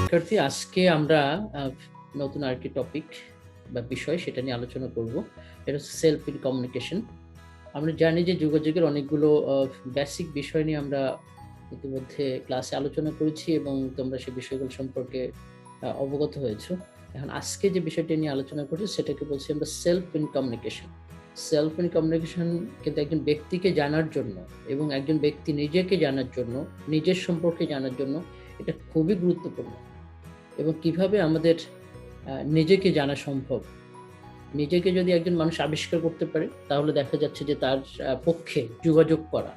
শিক্ষার্থী, আজকে আমরা নতুন আরেকটি টপিক বা বিষয় সেটা নিয়ে আলোচনা করব। এটা হচ্ছে সেলফ ইন কমিউনিকেশন। আমরা জানি যে যোগাযোগের অনেকগুলো বেসিক বিষয় নিয়ে আমরা ইতিমধ্যে ক্লাসে আলোচনা করেছি এবং তোমরা সেই বিষয়গুলো সম্পর্কে অবগত হয়েছো। এখন আজকে যে বিষয়টি নিয়ে আলোচনা করছি সেটাকে বলছি আমরা self in communication. Self in communication কিন্তু একজন ব্যক্তিকে জানার জন্য এবং একজন ব্যক্তি নিজেকে জানার জন্য, নিজের সম্পর্কে জানার জন্য এটা খুবই গুরুত্বপূর্ণ। এবং কিভাবে আমাদের নিজেকে জানা সম্ভব, নিজেকে যদি একজন মানুষ আবিষ্কার করতে পারে তাহলে দেখা যাচ্ছে যে তার পক্ষে যোগাযোগ করা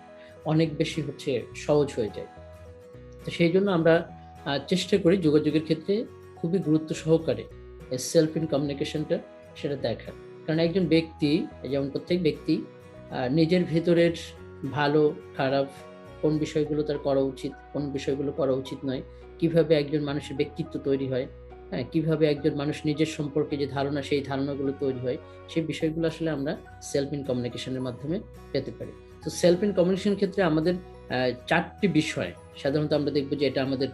অনেক বেশি সহজ হয়ে যায়। তো সেই জন্য আমরা চেষ্টা করি যোগাযোগের ক্ষেত্রে খুবই গুরুত্ব সহকারে সেলফ ইন কমিউনিকেশনটা সেটা দেখার। কারণ একজন ব্যক্তি, যেমন প্রত্যেক ব্যক্তি নিজের ভেতরের ভালো খারাপ, কোন বিষয়গুলো তার করা উচিত, কোন বিষয়গুলো করা উচিত নয়, কিভাবে একজন মানুষের ব্যক্তিত্ব তৈরি হয়, হ্যাঁ, কিভাবে একজন মানুষ নিজের সম্পর্কে যে ধারণা সেই ধারণাগুলো তৈরি হয়, সেই বিষয়গুলো আসলে আমরা সেলফ ইন কমিউনিকেশনের মাধ্যমে পেতে পারি। তো সেলফ ইন কমিউনিকেশন ক্ষেত্রে আমাদের চারটি বিষয় সাধারণত আমরা দেখবো যে এটা আমাদের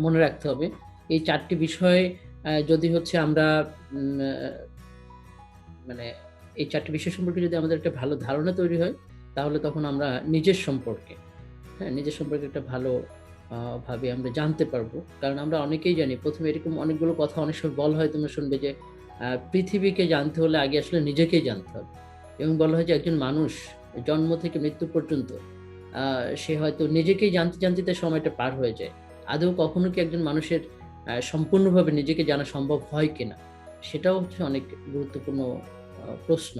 মনে রাখতে হবে। এই চারটি বিষয় যদি আমরা মানে এই চারটি বিষয় সম্পর্কে যদি আমাদের একটা ভালো ধারণা তৈরি হয় তাহলে তখন আমরা নিজের সম্পর্কে, হ্যাঁ, নিজের সম্পর্কে একটা ভালো ভাবে আমরা জানতে পারবো। কারণ আমরা অনেকেই জানি, প্রথমে এরকম অনেকগুলো কথা অনেক সময় বলা হয়, তোমরা শুনবে যে পৃথিবীকে জানতে হলে আগে আসলে নিজেকেই জানতে হবে। এবং বলা হয় যে একজন মানুষ জন্ম থেকে মৃত্যু পর্যন্ত সে হয়তো নিজেকেই জানতে জানতে তার সময়টা পার হয়ে যায়। আদৌ কখনো কি একজন মানুষের সম্পূর্ণভাবে নিজেকে জানা সম্ভব হয় কিনা, সেটাও অনেক গুরুত্বপূর্ণ প্রশ্ন,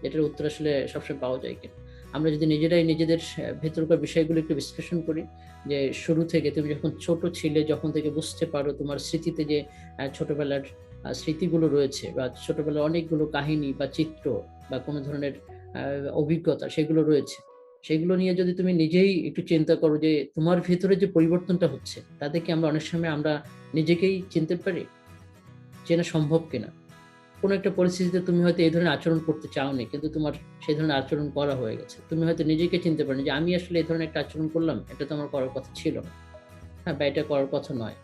এটার উত্তর আসলে সবসময় পাওয়া যায় কিনা। আমরা যদি নিজেরাই নিজেদের ভেতরকার বিষয়গুলো একটু বিশ্লেষণ করি, যে শুরু থেকে তুমি যখন ছোট ছিলে, যখন থেকে বুঝতে পারো, তোমার স্মৃতিতে যে ছোটবেলার স্মৃতিগুলো রয়েছে বা ছোটবেলার অনেকগুলো কাহিনী বা চিত্র বা কোনো ধরনের অভিজ্ঞতা সেগুলো রয়েছে, সেগুলো নিয়ে যদি তুমি নিজেই একটু চিন্তা করো যে তোমার ভেতরে যে পরিবর্তনটা হচ্ছে তাতে কি আমরা অনেক সময় আমরা নিজেকেই চিনতে পারি, চেনা সম্ভব কিনা। কোনো একটা পরিস্থিতিতে তুমি হয়তো এই ধরনের আচরণ করতে চাওনি, কিন্তু তোমার সেই ধরনের আচরণ করা হয়ে গেছে। তুমি হয়তো নিজেকে চিনতে পারো যে আমি আসলে এই ধরনের একটা আচরণ করলাম, এটা তো আমার করার কথা ছিল না, হ্যাঁ, বা এটা করার কথা নয়।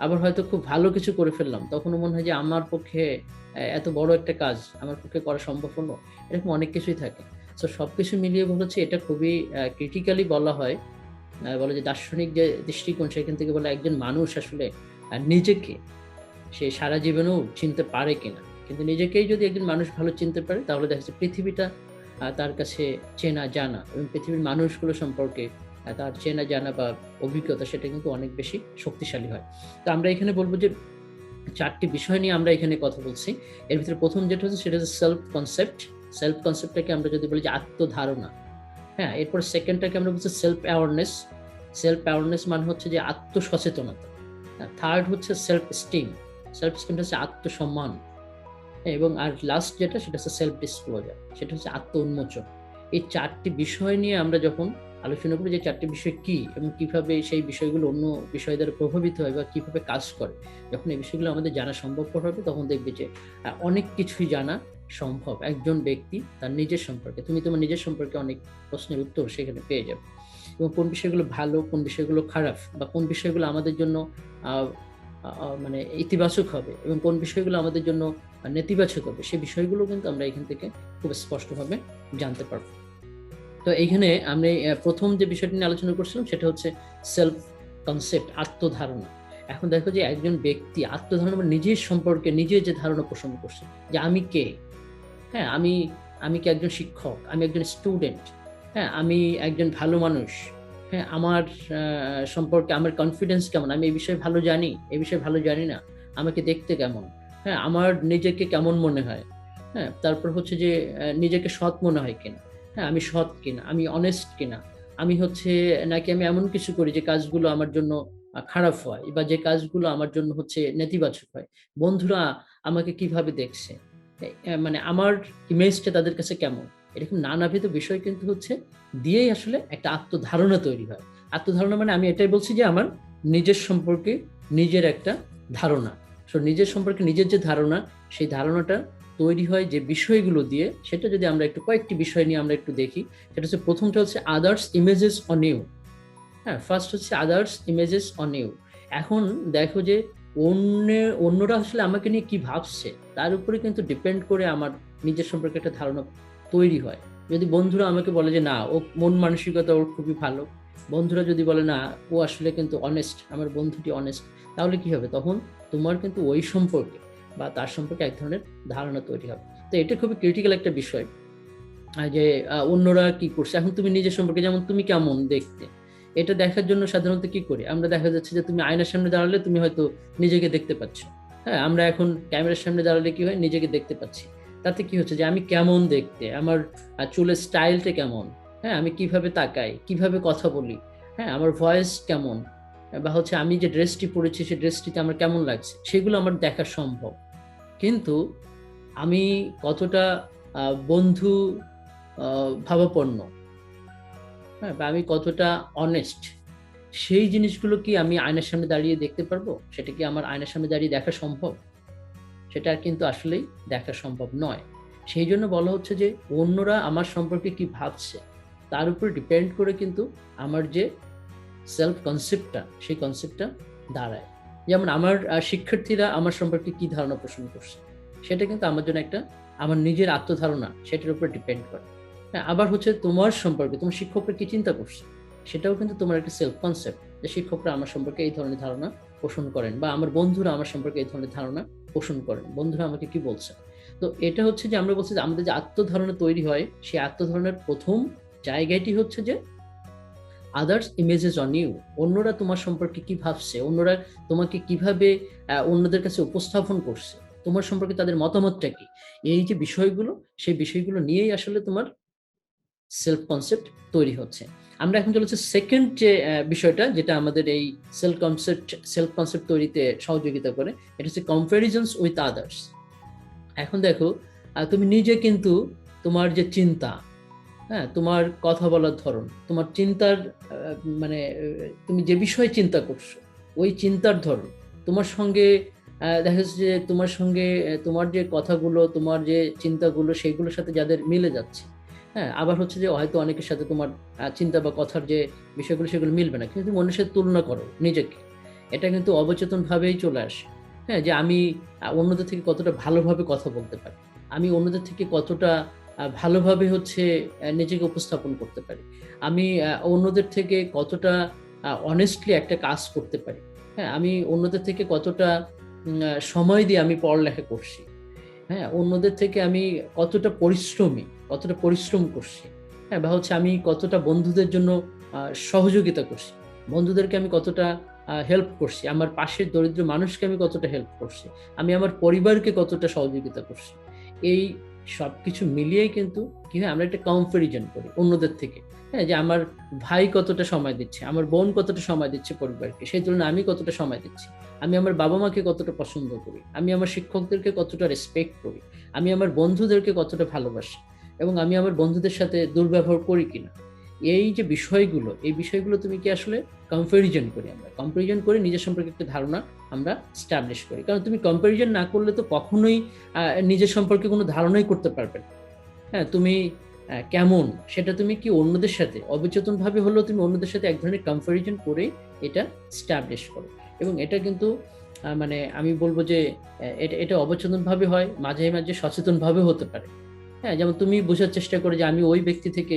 আবার হয়তো খুব ভালো কিছু করে ফেললাম, তখনও মনে হয় যে আমার পক্ষে এত বড় একটা কাজ আমার পক্ষে করা সম্ভব হলো। এরকম অনেক কিছুই থাকে। সো সবকিছু মিলিয়ে হচ্ছে এটা খুবই ক্রিটিক্যালি বলা হয়। বলে যে দার্শনিক যে দৃষ্টিকোণ সেখান থেকে বলে একজন মানুষ আসলে নিজেকে সে সারা জীবনেও চিনতে পারে কিনা। কিন্তু নিজেকেই যদি একজন মানুষ ভালো চিনতে পারে তাহলে দেখা যাচ্ছে পৃথিবীটা তার কাছে চেনা জানা এবং পৃথিবীর মানুষগুলো সম্পর্কে তার চেনা জানা বা অভিজ্ঞতা সেটা কিন্তু অনেক বেশি শক্তিশালী হয়। তো আমরা এখানে বলবো যে চারটি বিষয় নিয়ে আমরা এখানে কথা বলছি। এর ভিতরে প্রথম যেটা হচ্ছে সেটা হচ্ছে সেলফ কনসেপ্ট। সেলফ কনসেপ্টটাকে আমরা যদি বলি যে আত্মধারণা, হ্যাঁ, এরপর সেকেন্ডটাকে আমরা বলছি সেলফ অ্যাওয়ারনেস। সেলফ অ্যাওয়ারনেস মানে হচ্ছে যে আত্মসচেতনতা। থার্ড হচ্ছে সেলফ স্টিম। সেলফ স্টিম হচ্ছে আত্মসম্মান। এবং আর লাস্ট যেটা সেটা হচ্ছে সেলফ ডিসক্লোজার, সেটা হচ্ছে আত্ম উন্মোচন। এই চারটি বিষয় নিয়ে আমরা যখন আলোচনা করি যে চারটি বিষয় কি এবং কিভাবে সেই বিষয়গুলো অন্য বিষয় দ্বারা প্রভাবিত হয় বা কিভাবে কাজ করে, যখন এই বিষয়গুলো আমাদের জানা সম্ভবপর হবে তখন দেখবে যে অনেক কিছুই জানা সম্ভব একজন ব্যক্তি তার নিজের সম্পর্কে। তুমি তোমার নিজের সম্পর্কে অনেক প্রশ্নের উত্তর সেখানে পেয়ে যাবে, এবং কোন বিষয়গুলো ভালো, কোন বিষয়গুলো খারাপ, বা কোন বিষয়গুলো আমাদের জন্য মানে ইতিবাচক হবে এবং কোন বিষয়গুলো আমাদের জন্য নেতিবাচক হবে, সেই বিষয়গুলো কিন্তু আমরা এখান থেকে খুব স্পষ্টভাবে জানতে পারবো। তো এইখানে আমি প্রথম যে বিষয়টি নিয়ে আলোচনা করছিলাম সেটা হচ্ছে সেলফ কনসেপ্ট, আত্মধারণা। এখন দেখো যে একজন ব্যক্তি আত্মধারণা বা নিজের সম্পর্কে নিজে যে ধারণা পোষণ করছে যে আমি কে, হ্যাঁ, আমি কি একজন শিক্ষক, আমি একজন স্টুডেন্ট, হ্যাঁ, আমি একজন ভালো মানুষ, হ্যাঁ, আমার সম্পর্কে আমার কনফিডেন্স কেমন, আমি এই বিষয়ে ভালো জানি, এই বিষয়ে ভালো জানি না, আমাকে দেখতে কেমন, হ্যাঁ, আমার নিজেকে কেমন মনে হয়, হ্যাঁ, তারপর হচ্ছে যে নিজেকে সৎ মনে হয় কিনা, হ্যাঁ, আমি সৎ কিনা, আমি অনেস্ট কিনা, আমি নাকি আমি এমন কিছু করি যে কাজগুলো আমার জন্য খারাপ হয় বা যে কাজগুলো আমার জন্য নেতিবাচক হয়, বন্ধুরা আমাকে কিভাবে দেখছে, মানে আমার ইমেজটা তাদের কাছে কেমন, এরকম নানাবিধ বিষয় কিন্তু দিয়েই আসলে একটা আত্মধারণা তৈরি হয়। আত্মধারণা মানে আমি এটাই বলছি যে আমার নিজের সম্পর্কে নিজের একটা ধারণা। সো নিজের সম্পর্কে নিজের যে ধারণা, সেই ধারণাটা তৈরি হয় যে বিষয়গুলো দিয়ে, সেটা যদি আমরা একটু কয়েকটি বিষয় নিয়ে আমরা একটু দেখি, সেটা হচ্ছে প্রথমটা হচ্ছে আদার্স ইমেজেস অন ইউ। হ্যাঁ, ফার্স্ট হচ্ছে আদার্স ইমেজেস অন ইউ। এখন দেখো যে অন্যরা আসলে আমাকে নিয়ে কি ভাবছে তার উপরে কিন্তু ডিপেন্ড করে আমার নিজের সম্পর্কে একটা ধারণা তৈরি হয়। যদি বন্ধুরা আমাকে বলে যে না, ও মন মানসিকতা ওর খুবই ভালো, বন্ধুরা যদি বলে না ও আসলে কিন্তু অনেস্ট, আমার বন্ধুটি অনেস্ট, তাহলে কি হবে? তখন তোমার কিন্তু ওই সম্পর্কে বা তার সম্পর্কে এক ধরনের ধারণা তৈরি হবে। তো এটা খুবই ক্রিটিক্যাল একটা বিষয় যে অন্যরা কি করছে। এখন তুমি নিজের সম্পর্কে, যেমন তুমি কেমন দেখতে, এটা দেখার জন্য সাধারণত কি করি আমরা, দেখা যাচ্ছে যে তুমি আয়নার সামনে দাঁড়ালে তুমি হয়তো নিজেকে দেখতে পাচ্ছ। হ্যাঁ, আমরা এখন ক্যামেরার সামনে দাঁড়ালে কি হয়, নিজেকে দেখতে পাচ্ছি। তাতে কি হচ্ছে যে আমি কেমন দেখতে, আমার চুলের স্টাইলটা কেমন, হ্যাঁ, আমি কিভাবে তাকাই, কিভাবে কথা বলি, হ্যাঁ, আমার ভয়েস কেমন, বা হচ্ছে আমি যে ড্রেসটি পরেছি সেই ড্রেসটিতে আমার কেমন লাগছে, সেগুলো আমার দেখা সম্ভব। কিন্তু আমি কতটা বন্ধু ভাবাপন্ন, হ্যাঁ, বা আমি কতটা অনেস্ট, সেই জিনিসগুলো কি আমি আয়নার সামনে দাঁড়িয়ে দেখতে পারবো? সেটা কি আমার আয়নার সামনে দাঁড়িয়ে দেখা সম্ভব? সেটা কিন্তু আসলেই দেখা সম্ভব নয়। সেই জন্য বলা হচ্ছে যে অন্যরা আমার সম্পর্কে কি ভাবছে তার উপর ডিপেন্ড করে কিন্তু আমার যে সেলফ কনসেপ্টটা, সেই কনসেপ্টটা দাঁড়ায়। যেমন আমার শিক্ষার্থীরা আমার সম্পর্কে কি ধারণা পোষণ করছে, সেটা কিন্তু আমার জন্য একটা, আমার নিজের আত্মধারণা সেটার উপর ডিপেন্ড করে। হ্যাঁ, আবার হচ্ছে তোমার সম্পর্কে তোমার শিক্ষকরা কি চিন্তা করছে, সেটাও কিন্তু তোমার একটা সেলফ কনসেপ্ট, যে শিক্ষকরা আমার সম্পর্কে এই ধরনের ধারণা পোষণ করেন, বা আমার বন্ধুরা আমার সম্পর্কে এই ধরনের ধারণা পোষণ করেন, বন্ধুরা আমাকে কি বলছে। তো এটা হচ্ছে যে আমরা বলছি যে আমাদের যে আত্মধারণা তৈরি হয়, সেই আত্মধারণার প্রথম জায়গাটি হচ্ছে যে আদার্স ইমেজেস অন ইউ। অন্যরা তোমার সম্পর্কে কি ভাবছে, অন্যরা তোমাকে কিভাবে অন্যদের কাছে উপস্থাপন করছে, তোমার সম্পর্কে তাদের মতামতটা কি, এই যে বিষয়গুলো, সেই বিষয়গুলো নিয়েই আসলে তোমার সেলফ কনসেপ্ট তৈরি হচ্ছে। আমরা এখন চলেছে সেকেন্ড যে বিষয়টা, যেটা আমাদের এই সেলফ কনসেপ্ট তৈরিতে সহযোগিতা করে, এটা হচ্ছে কম্প্যারিজনস উইথ আদার্স। এখন দেখো, তুমি নিজে কিন্তু তোমার যে চিন্তা, হ্যাঁ, তোমার কথা বলার ধরন, তোমার চিন্তার মানে তুমি যে বিষয়ে চিন্তা করছো, ওই চিন্তার ধরন, তোমার সঙ্গে দেখা যাচ্ছে যে তোমার সঙ্গে তোমার যে কথাগুলো, তোমার যে চিন্তাগুলো, সেইগুলোর সাথে যাদের মিলে যাচ্ছে, হ্যাঁ, আবার হচ্ছে যে হয়তো অনেকের সাথে তোমার চিন্তা বা কথার যে বিষয়গুলো সেগুলো মিলবে না, কিন্তু তুমি অন্যের সাথে তুলনা করো নিজেকে। এটা কিন্তু অবচেতন ভাবেই চলে আসে। হ্যাঁ, যে আমি অন্যদের থেকে কতটা ভালোভাবে কথা বলতে পারি, আমি অন্যদের থেকে কতটা ভালোভাবে হচ্ছে নিজেকে উপস্থাপন করতে পারি, আমি অন্যদের থেকে কতটা অনেস্টলি একটা কাজ করতে পারি, হ্যাঁ, আমি অন্যদের থেকে কতটা সময় দিয়ে আমি পড়ালেখা করছি, হ্যাঁ, অন্যদের থেকে আমি কতটা পরিশ্রমী, কতটা পরিশ্রম করছি, হ্যাঁ, বা হচ্ছে আমি কতটা বন্ধুদের জন্য সহযোগিতা করছি, বন্ধুদেরকে আমি কতটা হেল্প করছি, আমার পাশের দরিদ্র মানুষকে আমি কতটা হেল্প করছি, আমি আমার পরিবারকে কতটা সহযোগিতা করছি। এই সবকিছু মিলিয়েই কিন্তু কি হয়, আমরা একটা কম্পারিজন করি অন্যদের থেকে। হ্যাঁ, যে আমার ভাই কতটা সময় দিচ্ছে, আমার বোন কতটা সময় দিচ্ছে পরিবারকে, সেই তুলনায় আমি কতটা সময় দিচ্ছি, আমি আমার বাবা মাকে কতটা পছন্দ করি, আমি আমার শিক্ষকদেরকে কতটা রেসপেক্ট করি, আমি আমার বন্ধুদেরকে কতটা ভালোবাসি, এবং আমি আমার বন্ধুদের সাথে দুর্ব্যবহার করি কিনা। এই যে বিষয়গুলো, এই বিষয়গুলো তুমি কি আসলে কম্পারিজন করি, আমরা কম্পারিজন করে নিজের সম্পর্কে একটা ধারণা আমরা স্টাবলিশ করি। কারণ তুমি কম্পারিজন না করলে তো কখনোই নিজের সম্পর্কে কোনো ধারণাই করতে পারবে না। হ্যাঁ, তুমি কেমন সেটা তুমি কি অন্যদের সাথে অবচেতন ভাবে হলেও তুমি অন্যদের সাথে এক ধরনের কম্পারিজন করে এটা স্টাবলিশ করো। এবং এটা কিন্তু মানে আমি বলবো যে এটা এটা অবচেতন ভাবে হয়, মাঝে মাঝে সচেতন ভাবে হতে পারে। হ্যাঁ, যেমন তুমি বোঝার চেষ্টা করো যে আমি ওই ব্যক্তি থেকে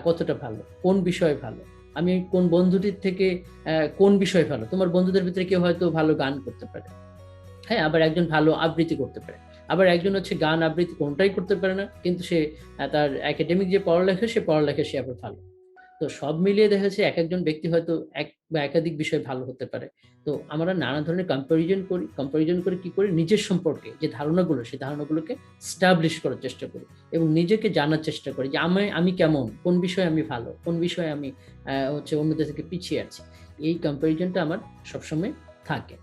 কতটা ভালো, কোন বিষয়ে ভালো, আমি কোন বন্ধুটির থেকে কোন বিষয়ে ভালো। তোমার বন্ধুদের ভিতরে কেউ হয়তো ভালো গান করতে পারে, হ্যাঁ, আবার একজন ভালো আবৃত্তি করতে পারে, আবার একজন হচ্ছে গান আবৃত্তি কোনটাই করতে পারে না, কিন্তু সে তার একাডেমিক যে পড়ালেখা, সে পড়ালেখা সে আবার ভালো। তো সব মিলিয়ে দেখা যাচ্ছে এক একজন ব্যক্তি হয়তো এক বা একাধিক বিষয় ভালো হতে পারে। তো আমরা নানা ধরনের কম্পারিজন করি, কম্পারিজন করে কি করি, নিজের সম্পর্কে যে ধারণাগুলো, সেই ধারণাগুলোকে স্টাবলিশ করার চেষ্টা করি, এবং নিজেকে জানার চেষ্টা করি যে আমি কেমন, কোন বিষয়ে আমি ভালো, কোন বিষয়ে আমি হচ্ছে অন্যদের থেকে পিছিয়ে আছি। এই কম্পারিজনটা আমার সবসময় থাকে।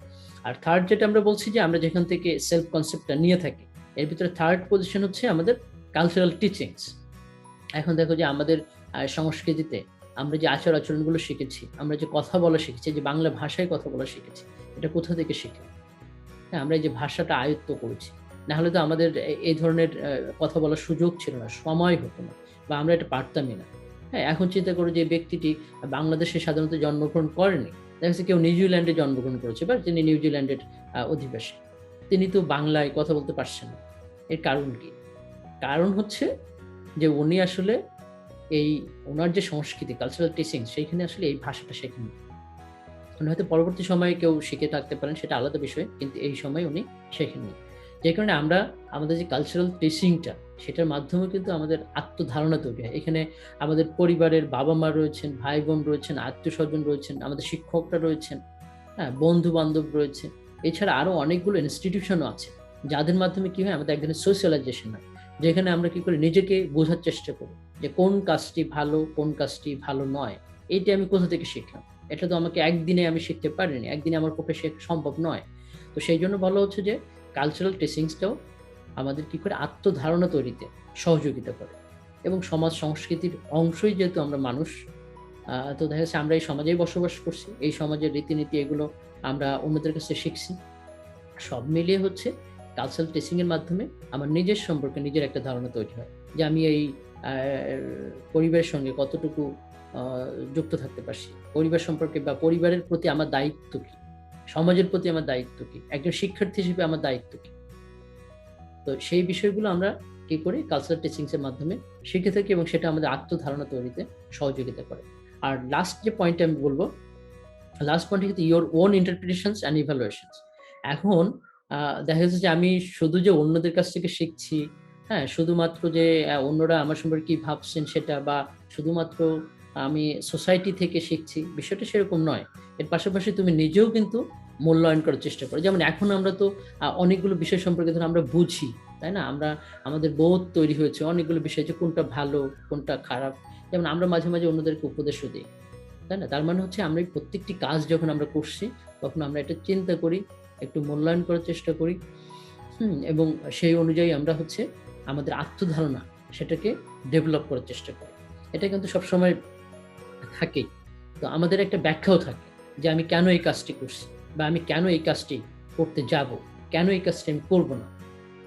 আর থার্ড যেটা আমরা বলছি যে আমরা যেখান থেকে সেলফ কনসেপ্টটা নিয়ে থাকি, এর ভিতরে থার্ড পজিশন হচ্ছে আমাদের কালচারাল টিচিংস। এখন দেখো যে আমাদের সংস্কৃতিতে আমরা যে আচার আচরণগুলো শিখেছি, আমরা যে কথা বলা শিখেছি, যে বাংলা ভাষায় কথা বলা শিখেছি, এটা কোথা থেকে শিখি? হ্যাঁ, আমরা এই যে ভাষাটা আয়ত্ত করেছি, না হলে তো আমাদের এই ধরনের কথা বলার সুযোগ ছিল না, সময় হতো না, বা আমরা এটা পারতামই না। হ্যাঁ, এখন চিন্তা করো যে ব্যক্তিটি বাংলাদেশে সাধারণত জন্মগ্রহণ করেনি, দেখা যাচ্ছে কেউ নিউজিল্যান্ডে জন্মগ্রহণ করেছে বা যিনি নিউজিল্যান্ডের অধিবাসী, তিনি তো বাংলায় কথা বলতে পারছেন না। এর কারণ কি? কারণ হচ্ছে যে উনি আসলে এই ওনার যে সংস্কৃতি কালচারাল টিচিং সেইখানে আসলে এই ভাষাটা শেখেননি। উনি হয়তো পরবর্তী সময়ে কেউ শিখে থাকতে পারেন, সেটা আলাদা বিষয়। কিন্তু এই সময় উনি শেখেননি। যে কারণে আমরা আমাদের যে কালচারাল টিচিংটা সেটার মাধ্যমে কিন্তু আমাদের আত্মধারণা তৈরি হয়। এখানে আমাদের পরিবারের বাবা-মা রয়েছেন, ভাই-বোন রয়েছেন, আত্মীয়স্বজন রয়েছেন, আমাদের শিক্ষকরা রয়েছেন, হ্যাঁ? বন্ধু-বান্ধব রয়েছে। এছাড়া আরো অনেকগুলো ইনস্টিটিউশনও আছে। যাদের মাধ্যমে কি হয়? আমাদের এক ধরনের সোশ্যালাইজেশন হয়। যেখানে আমরা কি করি? নিজেকে বোঝার চেষ্টা করি যে কোন কাজটি ভালো, কোন কাজটি ভালো নয়। এইটা আমি কোথা থেকে শিখলাম? এটা তো আমাকে একদিনে আমি শিখতে পারিনি। একদিনে আমার পক্ষে শেখা সম্ভব নয়। তো সেইজন্য বলা হচ্ছে যে কালচারাল টিচিংসটাও আমাদের কি করে? আত্মধারণা তৈরিতে সহযোগিতা করে এবং সমাজ সংস্কৃতির অংশই যেহেতু আমরা মানুষ, তো দেখা যাচ্ছে আমরা এই সমাজেই বসবাস করছি। এই সমাজের রীতিনীতি এগুলো আমরা অন্যদের কাছে শিখছি। সব মিলিয়ে হচ্ছে কালচারাল টিচিং এর মাধ্যমে আমার নিজের সম্পর্কে নিজের একটা ধারণা তৈরি হয়। যে আমি এই আ পরিবারের সঙ্গে কতটুকু আ যুক্ত থাকতে পারছি। পরিবার সম্পর্কে বা পরিবারের প্রতি আমার দায়িত্ব কি? সমাজের প্রতি আমার দায়িত্ব কি? একজন শিক্ষার্থী হিসেবে আমার দায়িত্ব কি? তো সেই বিষয়গুলো আমরা কি করি? কালচারাল টিচিংস এর মাধ্যমে শিখে থাকি এবং সেটা আমাদের আত্মধারণা তৈরিতে সহযোগিতা করে। আর লাস্ট যে পয়েন্টটা আমি বলব, লাস্ট পয়েন্ট কিন্তু your own interpretations and evaluations. এখন আ দেখা যাচ্ছে যে আমি শুধু যে অন্যদের কাছ থেকে শিখছি, হ্যাঁ? শুধুমাত্র যে অন্যরা আমার সম্পর্কে কি ভাবছেন সেটা বা শুধুমাত্র আমি সোসাইটি থেকে শিখছি, বিষয়টা সেরকম নয়। এর পাশাপাশি তুমি নিজেও কিন্তু মূল্যায়ন করার চেষ্টা করো। যেমন এখন আমরা তো অনেকগুলো বিষয় সম্পর্কে ধরো আমরা বুঝি, তাই না? আমরা আমাদের বোধ তৈরি হয়েছে অনেকগুলো বিষয় যে কোনটা ভালো, কোনটা খারাপ। যেমন আমরা মাঝে, মাঝে অন্যদেরকে উপদেশও দেই। তাই না? তার মানে হচ্ছে আমরা এই প্রত্যেকটি কাজ যখন আমরা করছি, তখন আমরা এটা চিন্তা করি, একটু মূল্যায়ন করার চেষ্টা করি, এবং সেই অনুযায়ী আমরা হচ্ছে আমাদের আত্মধারণা সেটাকে ডেভেলপ করার চেষ্টা করি। এটা কিন্তু সবসময় থাকেই। তো আমাদের একটা ব্যাখ্যাও থাকে যে আমি কেন এই কাজটি করছি বা আমি কেন এই কাজটি করতে যাবো? কেন এই কাজটি আমি করব না?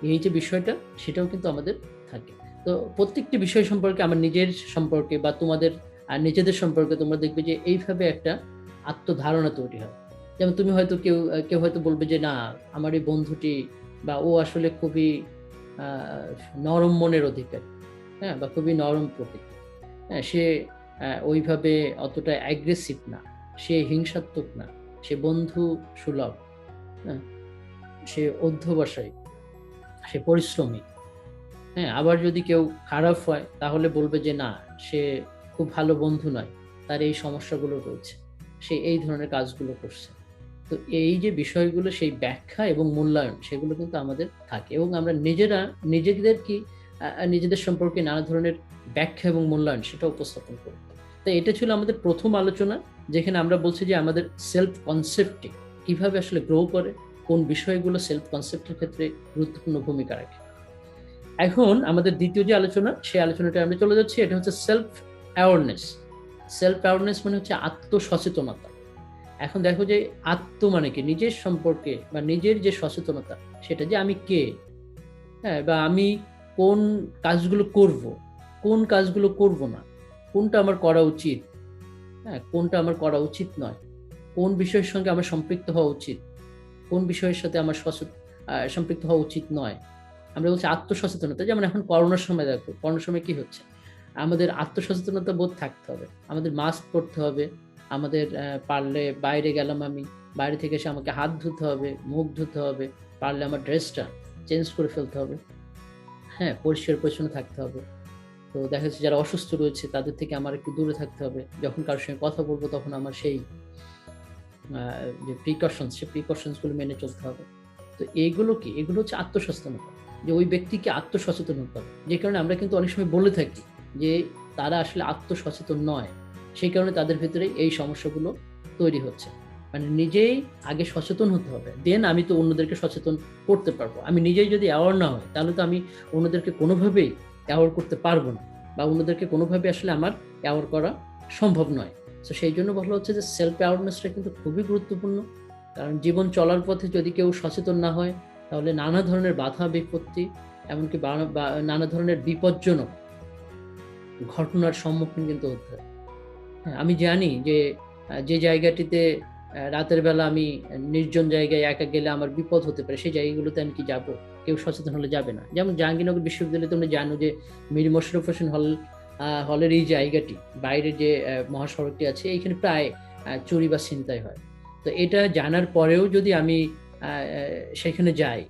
এই যে বিষয়টা সেটাও কিন্তু আমাদের থাকে। তো প্রত্যেকটি বিষয় সম্পর্কে আমার নিজের সম্পর্কে বা তোমাদের নিজেদের সম্পর্কে তোমরা দেখবে যে এইভাবে একটা আত্মধারণা তৈরি হয়। যেমন তুমি হয়তো কেউ হয়তো বলবে যে, "না, আমার এই বন্ধুটি বা ও আসলে খুবই আ নরম মনের অধিকারী।" হ্যাঁ? বা খুবই নরম প্রকৃতির। হ্যাঁ? সে ওইভাবে অতটা অ্যাগ্রেসিভ না। সে হিংসাত্মক না। সে বন্ধু সুলভ। হ্যাঁ? সে অধ্যবসায়ী। সে পরিশ্রমী। হ্যাঁ? আবার যদি কেউ খারাপ হয় তাহলে বলবে যে না, সে খুব ভালো বন্ধু নয়। তার এই সমস্যাগুলো রয়েছে। সে এই ধরনের কাজগুলো করছে। তো এই যে বিষয়গুলো সেই ব্যাখ্যা এবং মূল্যায়ন সেগুলো কিন্তু আমাদের থাকে এবং আমরা নিজেরা নিজেদের কি নিজেদের সম্পর্কে নানা ধরনের ব্যাখ্যা এবং মূল্যায়ন সেটা উপস্থাপন করি। তো এটা ছিল আমাদের ১ম আলোচনা, যেখানে আমরা বলছি যে আমাদের সেলফ কনসেপ্টটি কিভাবে আসলে গ্রো করে, কোন বিষয়গুলো সেলফ কনসেপ্ট এর ক্ষেত্রে গুরুত্বপূর্ণ ভূমিকা রাখে। এখন আমাদের ২য় যে আলোচনা, সেই আলোচনাটায় আমরা চলে যাচ্ছি। এটা হচ্ছে সেলফ অ্যাওয়ারনেস। সেলফ অ্যাওয়ারনেস মানে হচ্ছে আত্মসচেতনতা। এখন দেখো যে মানে কি? নিজের সম্পর্কে বা নিজের যে সচেতনতা সেটা যে আমি কে? হ্যাঁ? বা আমি কোন কাজগুলো করব? কোন কাজগুলো করব না? কোনটা আমার করা উচিত? হ্যাঁ? কোনটা আমার করা উচিত নয়? কোন বিষয়ের সঙ্গে আমার সম্পৃক্ত হওয়া উচিত? কোন বিষয়ের সাথে আমার সম্পৃক্ত হওয়া উচিত নয়? আমরা বলছি আত্মসচেতনতা। যেমন এখন করোনার সময় দেখো, করোনার সময় কি হচ্ছে? আমাদের আত্মসচেতনতা বোধ থাকতে হবে। আমাদের মাস্ক পরতে হবে। আমাদের পারলে বাইরে গেলাম আমি, বাইরে থেকে এসে আমাকে হাত ধুতে হবে, মুখ ধুতে হবে। পারলে আমার ড্রেসটা চেঞ্জ করে ফেলতে হবে। হ্যাঁ? পরিষ্কার-পরিচ্ছন্ন থাকতে হবে। তো দেখা যাচ্ছে যারা অসুস্থ রয়েছে তাদের থেকে আমার একটু দূরে থাকতে হবে। যখন কারো সঙ্গে কথা বলব তখন আমার সেই আ যে সেই প্রিকশনস গুলো মেনে চলতে হবে। তো এইগুলো কি? এগুলো হচ্ছে আত্মসচেতনতা। যে ওই ব্যক্তিকে আত্মসচেতন হতে হবে। যে কারণে আমরা কিন্তু অনেক সময় বলে থাকি যে তারা আসলে আত্মসচেতন নয়। সেই কারণে তাদের ভেতরে এই সমস্যাগুলো তৈরি হচ্ছে। মানে নিজেই আগে সচেতন হতে হবে। দেন আমি তো অন্যদেরকে সচেতন করতে পারবো। আমি নিজেই যদি অ্যাওয়ার না হই তাহলে তো আমি অন্যদেরকে কোনোভাবেই অ্যাওয়ার করতে পারবো না। বা অন্যদেরকে কোনোভাবে আসলে আমার অ্যাওয়ার করা সম্ভব নয়। সো সেইজন্য বলা হচ্ছে যে সেলফ অ্যাওয়ারনেসটা কিন্তু খুবই গুরুত্বপূর্ণ। কারণ জীবন চলার পথে যদি কেউ সচেতন না হয় তাহলে নানা ধরনের বাধা বিপত্তি, এমনকি বা নানা ধরনের বিপজ্জনক ঘটনার সম্মুখীন কিন্তু হতে হয়। হ্যাঁ, আমি জানি যে যে জায়গাটিতে রাতের বেলা আমি নির্জন জায়গায় একা গেলে আমার বিপদ হতে পারে, সেই জায়গাগুলোতে আমি কি যাব? কেউ সচেতন হলে যাবে না। যেমন জাহাঙ্গীরনগর বিশ্ববিদ্যালয়ে তোমরা জানো যে মীর মোশাররফ হোসেন হলের এই জায়গাটি, বাইরে যে মহাসড়কটি আছে, এইখানে প্রায় চুরি বা ছিনতাই হয়। তো এটা জানার পরেও যদি আমি সেখানে যাই,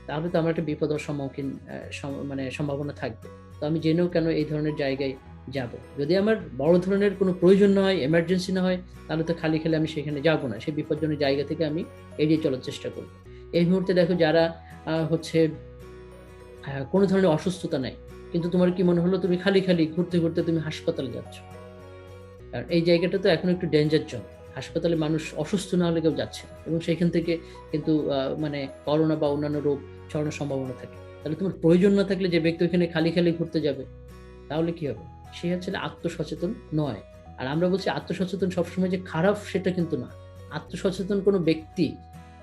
তাহলে তো আমার একটা বিপদ হওয়ার সম্মুখীন মানে সম্ভাবনা থাকবে। তো আমি জেনেও কেন এই ধরনের জায়গায় যাব? যদি আমার বড় ধরনের কোনো প্রয়োজন না হয়, এমার্জেন্সি না হয়, তাহলে তো খালি খালি আমি সেখানে যাব না। সেই বিপজ্জনক জায়গা থেকে আমি এড়িয়ে চলার চেষ্টা করব। এই মুহূর্তে দেখো যারা হচ্ছে কোনো ধরনের অসুস্থতা নাই, কিন্তু তোমার কি মনে হলো তুমি খালি খালি ঘুরতে ঘুরতে তুমি হাসপাতালে যাচ্ছ? কারণ এই জায়গাটা তো এখন একটু ডেঞ্জার জোন। হাসপাতালে মানুষ অসুস্থ না হলে কেউ যাচ্ছে না, এবং সেখান থেকে কিন্তু মানে করোনা বা অন্যান্য রোগ ছড়ানোর সম্ভাবনা থাকে। তাহলে তোমার প্রয়োজন না থাকলে যে ব্যক্তি ওখানে খালি খালি ঘুরতে যাবে, তাহলে কি হবে? সে হচ্ছে আত্মসচেতন নয়। আর আমরা বলছি আত্মসচেতন সবসময় যে খারাপ, সেটা কিন্তু না। আত্মসচেতন কোনো ব্যক্তি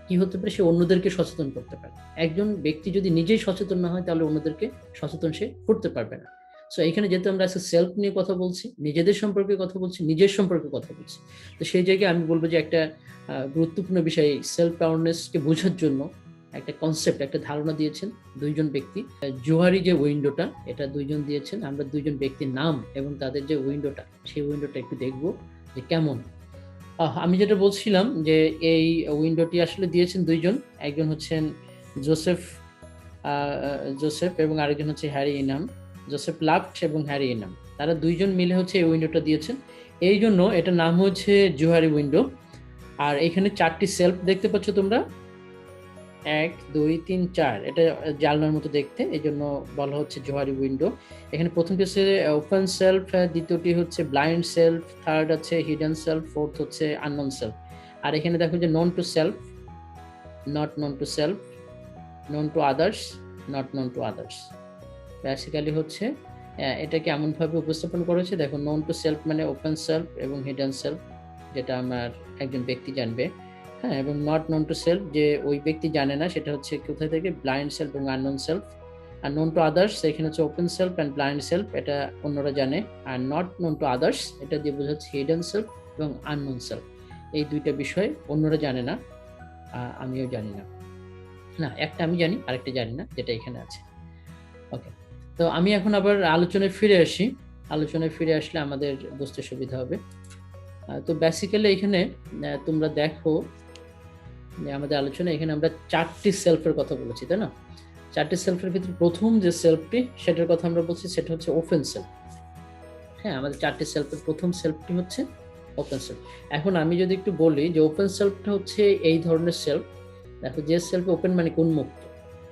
কি হতে পারে? সে অন্যদেরকে সচেতন করতে পারে। একজন ব্যক্তি যদি নিজেই সচেতন না হয়, তাহলে অন্যদেরকে সচেতন সে করতে পারবে না। সো এখানে যেহেতু আমরা আজকে সেলফ নিয়ে কথা বলছি, নিজেদের সম্পর্কে কথা বলছি, নিজের সম্পর্কে কথা বলছি, তো সেই জায়গায় আমি বলবো যে একটা গুরুত্বপূর্ণ বিষয়, সেলফ অ্যাওয়ারনেসকে বোঝার জন্য একটা কনসেপ্ট, একটা ধারণা দিয়েছেন দুইজন ব্যক্তি। জোহারি যে উইন্ডোটা, এটা দুইজন দিয়েছেন। আমরা দুইজন ব্যক্তির নাম এবং তাদের যে উইন্ডোটা, সেই উইন্ডোটা একটু দেখবো যে কেমন। আমি যেটা বলছিলাম যে এই উইন্ডোটি আসলে দিয়েছেন দুইজন। একজন হচ্ছেন জোসেফ জোসেফ এবং আরেকজন হচ্ছে হ্যারি ইনাম। জোসেফ লাফট এবং হ্যারি ইনাম, তারা দুইজন মিলে হচ্ছে এই উইন্ডোটা দিয়েছেন। এই জন্য এটার নাম হচ্ছে জোহারি উইন্ডো। আর এখানে 4টি সেলফ দেখতে পাচ্ছ তোমরা, 1 2 3 4, এটা জানলার মতো দেখতে, এই জন্য বলা হচ্ছে জোহারি উইন্ডো। এখানে প্রথমটি হচ্ছে ওপেন সেলফ, দ্বিতীয়টি হচ্ছে ব্লাইন্ড সেলফ, থার্ড হচ্ছে হিডেন সেলফ, ফোর্থ হচ্ছে আননোন সেলফ। আর এখানে দেখো যে known to self, not known to self, known to others, not known to others. Basically হচ্ছে এটাকে এমনভাবে উপস্থাপন করেছে, দেখো নন টু সেলফ মানে ওপেন সেলফ এবং হিডেন সেলফ, যেটা আমার একজন ব্যক্তি জানবে। হ্যাঁ, এবং নট নন টু সেলফ, যে ওই ব্যক্তি জানে না, সেটা হচ্ছে কোথায় থেকে? ব্লাইন্ড সেলফ এবং আননোন সেলফ। আর নন টু আদার্স, এখানে হচ্ছে open self and blind self, এটা অন্যরা জানে। আর নট নন টু আদার্স, এটা দিয়ে বোঝাচ্ছে হিডেন সেলফ এবং আননোন সেলফ। এই দুইটা বিষয় অন্যরা জানে না, আমিও জানি না। না, একটা আমি জানি, আরেকটা জানি না, যেটা এখানে আছে। ওকে, তো আমি এখন আবার আলোচনায় ফিরে আসি। আলোচনায় ফিরে আসলে আমাদের বুঝতে সুবিধা হবে। তো বেসিক্যালি এখানে তোমরা দেখো যে আমাদের আলোচনা, এখানে আমরা 4টি সেলফের কথা বলেছি, তাই না? 4টি সেলফের ভিতরে প্রথম যে সেলফটি, সেটার কথা আমরা বলছি, সেটা হচ্ছে ওপেন সেলফ। হ্যাঁ, আমাদের 4টি সেলফের প্রথম সেলফটি হচ্ছে ওপেন সেলফ। এখন আমি যদি একটু বলি যে ওপেন সেলফটা হচ্ছে এই ধরনের সেলফ। দেখো, যে সেলফে ওপেন মানে উন্মুক্ত,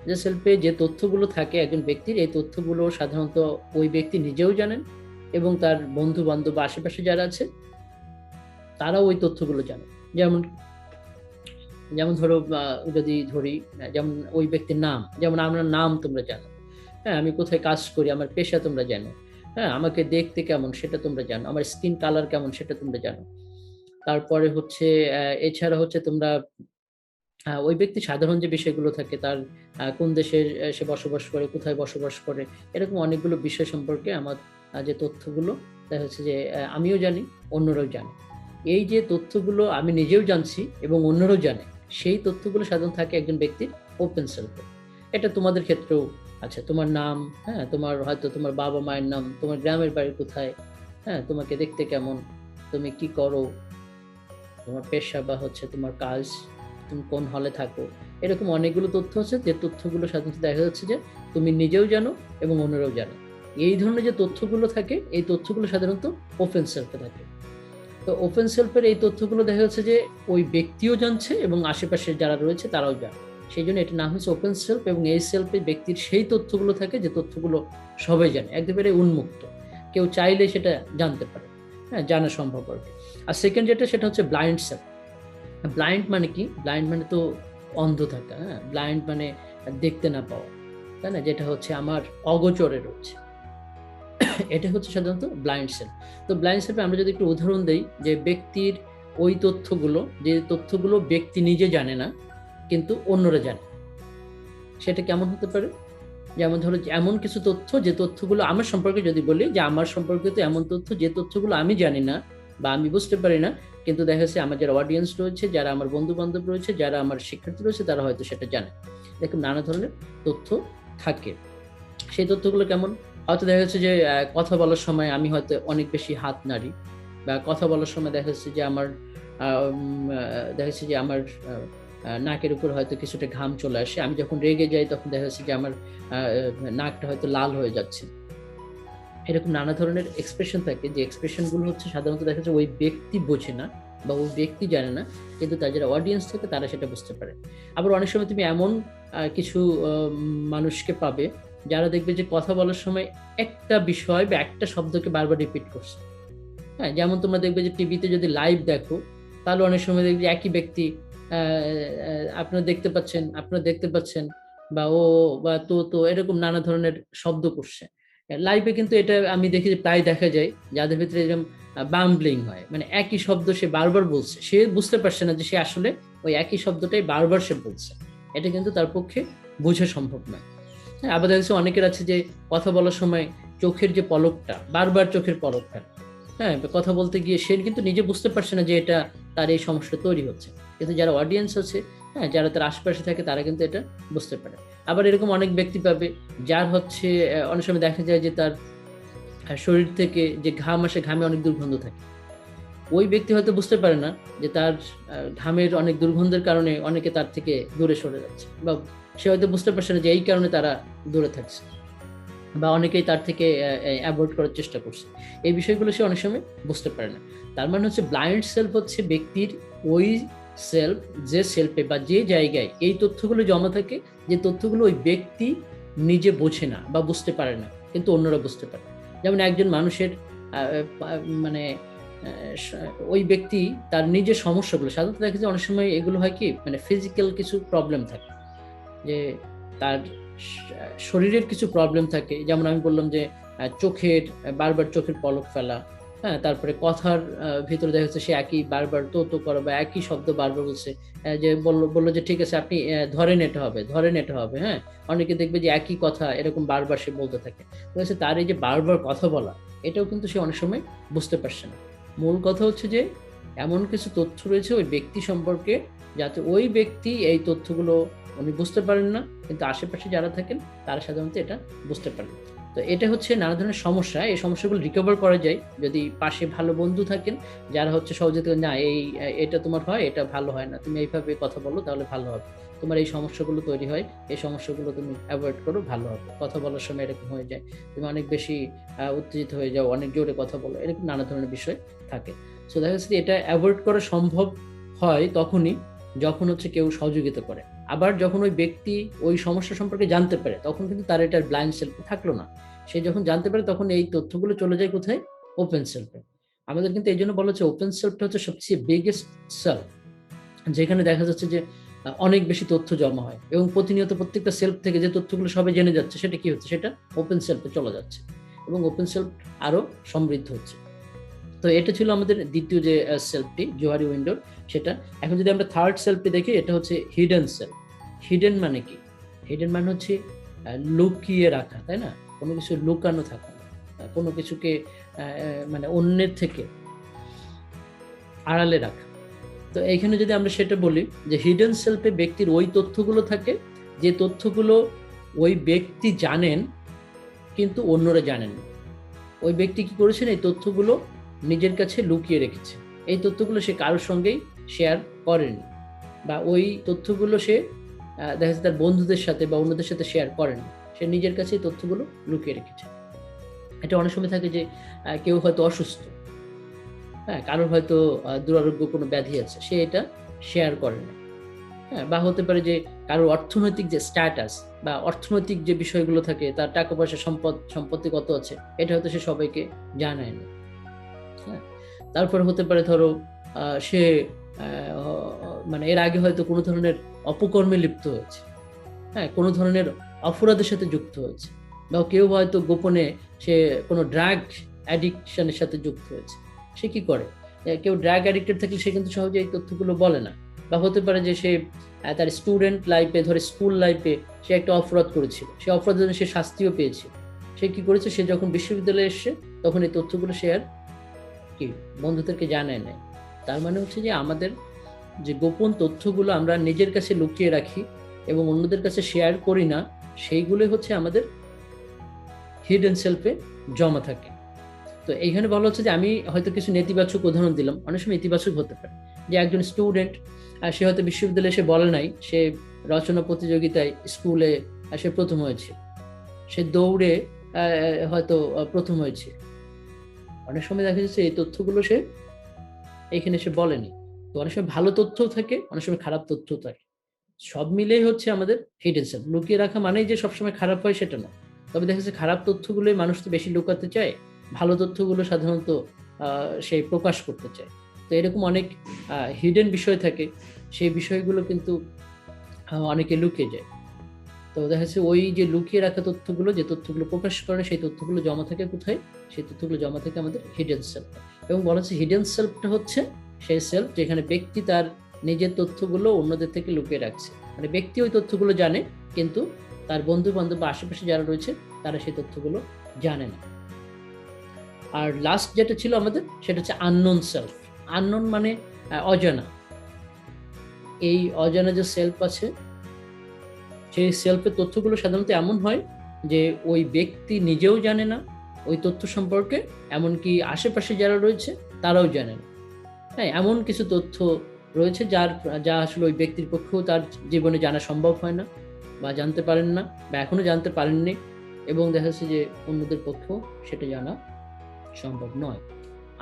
যে সেলফে যে তথ্যগুলো থাকে একজন ব্যক্তির, এই তথ্যগুলো সাধারণত ওই ব্যক্তি নিজেও জানেন, এবং তার বন্ধু বান্ধব বা আশেপাশে যারা আছে তারাও ওই তথ্যগুলো জানে। যেমন যেমন ধরো, যদি ধরি, যেমন ওই ব্যক্তির নাম, যেমন আমার নাম তোমরা জানো, হ্যাঁ, আমি কোথায় কাজ করি, আমার পেশা তোমরা জানো, হ্যাঁ, আমাকে দেখতে কেমন সেটা তোমরা জানো, আমার স্কিন কালার কেমন সেটা তোমরা জানো। তারপরে হচ্ছে এছাড়া হচ্ছে তোমরা ওই ব্যক্তি সাধারণ যে বিষয়গুলো থাকে, তার কোন দেশে সে বসবাস করে, কোথায় বসবাস করে, এরকম অনেকগুলো বিষয় সম্পর্কে আমার যে তথ্যগুলো, দেখা যাচ্ছে যে আমিও জানি, অন্যরাও জানে। এই যে তথ্যগুলো আমি নিজেও জানছি এবং অন্যরাও জানে, সেই তথ্যগুলো সাধারণত থাকে একজন ব্যক্তির ওপেন সেলফে। এটা তোমাদের ক্ষেত্রেও আছে। তোমার নাম, হ্যাঁ, তোমার হয়তো তোমার বাবা মায়ের নাম, তোমার গ্রামের বাড়ি কোথায়, হ্যাঁ, তোমাকে দেখতে কেমন, তুমি কি করো, তোমার পেশা বা হচ্ছে তোমার কাজ, তুমি কোন হলে থাকো, এরকম অনেকগুলো তথ্য আছে, যে তথ্যগুলো সাধারণত দেখা যাচ্ছে যে তুমি নিজেও জানো এবং অন্যরাও জানো। এই ধরনের যে তথ্যগুলো থাকে, এই তথ্যগুলো সাধারণত ওপেন সেলফে থাকে। তো ওপেন সেলফের এই তথ্যগুলো দেখা যাচ্ছে যে ওই ব্যক্তিও জানছে এবং আশেপাশে যারা রয়েছে তারাও জানে। সেই জন্য এটার নাম হচ্ছে ওপেন সেলফ, এবং এই সেলফে ব্যক্তির সেই তথ্যগুলো থাকে যে তথ্যগুলো সবাই জানে, একেবারে উন্মুক্ত, কেউ চাইলে সেটা জানতে পারে, হ্যাঁ, জানা সম্ভব আর কি। আর সেকেন্ড যেটা, সেটা হচ্ছে ব্লাইন্ড সেলফ। ব্লাইন্ড মানে কি? ব্লাইন্ড মানে তো অন্ধ থাকা, হ্যাঁ, ব্লাইন্ড মানে দেখতে না পাওয়া, তাই না? যেটা হচ্ছে আমার অগোচরে রয়েছে, এটা হচ্ছে সাধারণত ব্লাইন্ড সেলফ। তো ব্লাইন্ড সেলফে আমরা যদি একটু উদাহরণ দিই, যে ব্যক্তির ওই তথ্যগুলো, যে তথ্যগুলো ব্যক্তি নিজে জানে না কিন্তু অন্যরা জানে, সেটা কেমন হতে পারে? যেমন ধরো, এমন কিছু তথ্য, যে তথ্যগুলো আমার সম্পর্কে যদি বলি, যে আমার সম্পর্কে তো এমন তথ্য, যে তথ্যগুলো আমি জানি না বা আমি বুঝতে পারি না, কিন্তু দেখা যাচ্ছে আমার যারা অডিয়েন্স রয়েছে, যারা আমার বন্ধু বান্ধব রয়েছে, যারা আমার শিক্ষার্থী রয়েছে, তারা হয়তো সেটা জানে। দেখুন নানা ধরনের তথ্য থাকে। সেই তথ্যগুলো কেমন? হয়তো দেখা যাচ্ছে যে কথা বলার সময় আমি হয়তো অনেক বেশি হাত নাড়ি, বা কথা বলার সময় দেখা যাচ্ছে যে আমার দেখা যাচ্ছে যে আমার নাকের উপর হয়তো কিছুটা ঘাম চলে আসে। আমি যখন রেগে যাই তখন দেখা যাচ্ছে যে আমার নাকটা হয়তো লাল হয়ে যাচ্ছে। এরকম নানা ধরনের এক্সপ্রেশন থাকে, যে এক্সপ্রেশন গুলো হচ্ছে সাধারণত দেখা যাচ্ছে ওই ব্যক্তি বোঝে না বা ওই ব্যক্তি জানে না, কিন্তু তার যারা অডিয়েন্স থাকে তারা সেটা বুঝতে পারে। আবার অনেক সময় তুমি এমন কিছু মানুষকে পাবে যারা দেখবে যে কথা বলার সময় একটা বিষয় বা একটা শব্দকে বারবার রিপিট করছে। হ্যাঁ, যেমন তোমরা দেখবে যে টিভিতে যদি লাইভ দেখো, তাহলে অনেক সময় দেখবে যে একই ব্যক্তি আপনারা দেখতে পাচ্ছেন, বা ও বা তো এরকম নানা ধরনের শব্দ করছে। লাইভে কিন্তু এটা আমি দেখি যে প্রায় দেখা যায়, যাদের ভিতরে এরকম বাম্বলিং হয়, মানে একই শব্দ সে বারবার বলছে, সে বুঝতে পারছে না যে সে আসলে ওই একই শব্দটাই বারবার সে বলছে। এটা কিন্তু তার পক্ষে বোঝা সম্ভব নয়। হ্যাঁ, আবার দেখা যাচ্ছে অনেকের আছে যে কথা বলার সময় চোখের যে পলকটা, বারবার চোখের পলক ফেলে। হ্যাঁ, কথা বলতে গিয়ে সে কিন্তু নিজে বুঝতে পারছে না যে এটা তার এই সমস্যা তৈরি হচ্ছে, কিন্তু যারা অডিয়েন্স আছে, হ্যাঁ, যারা তার আশেপাশে থাকে, তারা কিন্তু এটা বুঝতে পারে। আবার এরকম অনেক ব্যক্তি পাবে যার হচ্ছে অনেক সময় দেখা যায় যে তার শরীর থেকে যে ঘাম আসে, ঘামে অনেক দুর্গন্ধ থাকে। ওই ব্যক্তি হয়তো বুঝতে পারে না যে তার ঘামের অনেক দুর্গন্ধের কারণে অনেকে তার থেকে দূরে সরে যাচ্ছে, বা সে হয়তো বুঝতে পারছে না যে এই কারণে তারা দূরে থাকছে, বা অনেকেই তার থেকে অ্যাভয়েড করার চেষ্টা করছে। এই বিষয়গুলো সে অনেক সময় বুঝতে পারে না। তার মানে হচ্ছে ব্লাইন্ড সেলফ হচ্ছে ব্যক্তির ওই সেলফ, যে সেলফে বা যে জায়গায় এই তথ্যগুলো জমা থাকে, যে তথ্যগুলো ওই ব্যক্তি নিজে বোঝে না বা বুঝতে পারে না, কিন্তু অন্যরা বুঝতে পারে। যেমন একজন মানুষের মানে ওই ব্যক্তি তার নিজের সমস্যাগুলো, সাধারণত দেখা যায় অনেক সময় এগুলো হয় কি, মানে ফিজিক্যাল কিছু প্রবলেম থাকে, যে তার শরীরের কিছু প্রবলেম থাকে। যেমন আমি বললাম যে চোখের বারবার চোখের পলক ফেলা, হ্যাঁ, তারপরে কথার ভিতরে দেখা যাচ্ছে সে একই বারবার তো করা, বা একই শব্দ বারবার বলছে। যে বললো যে ঠিক আছে আপনি ধরেন এটা হবে, হ্যাঁ। অনেকে দেখবে যে একই কথা এরকম বারবার সে বলতে থাকে। তার এই যে বারবার কথা বলা, এটাও কিন্তু সে অনেক সময় বুঝতে পারছে না। মূল কথা হচ্ছে যে এমন কিছু তথ্য রয়েছে ওই ব্যক্তি সম্পর্কে, যাতে ওই ব্যক্তি এই তথ্যগুলো উনি বুঝতে পারেন না, কিন্তু আশেপাশে যারা থাকেন তারা সাধারণত এটা বুঝতে পারেন। তো এটা হচ্ছে নানা ধরনের সমস্যা। এই সমস্যাগুলো রিকভার করা যায় যদি পাশে ভালো বন্ধু থাকেন, যারা হচ্ছে সহযোগিতা, না এটা তোমার হয়, এটা ভালো হয় না, তুমি এইভাবে কথা বলো তাহলে ভালো হবে, তোমার এই সমস্যাগুলো তৈরি হয়, এই সমস্যাগুলো তুমি অ্যাভয়েড করো, ভালো হবে। কথা বলার সময় এরকম হয়ে যায়, তুমি অনেক বেশি উত্তেজিত হয়ে যাও, অনেক জোরে কথা বলো, এরকম নানা ধরনের বিষয় থাকে। সো দেখা যাচ্ছে এটা অ্যাভয়েড করা সম্ভব হয় তখনই যখন হচ্ছে কেউ সহযোগিতা করে। আবার যখন ওই ব্যক্তি ওই সমস্যা সম্পর্কে জানতে পারে, তখন কিন্তু তার এটার ব্লাইন্ড সেলফে থাকলো না। সে যখন জানতে পারে তখন এই তথ্যগুলো চলে যায় কোথায়? ওপেন সেলফে। আমাদের কিন্তু এই জন্য বলা হচ্ছে ওপেন সেলফটা হচ্ছে সবচেয়ে বিগেস্ট সেলফ, যেখানে দেখা যাচ্ছে যে অনেক বেশি তথ্য জমা হয়, এবং প্রতিনিয়ত প্রত্যেকটা সেলফ থেকে যে তথ্যগুলো সবাই জেনে যাচ্ছে, সেটা কি হচ্ছে? সেটা ওপেন সেলফে চলে যাচ্ছে, এবং ওপেন সেলফ আরো সমৃদ্ধ হচ্ছে। তো এটা ছিল আমাদের দ্বিতীয় যে সেলফটি, জোহারি উইন্ডোর, সেটা। এখন যদি আমরা থার্ড সেলফটি দেখি, এটা হচ্ছে হিডেন সেলফ। হিডেন মানে কি? হিডেন মানে হচ্ছে লুকিয়ে রাখা, তাই না? কোনো কিছু লুকানো থাকা, কোনো কিছুকে মানে অন্যের থেকে আড়ালে রাখা। তো এইখানে যদি আমরা সেটা বলি যে হিডেন সেলফে ব্যক্তির ওই তথ্যগুলো থাকে, যে তথ্যগুলো ওই ব্যক্তি জানেন কিন্তু অন্যরা জানেন না। ওই ব্যক্তি কি করেছেন? এই তথ্যগুলো নিজের কাছে লুকিয়ে রেখেছে। এই তথ্যগুলো সে কারোর সঙ্গেই শেয়ার করেনি, বা ওই তথ্যগুলো সে দেখা যাচ্ছে তার বন্ধুদের সাথে বা অন্যদের সাথে শেয়ার করেনি। সে নিজের কাছে এই তথ্যগুলো লুকিয়ে রেখেছে। এটা অনেক সময় থাকে যে কেউ হয়তো অসুস্থ, হ্যাঁ, কারোর হয়তো দুরারোগ্য কোনো ব্যাধি আছে, সে এটা শেয়ার করে না। হ্যাঁ, বা হতে পারে যে কারোর অর্থনৈতিক যে স্ট্যাটাস বা অর্থনৈতিক যে বিষয়গুলো থাকে, তার টাকা পয়সা সম্পত্তি কত আছে, এটা হয়তো সে সবাইকে জানায় না। হ্যাঁ, তারপরে হতে পারে ধরো সে মানে এর আগে হয়তো কোনো ধরনের অপকর্মে লিপ্ত হয়েছে, হ্যাঁ, কোনো ধরনের অপরাধের সাথে যুক্ত হয়েছে, বা কেউ হয়তো গোপনে সে কোনো ড্রাগ অ্যাডিকশনের সাথে যুক্ত হয়েছে। সে কি করে? কেউ ড্রাগ অ্যাডিক্টেড থাকলে সে কিন্তু সহজে এই তথ্যগুলো বলে না। বা হতে পারে যে সে তার স্টুডেন্ট লাইফে, ধরে স্কুল লাইফে সে একটা অপরাধ করেছিল, সে অপরাধের জন্য সে শাস্তিও পেয়েছে। সে কি করেছে? সে যখন বিশ্ববিদ্যালয়ে এসছে তখন এই তথ্যগুলো সে আর কি বন্ধুদেরকে জানায় নাই। তার মানে হচ্ছে যে আমাদের যে গোপন তথ্যগুলো আমরা নিজের কাছে লুকিয়ে রাখি এবং অন্যদের কাছে শেয়ার করি না, সেইগুলোই হচ্ছে আমাদের হিডেন সেলফে জমা থাকে। তো এইখানে বলা হচ্ছে যে আমি হয়তো কিছু নেতিবাচক উদাহরণ দিলাম, অনেক সময় ইতিবাচক হতে পারে। যে একজন স্টুডেন্ট, সে হয়তো বিশ্ববিদ্যালয়ে সে বলে নাই সে রচনা প্রতিযোগিতায় স্কুলে সে প্রথম হয়েছে, সে দৌড়ে হয়তো প্রথম হয়েছে। অনেক সময় দেখা যাচ্ছে এই তথ্যগুলো সে এইখানে সে বলেনি। তো অনেক সময় ভালো তথ্যও থাকে, অনেক সময় খারাপ তথ্যও থাকে। সব মিলেই হচ্ছে আমাদের হিডেন সেলফ। লুকিয়ে রাখা মানেই যে সবসময় খারাপ হয় সেটা না। তবে দেখা যাচ্ছে খারাপ তথ্যগুলোই মানুষ তো বেশি লুকাতে চায়, ভালো তথ্যগুলো সাধারণত সে প্রকাশ করতে চায়। তো এরকম অনেক হিডেন বিষয় থাকে, সেই বিষয়গুলো কিন্তু অনেকে লুকিয়ে যায়। তো দেখা যাচ্ছে ওই যে লুকিয়ে রাখা তথ্যগুলো, যে তথ্যগুলো প্রকাশ করে সেই তথ্যগুলো জমা থাকে কোথায়? সেই তথ্যগুলো জমা থাকে আমাদের হিডেন সেলফ। এবং বলা হচ্ছে হিডেন সেলফটা হচ্ছে সেই সেলফ যেখানে ব্যক্তি তার নিজের তথ্যগুলো অন্যদের থেকে লুকিয়ে রাখছে। মানে ব্যক্তি ওই তথ্যগুলো জানে, কিন্তু তার বন্ধু বান্ধব বা আশেপাশে যারা রয়েছে তারা সেই তথ্যগুলো জানে না। আর লাস্ট যেটা ছিল আমাদের, সেটা হচ্ছে আননোন সেলফ। আননোন মানে অজানা। এই অজানা যে সেলফ আছে, সেই সেলফের তথ্যগুলো সাধারণত এমন হয় যে ওই ব্যক্তি নিজেও জানে না ওই তথ্য সম্পর্কে, এমনকি আশেপাশে যারা রয়েছে তারাও জানে না। হ্যাঁ, এমন কিছু তথ্য রয়েছে যা আসলে ওই ব্যক্তির পক্ষেও তার জীবনে জানা সম্ভব হয় না, বা জানতে পারেন না, বা এখনো জানতে পারেননি, এবং দেখা যাচ্ছে যে অন্যদের পক্ষেও সেটা জানা সম্ভব নয়।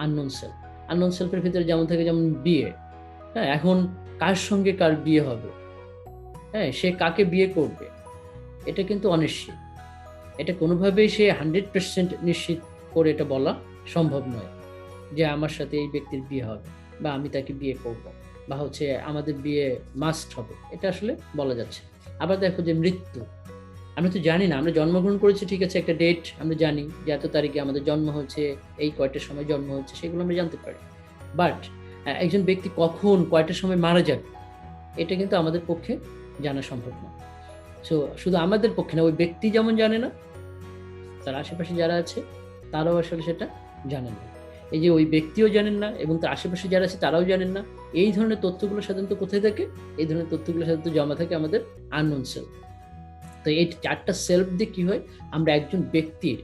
Unknown self. আননোন সেলফের ভিতরে যেমন থাকে, যেমন বিয়ে। হ্যাঁ, এখন কার সঙ্গে কার বিয়ে হবে, হ্যাঁ, সে কাকে বিয়ে করবে, এটা কিন্তু অনিশ্চিত। এটা কোনোভাবেই সে 100% নিশ্চিত করে এটা বলা সম্ভব নয় যে আমার সাথে এই ব্যক্তির বিয়ে হবে, বা আমি তাকে বিয়ে করব, বা হচ্ছে আমাদের বিয়ে মাস্ট হবে, এটা আসলে বলা যাচ্ছে। আবার দেখো যে মৃত্যু, আমরা তো জানি না, আমরা জন্মগ্রহণ করেছি ঠিক আছে, একটা ডেট আমরা জানি যে এত তারিখে আমাদের জন্ম হয়েছে, এই কয়টার সময় জন্ম হয়েছে, সেগুলো আমরা জানতে পারি। বাট একজন ব্যক্তি কখন কয়টার সময় মারা যাবে, এটা কিন্তু আমাদের পক্ষে জানা সম্ভব না। সো শুধু আমাদের পক্ষে না, ওই ব্যক্তি যেমন জানে না, তার আশেপাশে যারা আছে তারাও আসলে সেটা জানেন না। এই যে ওই ব্যক্তিও জানেন না এবং তার আশেপাশে যারা আছে তারাও জানেন না। এই ধরনের তথ্যগুলো সাধারণত কোথায় থাকে? এই ধরনের তথ্যগুলো সাধারণত জমা থাকে আমাদের আননোন সেলফ। তো এই 4টা সেলফ দিয়ে কি হয়, আমরা একজন ব্যক্তির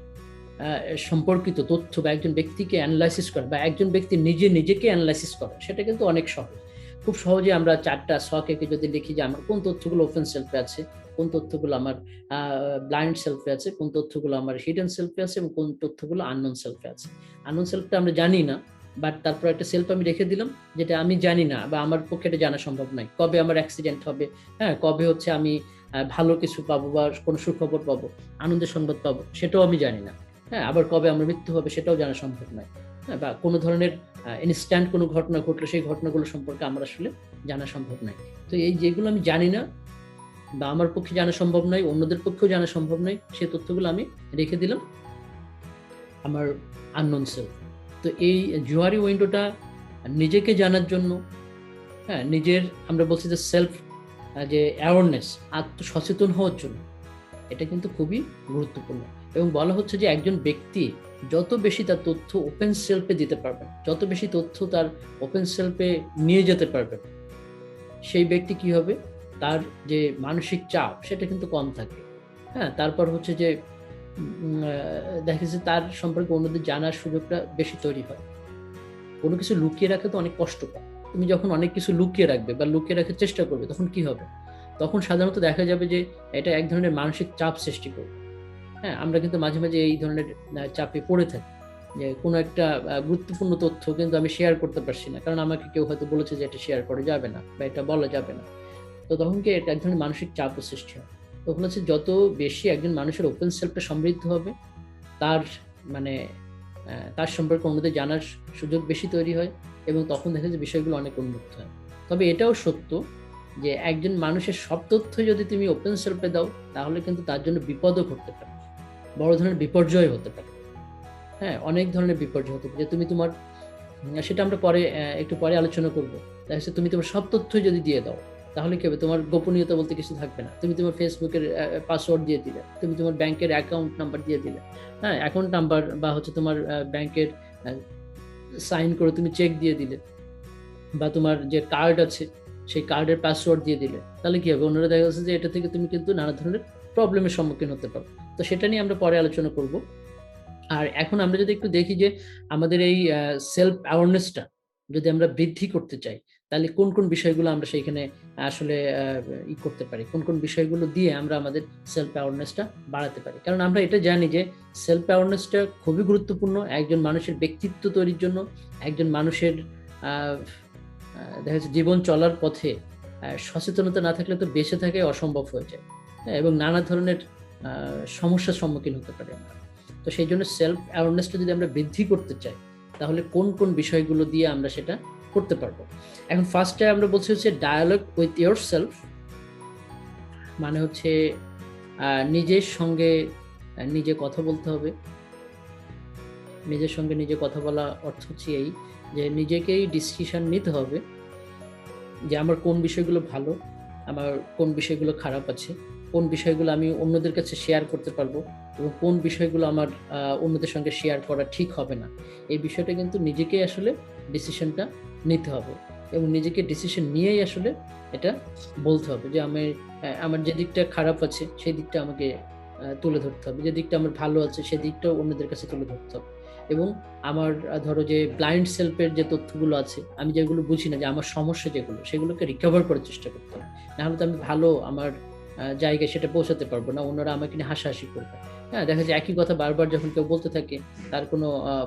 সম্পর্কিত তথ্য, বা একজন ব্যক্তিকে অ্যানালাইসিস করা, বা একজন ব্যক্তি নিজেকে অ্যানালাইসিস করা, সেটা কিন্তু অনেক সহজ। খুব সহজে আমরা 4টা ছক এঁকে যদি লিখি যে আমার কোন তথ্যগুলো ওপেন সেলফে আছে, কোন তথ্যগুলো আমার ব্লাইন্ড সেলফে আছে, কোন তথ্যগুলো আমার হিডেন সেলফে আছে, এবং কোন তথ্যগুলো আননোন সেলফে আছে। আননোন সেলফটা আমরা জানি না, বাট তারপর একটা সেলফ আমি রেখে দিলাম যেটা আমি জানি না, বা আমার পক্ষে এটা জানা সম্ভব নয়। কবে আমার অ্যাক্সিডেন্ট হবে, হ্যাঁ, কবে হচ্ছে আমি ভালো কিছু পাবো বা কোনো সুখবর পাবো, আনন্দের সংবাদ পাবো, সেটাও আমি জানি না। হ্যাঁ, আবার কবে আমার মৃত্যু হবে সেটাও জানা সম্ভব নয়। হ্যাঁ, বা কোনো ধরনের ইনস্ট্যান্ট কোনো ঘটনা ঘটলে সেই ঘটনাগুলো সম্পর্কে আমার আসলে জানা সম্ভব নয়। তো এই যেগুলো আমি জানি না, বা আমার পক্ষে জানা সম্ভব নয়, অন্যদের পক্ষেও জানা সম্ভব নয়, সেই তথ্যগুলো আমি রেখে দিলাম আমার আননোন সেলফ। তো এই জোহারি উইন্ডোটা নিজেকে জানার জন্য, হ্যাঁ, নিজের আমরা বলছি যে সেলফ, যে অ্যাওয়ারনেস, আত্মসচেতন হওয়ার জন্য এটা কিন্তু খুবই গুরুত্বপূর্ণ। এবং বলা হচ্ছে যে একজন ব্যক্তি যত বেশি তার তথ্য ওপেন সেলফে দিতে পারবে, যত বেশি তথ্য তার ওপেন সেলফে নিয়ে যেতে পারবে, সেই ব্যক্তি কি হবে, তার যে মানসিক চাপ সেটা কিন্তু কম থাকে। হ্যাঁ, তারপর হচ্ছে যে দেখা যাচ্ছে তার সম্পর্কে অন্যদের জানার সুযোগটা বেশি তৈরি হয়। কোনো কিছু লুকিয়ে রাখা তো অনেক কষ্টকর। তুমি যখন অনেক কিছু লুকিয়ে রাখবে বা লুকিয়ে রাখার চেষ্টা করবে, তখন কি হবে? তখন সাধারণত দেখা যাবে যে এটা এক ধরনের মানসিক চাপ সৃষ্টি করবে। হ্যাঁ, আমরা কিন্তু মাঝে মাঝে এই ধরনের চাপে পড়ে থাকি, যে কোনো একটা গুরুত্বপূর্ণ তথ্য কিন্তু আমি শেয়ার করতে পারছি না, কারণ আমাকে কেউ হয়তো বলেছে যে এটা শেয়ার করা যাবে না, বা এটা বলা যাবে না। তো তখন কি এটা এক ধরনের মানসিক চাপও সৃষ্টি হয়। তখন হচ্ছে যত বেশি একজন মানুষের ওপেন সেলফটা সমৃদ্ধ হবে, তার মানে তার সম্পর্কে অন্যদের জানার সুযোগ বেশি তৈরি হয়, এবং তখন দেখা যায় বিষয়গুলো অনেক উন্মুক্ত হয়। তবে এটাও সত্য যে একজন মানুষের সব তথ্য যদি তুমি ওপেন সেলফে দাও, তাহলে কিন্তু তার জন্য বিপদও ঘটতে পারে, বড় ধরনের বিপর্যয় হতে পারে। হ্যাঁ, অনেক ধরনের বিপর্যয় হতে পারে, যে তুমি তোমার সেটা আমরা পরে একটু পরে আলোচনা করবো। দেখা যাচ্ছে তুমি তোমার সব তথ্য যদি দিয়ে দাও, তাহলে কি হবে, তোমার গোপনীয়তা বলতে কিছু থাকবে না। তুমি তোমার ফেসবুকের পাসওয়ার্ড দিয়ে দিলে, তুমি তোমার ব্যাংকের অ্যাকাউন্ট নাম্বার দিয়ে দিলে, হ্যাঁ, অ্যাকাউন্ট নাম্বার বা হচ্ছে তোমার ব্যাংকের সাইন করে তুমি চেক দিয়ে দিলে, বা তোমার যে কার্ড আছে সেই কার্ডের পাসওয়ার্ড দিয়ে দিলে, তাহলে কি হবে? অন্যরা দেখা যাচ্ছে যে এটা থেকে তুমি কিন্তু নানা ধরনের প্রবলেমের সম্মুখীন হতে পারো। তো সেটা নিয়ে আমরা পরে আলোচনা করব। আর এখন আমরা যদি একটু দেখি যে আমাদের এই সেলফ অ্যাওয়ারনেসটা যদি আমরা বৃদ্ধি করতে চাই, তাহলে কোন কোন বিষয়গুলো আমরা সেইখানে আসলে করতে পারি, কোন কোন বিষয়গুলো দিয়ে আমরা আমাদের সেলফ অ্যাওয়ারনেসটা বাড়াতে পারি। কারণ আমরা এটা জানি যে সেলফ অ্যাওয়ারনেসটা খুবই গুরুত্বপূর্ণ একজন মানুষের ব্যক্তিত্ব তৈরির জন্য, একজন মানুষের দেখা যাচ্ছে জীবন চলার পথে সচেতনতা না থাকলে তো বেঁচে থাকাই অসম্ভব হয়ে যায়। হ্যাঁ, এবং নানা ধরনের সমস্যার সম্মুখীন হতে পারি আমরা। তো সেই জন্য সেলফ অ্যাওয়ারনেসটা যদি আমরা বৃদ্ধি করতে চাই, তাহলে কোন কোন বিষয়গুলো দিয়ে আমরা সেটা করতে পারবো। এখন ফার্স্টে আমরা বলছি হচ্ছে ডায়ালগ উইথ ইয়োর সেলফ, মানে হচ্ছে নিজের সঙ্গে নিজে কথা বলতে হবে। নিজের সঙ্গে নিজে কথা বলা অর্থ হচ্ছে এই যে নিজেকেই ডিসিশন নিতে হবে যে আমার কোন বিষয়গুলো ভালো, আমার কোন বিষয়গুলো খারাপ আছে, কোন বিষয়গুলো আমি অন্যদের কাছে শেয়ার করতে পারবো এবং কোন বিষয়গুলো আমার অন্যদের সঙ্গে শেয়ার করা ঠিক হবে না। এই বিষয়টা কিন্তু নিজেকেই আসলে ডিসিশনটা নিতে হবে এবং নিজেকে ডিসিশন নিয়েই আসলে এটা বলতে হবে যে আমি আমার যে দিকটা খারাপ আছে সেই দিকটা আমাকে তুলে ধরতে হবে, যে দিকটা আমার ভালো আছে সেই দিকটাও অন্যদের কাছে তুলে ধরতে হবে। এবং আমার ধরো যে ব্লাইন্ড সেলফের যে তথ্যগুলো আছে, আমি যেগুলো বুঝি না, যে আমার সমস্যা যেগুলো, সেগুলোকে রিকভার করার চেষ্টা করতে হবে। নাহলে তো আমি ভালো আমার জায়গায় সেটা পৌঁছাতে পারবো না, অন্যরা আমাকে নিয়ে হাসাহাসি করবে। হ্যাঁ, দেখা যায় একই কথা বারবার যখন কেউ বলতে থাকে, তার কোনো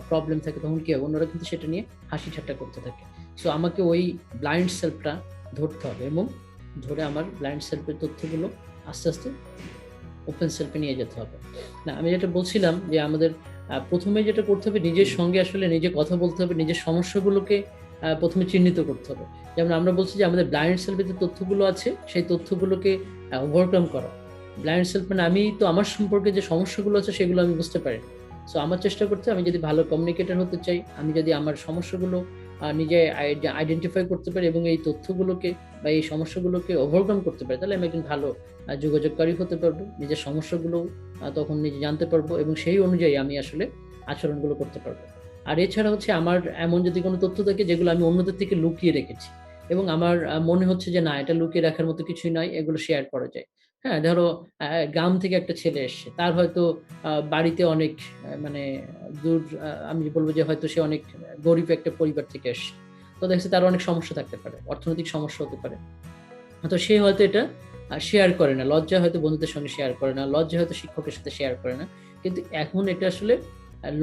প্রবলেম থাকে, তখন কি হবে? অন্যরা কিন্তু সেটা নিয়ে হাসি ঠাট্টা করতে থাকে। সো আমাকে ওই ব্লাইন্ড সেলফটা ধরতে হবে এবং ধরে আমার ব্লাইন্ড সেলফের তথ্যগুলো আস্তে আস্তে ওপেন সেলফে নিয়ে যেতে হবে। না, আমি যেটা বলছিলাম যে আমাদের প্রথমে যেটা করতে হবে, নিজের সঙ্গে আসলে নিজে কথা বলতে হবে, নিজের সমস্যাগুলোকে প্রথমে চিহ্নিত করতে হবে। যেমন আমরা বলছি যে আমাদের ব্লাইন্ড সেলফে যে তথ্যগুলো আছে সেই তথ্যগুলোকে ওভারকাম করা। ব্লাইন্ড সেলফ মানে আমি তো আমার সম্পর্কে যে সমস্যাগুলো আছে সেগুলো আমি বুঝতে পারি না। সো আমার চেষ্টা করতে, আমি যদি ভালো কমিউনিকেটর হতে চাই, আমি যদি আমার সমস্যাগুলো নিজে আইডেন্টিফাই করতে পারি এবং এই তথ্যগুলোকে বা এই সমস্যাগুলোকে ওভারকাম করতে পারি, তাহলে আমি একজন ভালো যোগাযোগকারী হতে পারবো। নিজের সমস্যাগুলো তখন নিজে জানতে পারবো এবং সেই অনুযায়ী আমি আসলে আচরণগুলো করতে পারবো। আর এছাড়া হচ্ছে আমার এমন যদি কোনো তথ্য থাকে যেগুলো আমি অন্যদের থেকে লুকিয়ে রেখেছি এবং আমার মনে হচ্ছে যে না, এটা লুকিয়ে রাখার মতো কিছুই নয়, এগুলো শেয়ার করা যায়। হ্যাঁ, ধরো গ্রাম থেকে একটা ছেলে এসছে, তার হয়তো বাড়িতে অনেক মানে দূর, আমি বলবো যে হয়তো সে অনেক গরিব একটা পরিবার থেকে এসছে। তো দেখছি তার অনেক সমস্যা থাকতে পারে, অর্থনৈতিক সমস্যা হতে পারে। তো সে হয়তো এটা শেয়ার করে না, লজ্জা হয়তো বন্ধুদের সঙ্গে শেয়ার করে না, লজ্জা হয়তো শিক্ষকের সাথে শেয়ার করে না। কিন্তু এখন এটা আসলে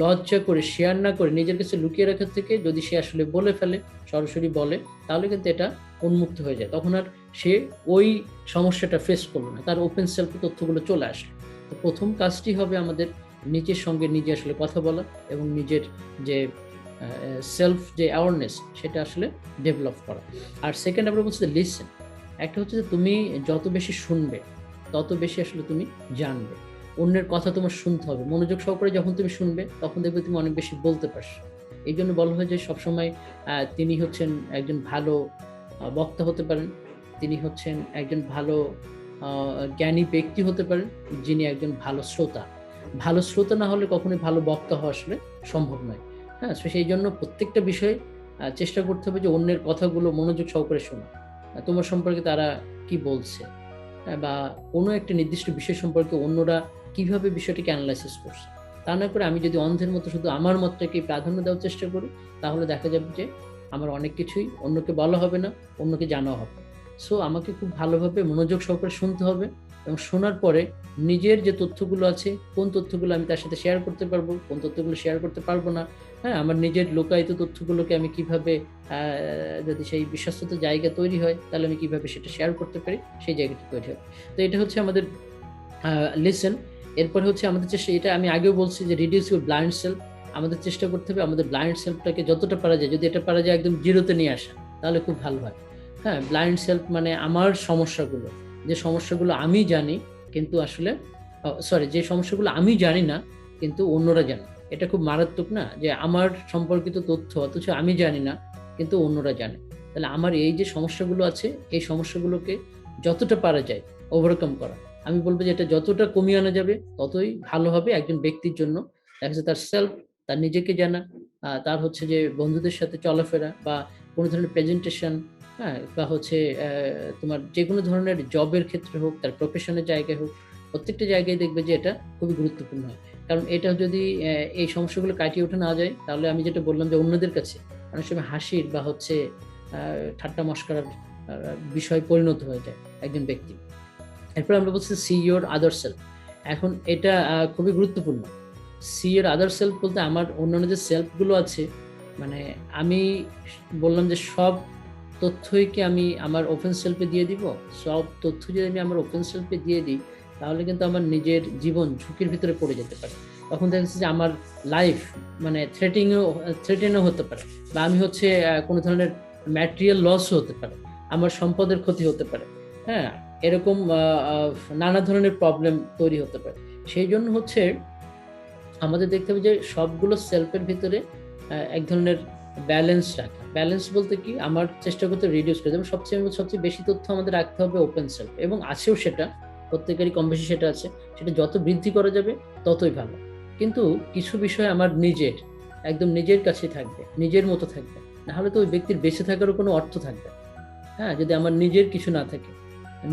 লজ্জা করে শেয়ার না করে নিজের কাছে লুকিয়ে রাখার থেকে যদি সে আসলে বলে ফেলে, সরাসরি বলে, তাহলে কিন্তু এটা উন্মুক্ত হয়ে যায়। তখন আর সে ওই সমস্যাটা ফেস করলো না, তার ওপেন সেলফ তথ্যগুলো চলে আসে। তো প্রথম কাজটি হবে আমাদের নিজের সঙ্গে নিজে আসলে কথা বলা এবং নিজের যে সেলফ যে অ্যাওয়ারনেস সেটা আসলে ডেভেলপ করা। আর সেকেন্ড আমরা বলছি লিসেন। একটা হচ্ছে যে তুমি যত বেশি শুনবে তত বেশি আসলে তুমি জানবে। অন্যের কথা তোমার শুনতে হবে, মনোযোগ সহকারে যখন তুমি শুনবে তখন দেখবে তুমি অনেক বেশি বলতে পারছো। এই জন্য বলা হয় যে সবসময় তিনি হচ্ছেন একজন ভালো বক্তা হতে পারেন, তিনি হচ্ছেন একজন ভালো জ্ঞানী ব্যক্তি হতে পারেন, যিনি একজন ভালো শ্রোতা। ভালো শ্রোতা না হলে কখনোই ভালো বক্তা হওয়া আসলে সম্ভব নয়। হ্যাঁ, তো সেই জন্য প্রত্যেকটা বিষয়ে চেষ্টা করতে হবে যে অন্যের কথাগুলো মনোযোগ সহকারে শোনা। তোমার সম্পর্কে তারা কি বলছে, বা কোনো একটা নির্দিষ্ট বিষয় সম্পর্কে অন্যরা কিভাবে বিষয়টিকে অ্যানালাইসিস করছে। তা না করে আমি যদি অন্ধের মতো শুধু আমার মতটাকে প্রাধান্য দেওয়ার চেষ্টা করি, তাহলে দেখা যাবে যে আমার অনেক কিছুই অন্যকে বলা হবে না, অন্যকে জানাও হবে। সো আমাকে খুব ভালোভাবে মনোযোগ সহকারে শুনতে হবে এবং শোনার পরে নিজের যে তথ্যগুলো আছে, কোন তথ্যগুলো আমি তার সাথে শেয়ার করতে পারবো, কোন তথ্যগুলো শেয়ার করতে পারবো না। হ্যাঁ, আমার নিজের লোকায়িত তথ্যগুলোকে আমি কিভাবে যদি সেই বিশ্বস্তত জায়গা তৈরি হয়, তাহলে আমি কিভাবে সেটা শেয়ার করতে পারি, সেই জায়গাটা তৈরি হবে। তো এটা হচ্ছে আমাদের লিসেন। এরপরে হচ্ছে আমাদের চেষ্টা, এটা আমি আগেও বলছি যে রিডিউস ইউর ব্লাইন্ড সেলফ। আমাদের চেষ্টা করতে হবে আমাদের ব্লাইন্ড সেলফটাকে যতটা পারা যায়, যদি এটা পারা যায় একদম জিরোতে নিয়ে আসা, তাহলে খুব ভালো হয়। হ্যাঁ, ব্লাইন্ড সেলফ মানে আমার সমস্যাগুলো, যে সমস্যাগুলো আমি জানি কিন্তু আসলে সরি, যে সমস্যাগুলো আমি জানি না কিন্তু অন্যরা জানে। এটা খুব মারাত্মক না, যে আমার সম্পর্কিত তথ্য অথচ আমি জানি না কিন্তু অন্যরা জানে। তাহলে আমার এই যে সমস্যাগুলো আছে, এই সমস্যাগুলোকে যতটা পারা যায় ওভারকাম করা, আমি বলবো যে এটা যতটা কমিয়ে আনা যাবে ততই ভালো হবে একজন ব্যক্তির জন্য। দেখা যাচ্ছে তার সেলফ, তার নিজেকে জানা, তার হচ্ছে যে বন্ধুদের সাথে চলাফেরা বা কোনো ধরনের প্রেজেন্টেশন, হ্যাঁ, বা হচ্ছে তোমার যে কোনো ধরনের জবের ক্ষেত্রে হোক, তার প্রফেশনের জায়গায় হোক, প্রত্যেকটা জায়গায় দেখবে যে এটা খুবই গুরুত্বপূর্ণ হয়। কারণ এটা যদি এই সমস্যাগুলো কাটিয়ে ওঠা না যায়, তাহলে আমি যেটা বললাম যে অন্যদের কাছে অনেক সময় হাসির বা হচ্ছে ঠাট্টা মশকরার বিষয় পরিণত হয়ে যায় একজন ব্যক্তি। এরপর আমরা বলছি সি ইওর আদার সেলফ। এখন এটা খুবই গুরুত্বপূর্ণ। সি ইওর আদার সেলফ বলতে আমার অন্যান্য যে সেলফগুলো আছে, মানে আমি বললাম যে সব তথ্যই কি আমি আমার ওপেন সেলফে দিয়ে দিব? সব তথ্য যদি আমি আমার ওপেন সেলফে দিয়ে দিই, তাহলে কিন্তু আমার নিজের জীবন ঝুঁকির ভিতরে পড়ে যেতে পারে। তখন দেখা যাচ্ছে যে আমার লাইফ মানে থ্রেটেনও হতে পারে, বা আমি হচ্ছে কোনো ধরনের ম্যাটেরিয়াল লস হতে পারে, আমার সম্পদের ক্ষতি হতে পারে, হ্যাঁ, এরকম নানা ধরনের প্রবলেম তৈরি হতে পারে। সেই জন্য হচ্ছে আমাদের দেখতে হবে যে সবগুলো সেলফের ভিতরে এক ধরনের ব্যালেন্স রাখা। ব্যালেন্স বলতে কি, আমার চেষ্টা করতে রিডিউস করে, যেমন সবচেয়ে বেশি তথ্য আমাদের রাখতে হবে ওপেন সেলফ, এবং আছেও সেটা, প্রত্যেকেরই কম বেশি সেটা আছে। সেটা যত বৃদ্ধি করা যাবে ততই ভালো। কিন্তু কিছু বিষয় আমার নিজের, একদম নিজের কাছে থাকবে, নিজের মতো থাকবে, না হলে তো ওই ব্যক্তির বেঁচে থাকারও কোনো অর্থ থাকবে না। হ্যাঁ, যদি আমার নিজের কিছু না থাকে,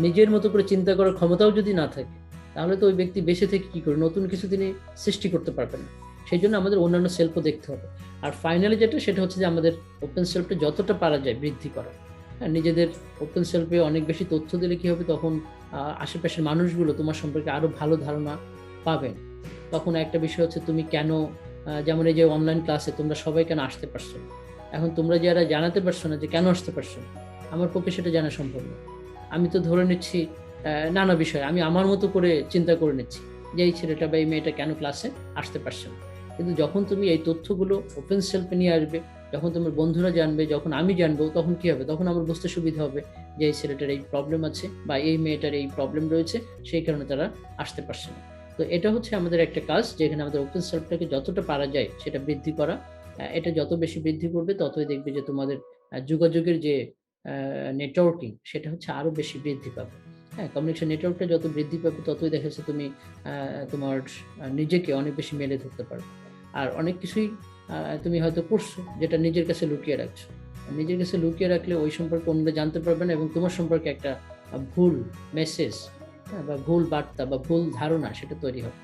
নিজের মতো করে চিন্তা করার ক্ষমতাও যদি না থাকে, তাহলে তো ওই ব্যক্তি বেঁচে থেকে কি করে নতুন কিছু তিনি সৃষ্টি করতে পারবেন না। সেই জন্য আমাদের অন্যান্য সেলফও দেখতে হবে। আর ফাইনালি যেটা, সেটা হচ্ছে যে আমাদের ওপেন সেলফটা যতটা পারা যায় বৃদ্ধি করা। হ্যাঁ, নিজেদের ওপেন সেলফে অনেক বেশি তথ্য দিলে কি হবে, তখন আশেপাশের মানুষগুলো তোমার সম্পর্কে আরো ভালো ধারণা পাবেন। তখন একটা বিষয় হচ্ছে তুমি কেন, যেমন এই যে অনলাইন ক্লাসে তোমরা সবাই কেন আসতে পারছো না, এখন তোমরা যারা জানাতে পারছো না যে কেন আসতে পারছো না, আমার পক্ষে সেটা জানা সম্ভব না। আমি তো ধরে নিচ্ছি নানা বিষয় আমি আমার মতো করে চিন্তা করে নিচ্ছি যে এই ছেলেটা বা এই মেয়েটা কেন ক্লাসে আসতে পারছে না। কিন্তু যখন তুমি এই তথ্যগুলো ওপেন সেলফে নিয়ে আসবে, যখন তোমার বন্ধুরা জানবে, যখন আমি জানবো, তখন কি হবে, তখন আমার বুঝতে সুবিধা হবে যে এই ছেলেটার এই প্রবলেম আছে বা এই মেয়েটার এই প্রবলেম রয়েছে, সেই কারণে তারা আসতে পারছে না। তো এটা হচ্ছে আমাদের একটা কাজ, যেখানে আমাদের ওপেন সেলফটাকে যতটা পারা যায় সেটা বৃদ্ধি করা। এটা যত বেশি বৃদ্ধি করবে, ততই দেখবে যে তোমাদের যোগাযোগের যে নেটওয়ার্কিং, সেটা হচ্ছে আরো বেশি বৃদ্ধি পাবে। হ্যাঁ, কমিউনিকেশন নেটওয়ার্কটা যত বৃদ্ধি পাবে, ততই দেখা যাচ্ছে তুমি তোমার নিজেকে অনেক বেশি মেলে ধরতে পারবে। আর অনেক কিছুই তুমি হয়তো করছো যেটা নিজের কাছে লুকিয়ে রাখছো। নিজের কাছে লুকিয়ে রাখলে ওই সম্পর্কে অন্যরা জানতে পারবে না, এবং তোমার সম্পর্কে একটা ভুল মেসেজ, হ্যাঁ, বা ভুল বার্তা বা ভুল ধারণা সেটা তৈরি হবে।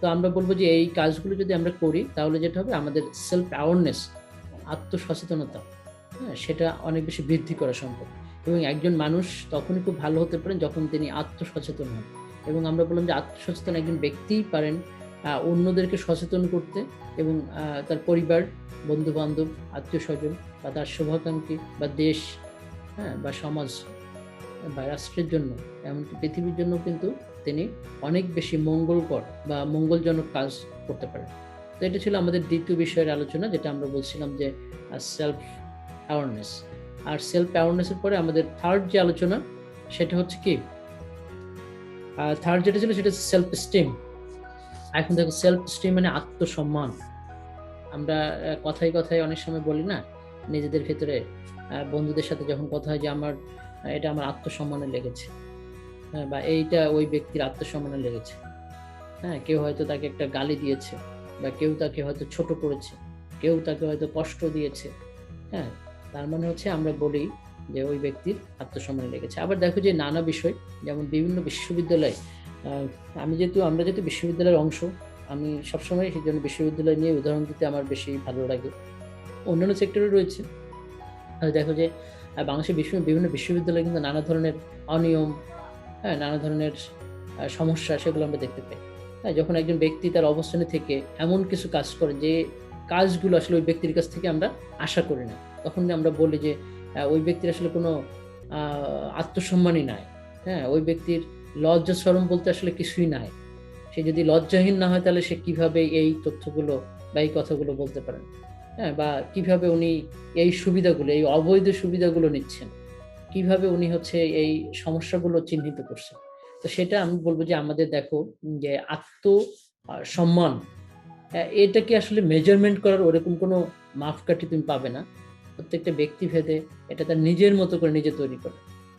তো আমরা বলবো যে এই কাজগুলো যদি আমরা করি, তাহলে যেটা হবে, আমাদের সেলফ অ্যাওয়ারনেস, আত্মসচেতনতা, হ্যাঁ, সেটা অনেক বেশি বৃদ্ধি করা সম্ভব। এবং একজন মানুষ তখনই খুব ভালো হতে পারেন যখন তিনি আত্মসচেতন হন। এবং আমরা বললাম যে আত্মসচেতন একজন ব্যক্তিই পারেন অন্যদেরকে সচেতন করতে, এবং তার পরিবার, বন্ধু বান্ধব, আত্মীয় স্বজন, বা তার শুভাকাঙ্ক্ষী, বা দেশ, হ্যাঁ, বা সমাজ, বা রাষ্ট্রের জন্য, এমনকি পৃথিবীর জন্য কিন্তু তিনি অনেক বেশি মঙ্গলকর বা মঙ্গলজনক কাজ করতে পারেন। তো এটা ছিল আমাদের দ্বিতীয় বিষয়ের আলোচনা, যেটা আমরা বলছিলাম যে সেলফ অ্যাওয়ারনেস। আর সেলফ অ্যাওয়ারনেসের পরে আমাদের থার্ড যে আলোচনা, সেটা হচ্ছে কি, থার্ড যেটা ছিল সেটা হচ্ছে সেলফ স্টিম। এখন দেখো, সেলফ স্টিম মানে আত্মসম্মান। আমরা কথায় কথায় অনেক সময় বলি না, নিজেদের ক্ষেত্রে বন্ধুদের সাথে যখন কথা হয় যে আমার এটা আমার আত্মসম্মানে লেগেছে, হ্যাঁ, বা এইটা ওই ব্যক্তির আত্মসম্মানে লেগেছে। হ্যাঁ, কেউ হয়তো তাকে একটা গালি দিয়েছে, বা কেউ তাকে হয়তো ছোট করেছে, কেউ তাকে হয়তো কষ্ট দিয়েছে। হ্যাঁ, তার মানে হচ্ছে আমরা বলি যে ওই ব্যক্তির আত্মসম্মানে লেগেছে। আবার দেখো যে নানা বিষয়, যেমন বিভিন্ন বিশ্ববিদ্যালয়, আমরা যেহেতু বিশ্ববিদ্যালয়ের অংশ, আমি সবসময় সেই জন্য বিশ্ববিদ্যালয় নিয়ে উদাহরণ দিতে আমার বেশি ভালো লাগে। অন্যান্য সেক্টরে রয়েছে, দেখো যে বাংলাদেশের বিভিন্ন বিশ্ববিদ্যালয়ে কিন্তু নানা ধরনের অনিয়ম, হ্যাঁ, নানা ধরনের সমস্যা, সেগুলো আমরা দেখতে পাই। হ্যাঁ, যখন একজন ব্যক্তি তার অবস্থানে থেকে এমন কিছু কাজ করে যে কাজগুলো আসলে ওই ব্যক্তির কাছ থেকে আমরা আশা করি না, তখন আমরা বলি যে ওই ব্যক্তির আসলে কোনো আত্মসম্মানই নাই। হ্যাঁ, ওই ব্যক্তির লজ্জা শরম বলতে আসলে কিছুই নাই। সে যদি লজ্জাহীন না হয়, তাহলে সে কিভাবে এই তথ্যগুলো বা এই কথাগুলো বলতে পারেন? হ্যাঁ, বা কিভাবে উনি এই সুবিধাগুলো, এই অবৈধ সুবিধাগুলো নিচ্ছেন, কিভাবে উনি হচ্ছে এই সমস্যাগুলো চিহ্নিত করছেন? তো সেটা আমি বলবো যে আমাদের দেখো যে সম্মান, এটাকে আসলে মেজারমেন্ট করার ওরকম কোনো মাপকাঠি তুমি পাবে না। প্রত্যেকটা ব্যক্তি ভেদে এটা তার নিজের মতো করে নিজে তৈরি করে।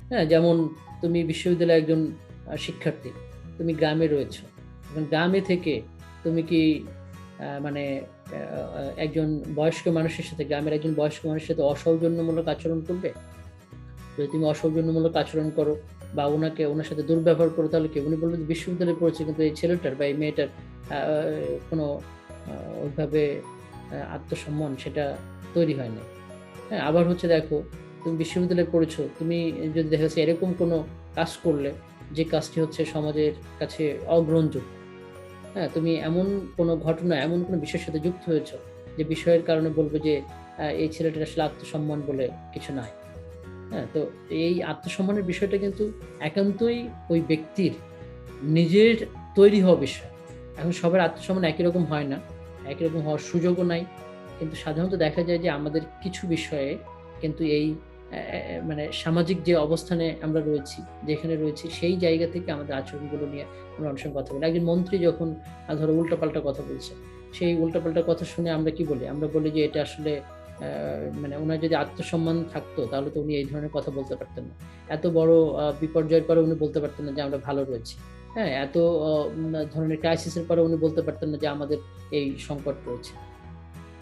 হ্যাঁ, যেমন তুমি বিশ্ববিদ্যালয়ে একজন শিক্ষার্থী, তুমি গ্রামে রয়েছো। এখন গ্রামে থেকে তুমি কি মানে একজন বয়স্ক মানুষের সাথে, গ্রামের একজন বয়স্ক মানুষের সাথে অসৌজন্যমূলক আচরণ করবে? যদি তুমি অসৌজন্যমূলক আচরণ করো বা ওনার সাথে দুর্ব্যবহার করো, তাহলে কি উনি বলবেন বিশ্ববিদ্যালয়ে পড়েছে কিন্তু এই ছেলেটার বা এই মেয়েটার কোনো ওইভাবে আত্মসম্মান সেটা তৈরি হয় না। হ্যাঁ, আবার হচ্ছে দেখো, তুমি বিশ্ববিদ্যালয়ে পড়েছো, তুমি যদি দেখা যাচ্ছে এরকম কোনো কাজ করলে যে কাজটি হচ্ছে সমাজের কাছে অগ্রহণযোগ্য, হ্যাঁ, তুমি এমন কোনো ঘটনা, এমন কোনো বিষয়ের সাথে যুক্ত হয়েছো যে বিষয়ের কারণে বলবে যে এই ছেলেটার আসলে আত্মসম্মান বলে কিছু নাই। হ্যাঁ, তো এই আত্মসম্মানের বিষয়টা কিন্তু একান্তই ওই ব্যক্তির নিজের তৈরি হওয়া বিষয়। এখন সবার আত্মসম্মান একই রকম হয় না, একই রকম হওয়ার সুযোগও নাই। কিন্তু সাধারণত দেখা যায় যে আমাদের কিছু বিষয়ে কিন্তু এই মানে সামাজিক যে অবস্থানে আমরা রয়েছি, যেখানে রয়েছি সেই জায়গা থেকে আমাদের আচরণগুলো নিয়ে আমরা অনেক সময় কথা বলি। একজন মন্ত্রী যখন ধরো উল্টাপাল্টা কথা বলছে, সেই উল্টাপাল্টা কথা শুনে আমরা কি বলি? আমরা বলি যে এটা আসলে মানে উনার যদি আত্মসম্মান থাকতো তাহলে তো উনি এই ধরনের কথা বলতে পারতেন না। এত বড় বিপর্যয়ের পরে উনি বলতে পারতেন না যে আমরা ভালো রয়েছি। হ্যাঁ, এত ধরনের ক্রাইসিসের পরে উনি বলতে পারতেন না যে আমাদের এই সংকট রয়েছে